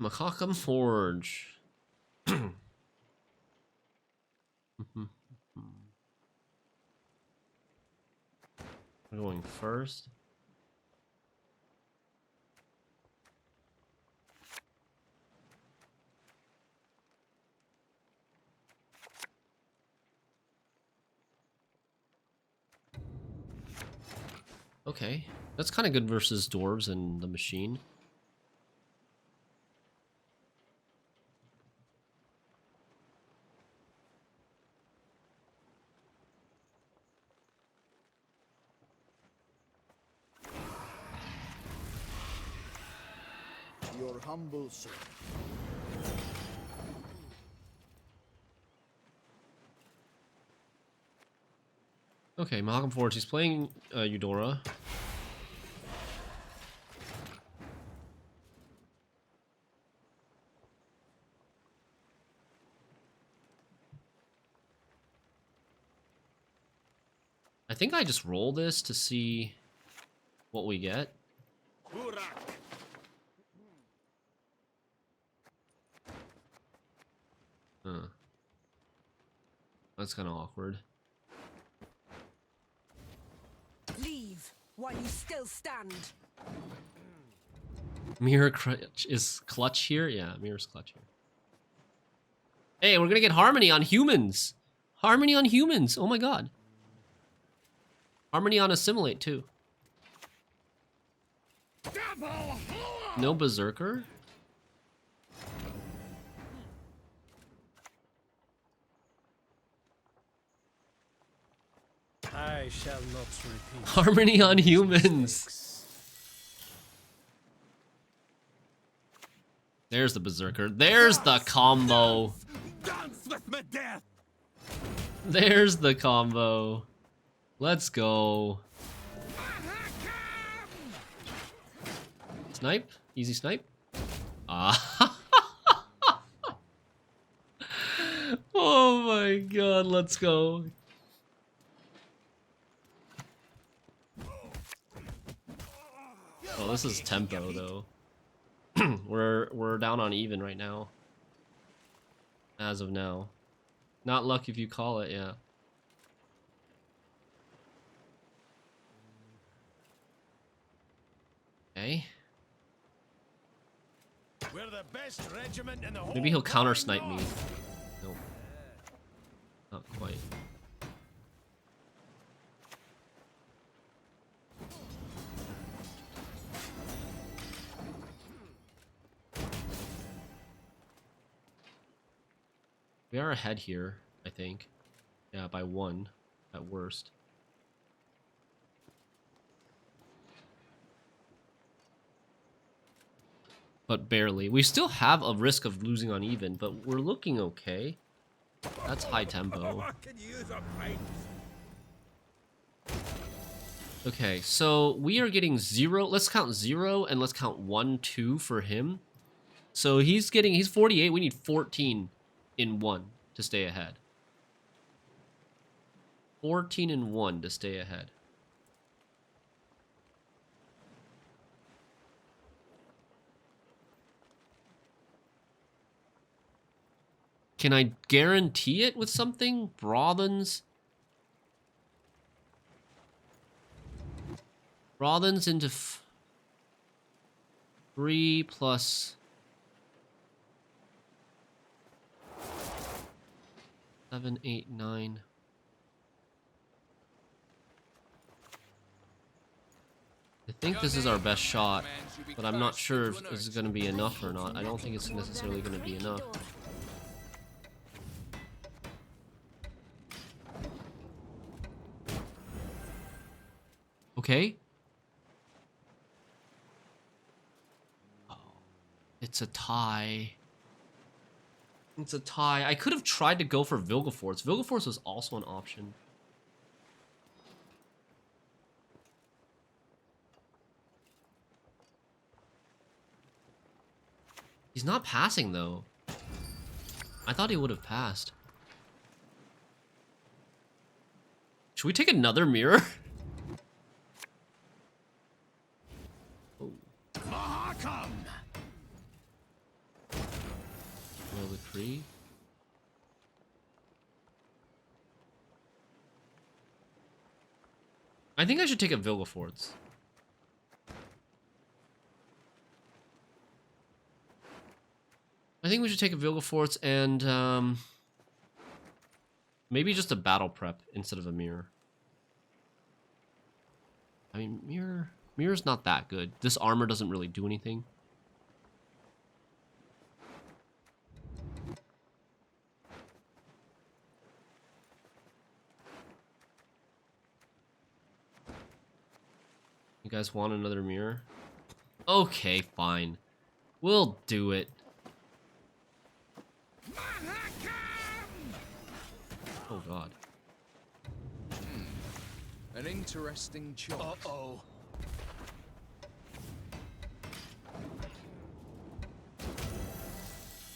Macacum Forge. We're going first. Okay, that's kind of good versus dwarves and the machine. Your humble servant. Okay, Malcolm Forge, he's playing Eudora. I think I just roll this to see what we get. Huh. That's kind of awkward. Leave while you still stand. Mirror clutch is clutch here? Yeah, Mirror's clutch here. Hey, we're gonna get Harmony on humans! Harmony on humans! Oh my god. Harmony on Assimilate too. No Berserker? I shall not repeat. Harmony on humans. There's the Berserker. There's the combo. Dance with my death. There's the combo. Let's go. Snipe? Easy snipe? Ah. Oh my god, let's go. Oh, this is tempo though. We're down on even right now. As of now. Not luck if you call it, yeah. Okay. We're the best regiment in the whole Maybe he'll counter snipe me. Nope. Not quite. We are ahead here, I think. Yeah, by 1 at worst. But barely. We still have a risk of losing on even, but we're looking okay. That's high tempo. Okay, so we are getting 0. Let's count 0 and let's count 1, 2 for him. So he's 48. We need 14 in 1 to stay ahead. 14 in 1 to stay ahead. Can I guarantee it with something? Brothens? Brothens into 3 plus 7, 8, 9. I think this is our best shot, but I'm not sure if this is going to be enough or not. I don't think it's necessarily going to be enough. Okay. Oh, it's a tie. It's a tie. I could have tried to go for Vilgefortz. Vilgefortz was also an option. He's not passing, though. I thought he would have passed. Should we take another mirror? Oh. Well, the Kree. I think I should take a Vilgefortz. I think we should take a Vilgefortz and maybe just a battle prep instead of a mirror. I mean, mirror's not that good. This armor doesn't really do anything. You guys want another mirror? Okay, fine. We'll do it. Oh god. An interesting choice. Uh-oh.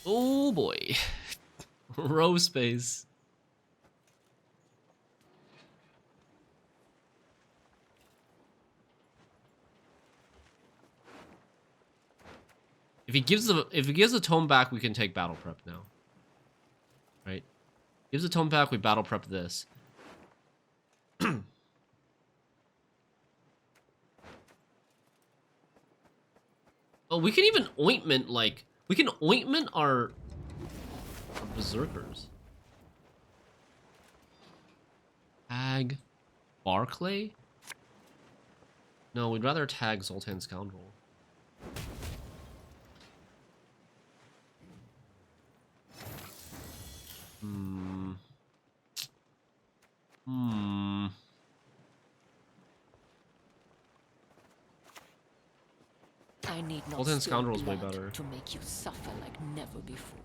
Oh boy. Row space. If he gives the tome back, we can take battle prep now. Right? Gives the tome back, we battle prep this. Oh, we can even ointment, like, we can ointment our berserkers. Tag Barclay? No, we'd rather tag Zoltan Scoundrel. I need not Zoltan spill Scoundrel is way blood better. to make you suffer like never before.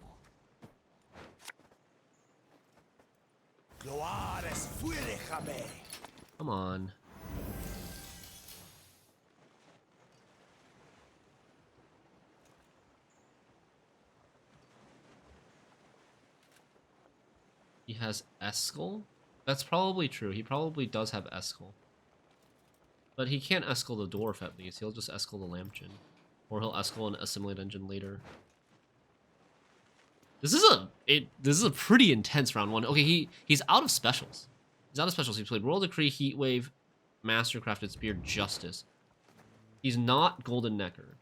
Come on. He has Eskel? That's probably true. He probably does have Eskel. But he can't Eskel the Dwarf at least. He'll just Eskel the Lambchin. Or he'll Eskel an Assimilate engine later. This is a pretty intense round 1. Okay, he's out of specials. He's out of specials. He played Royal Decree, Heatwave, Mastercrafted Spear, Justice. He's not Golden Necker.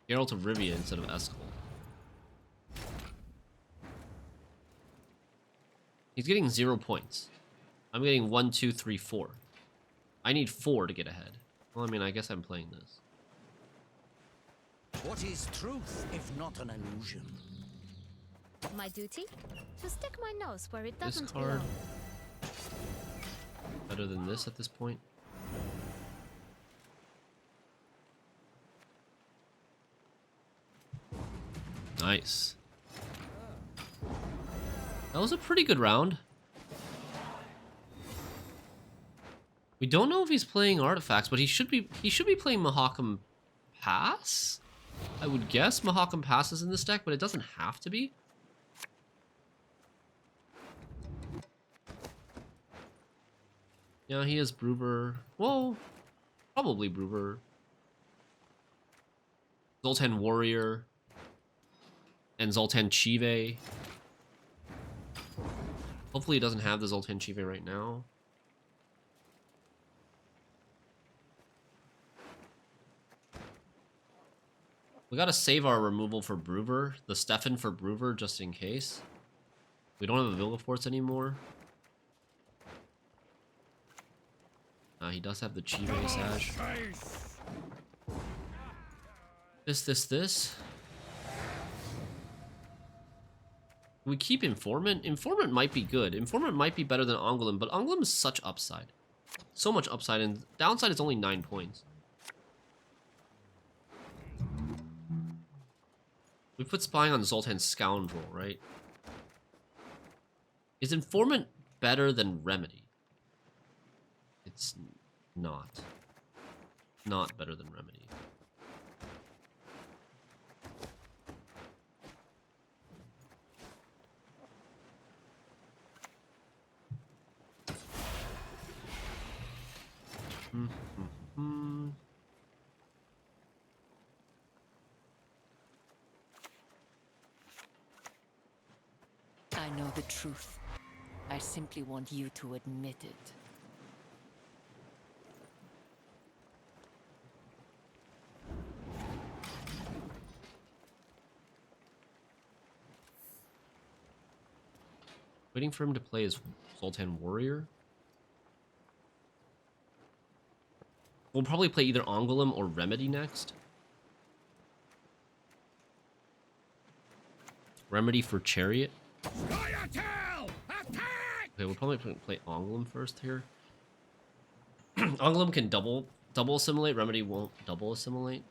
Geralt of Rivia instead of Eskel. He's getting 0 points. I'm getting 1, 2, 3, 4. I need 4 to get ahead. Well, I mean, I guess I'm playing this. What is truth if not an illusion? My duty? To stick my nose where it This doesn't card belong. better than this at this point. Nice. That was a pretty good round. We don't know if he's playing artifacts, but he should be playing Mahakam Pass. I would guess Mahakam Pass is in this deck, but it doesn't have to be. Yeah, he is Brouver. Well, probably Brouver. Zoltan Warrior. And Zoltan Chive. Hopefully he doesn't have the Zoltan Chive right now. We gotta save our removal for Brouver. The Stefan for Brouver just in case. We don't have a Villaforce anymore. He does have the Chive Sage. This. We keep Informant. Informant might be good. Informant might be better than Angouleme, but Angouleme is such upside. So much upside, and downside is only 9 points. We put Spying on Zoltan Scoundrel, right? Is Informant better than Remedy? It's not. Not better than Remedy. I know the truth. I simply want you to admit it. Waiting for him to play as Zoltan Warrior. We'll probably play either Angouleme or Remedy next. Remedy for Chariot. Okay, we'll probably play Angouleme first here. Angouleme can double assimilate. Remedy won't double assimilate.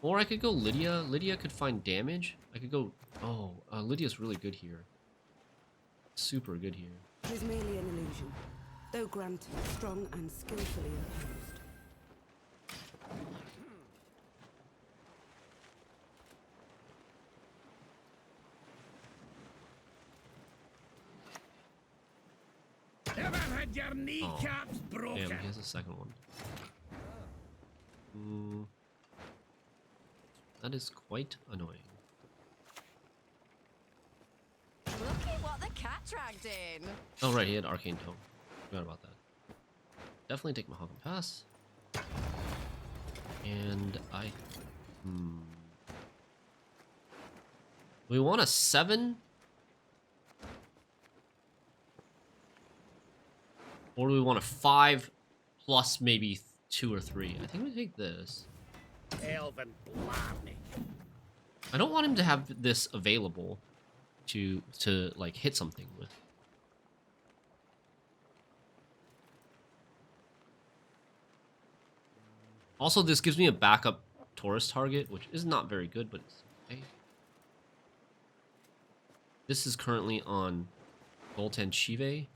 Or I could go Lydia. Lydia could find damage. I could go... Oh, Lydia's really good here. Super good here. It is merely an illusion, though granted, strong and skillfully imposed. Ever had your kneecaps broken? Damn, he has a second one. That is quite annoying. Look at what the cat dragged in. Oh, right, he had Arcane Tome. Forgot about that. Definitely take Mahakam Pass. And I... We want a 7? Or do we want a 5 plus maybe 2 or 3? I think we take this. Elven blarney. I don't want him to have this available to like hit something with. Also, this gives me a backup Taurus target, which is not very good, but it's okay. This is currently on Zoltan Chive.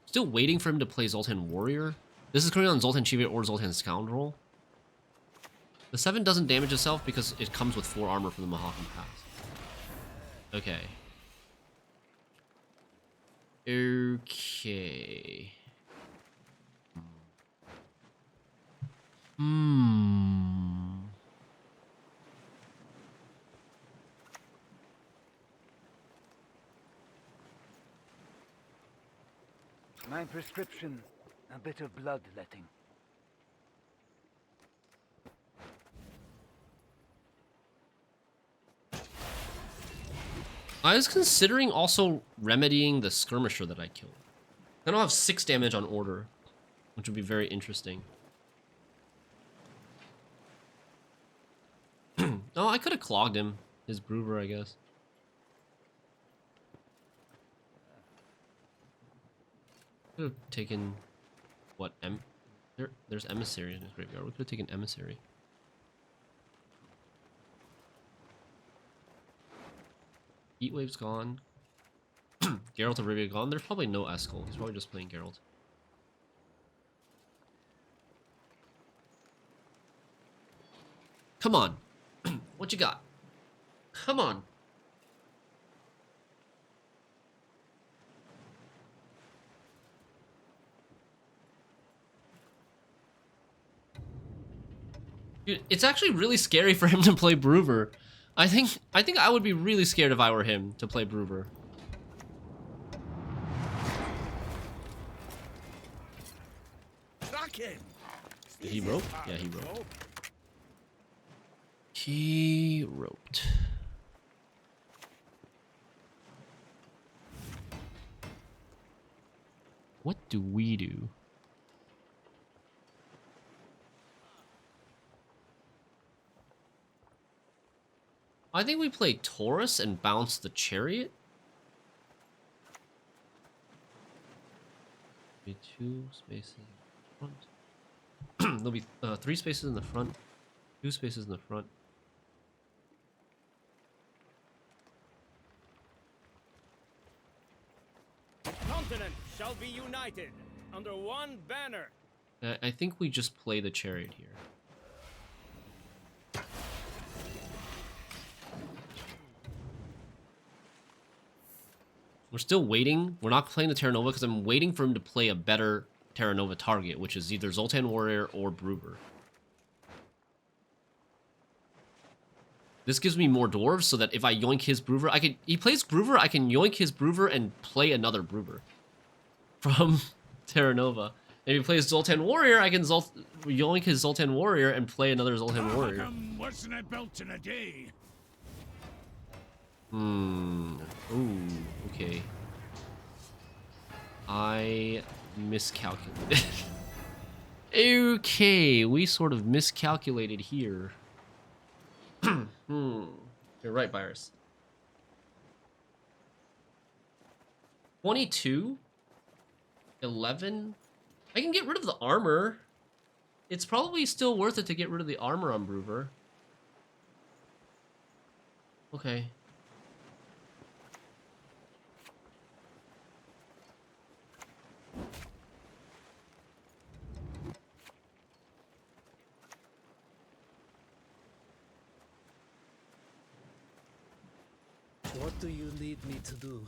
Still waiting for him to play Zoltan Warrior. This is currently on Zoltan Chive or Zoltan Scoundrel. The 7 doesn't damage itself because it comes with 4 armor from the Mahakam Pass. Okay. Okay. My prescription, a bit of bloodletting. I was considering also remedying the skirmisher that I killed. Then I'll have 6 damage on order, which would be very interesting. Oh, I could have clogged him. His Brouver, I guess. Could have taken what? There's Emissary in his graveyard. We could have taken Emissary. Heatwave's gone. Geralt of Rivia gone. There's probably no Eskel. He's probably just playing Geralt. Come on. What you got? Come on. Dude, it's actually really scary for him to play Brouver. I think I would be really scared if I were him to play Brouver. Did he rope? Yeah, he roped. He roped. What do we do? I think we play Taurus and bounce the Chariot. Be 2 spaces in the front. There'll be 3 spaces in the front, 2 spaces in the front. Continent shall be united under one banner. I think we just play the Chariot here. We're still waiting. We're not playing the Terra Nova because I'm waiting for him to play a better Terra Nova target, which is either Zoltan Warrior or Brouver. This gives me more dwarves so that if I yoink his Brouver, he plays Brouver, I can yoink his Brouver and play another Brouver from Terra Nova. And if he plays Zoltan Warrior, I can yoink his Zoltan Warrior and play another Zoltan Warrior. Worse than a belt in a day. Ooh, okay. I miscalculated. Okay, we sort of miscalculated here. You're right, Virus. 22? 11? I can get rid of the armor. It's probably still worth it to get rid of the armor on Brouver. Okay. What do you need me to do?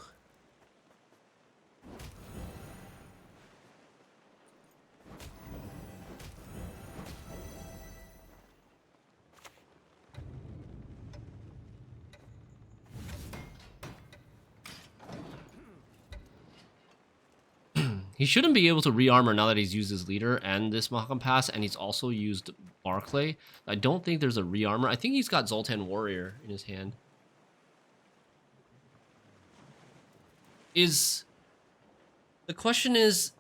He shouldn't be able to re-armor now that he's used his leader and this Mahakam Pass, and he's also used Barclay. I don't think there's a re-armor. I think he's got Zoltan Warrior in his hand. The question is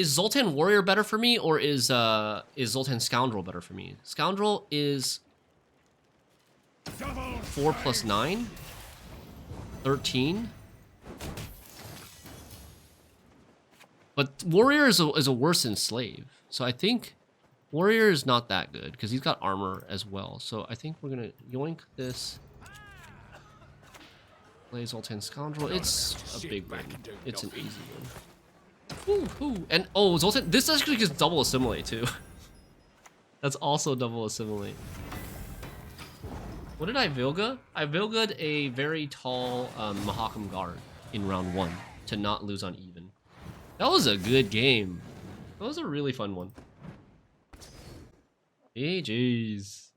Zoltan Warrior better for me, or is Zoltan Scoundrel better for me? Scoundrel is 4 + 9, 13. But Warrior is a worse than Slave. So I think Warrior is not that good because he's got armor as well. So I think we're going to yoink this. Play Zoltan Scoundrel. It's a big win. It's an easy win. Woo. And oh, Zoltan, this actually gets double assimilate too. That's also double assimilate. What did I Vilga? I Vilga'd a very tall Mahakam Guard in round 1 to not lose on even. That was a good game. That was a really fun one. GG's.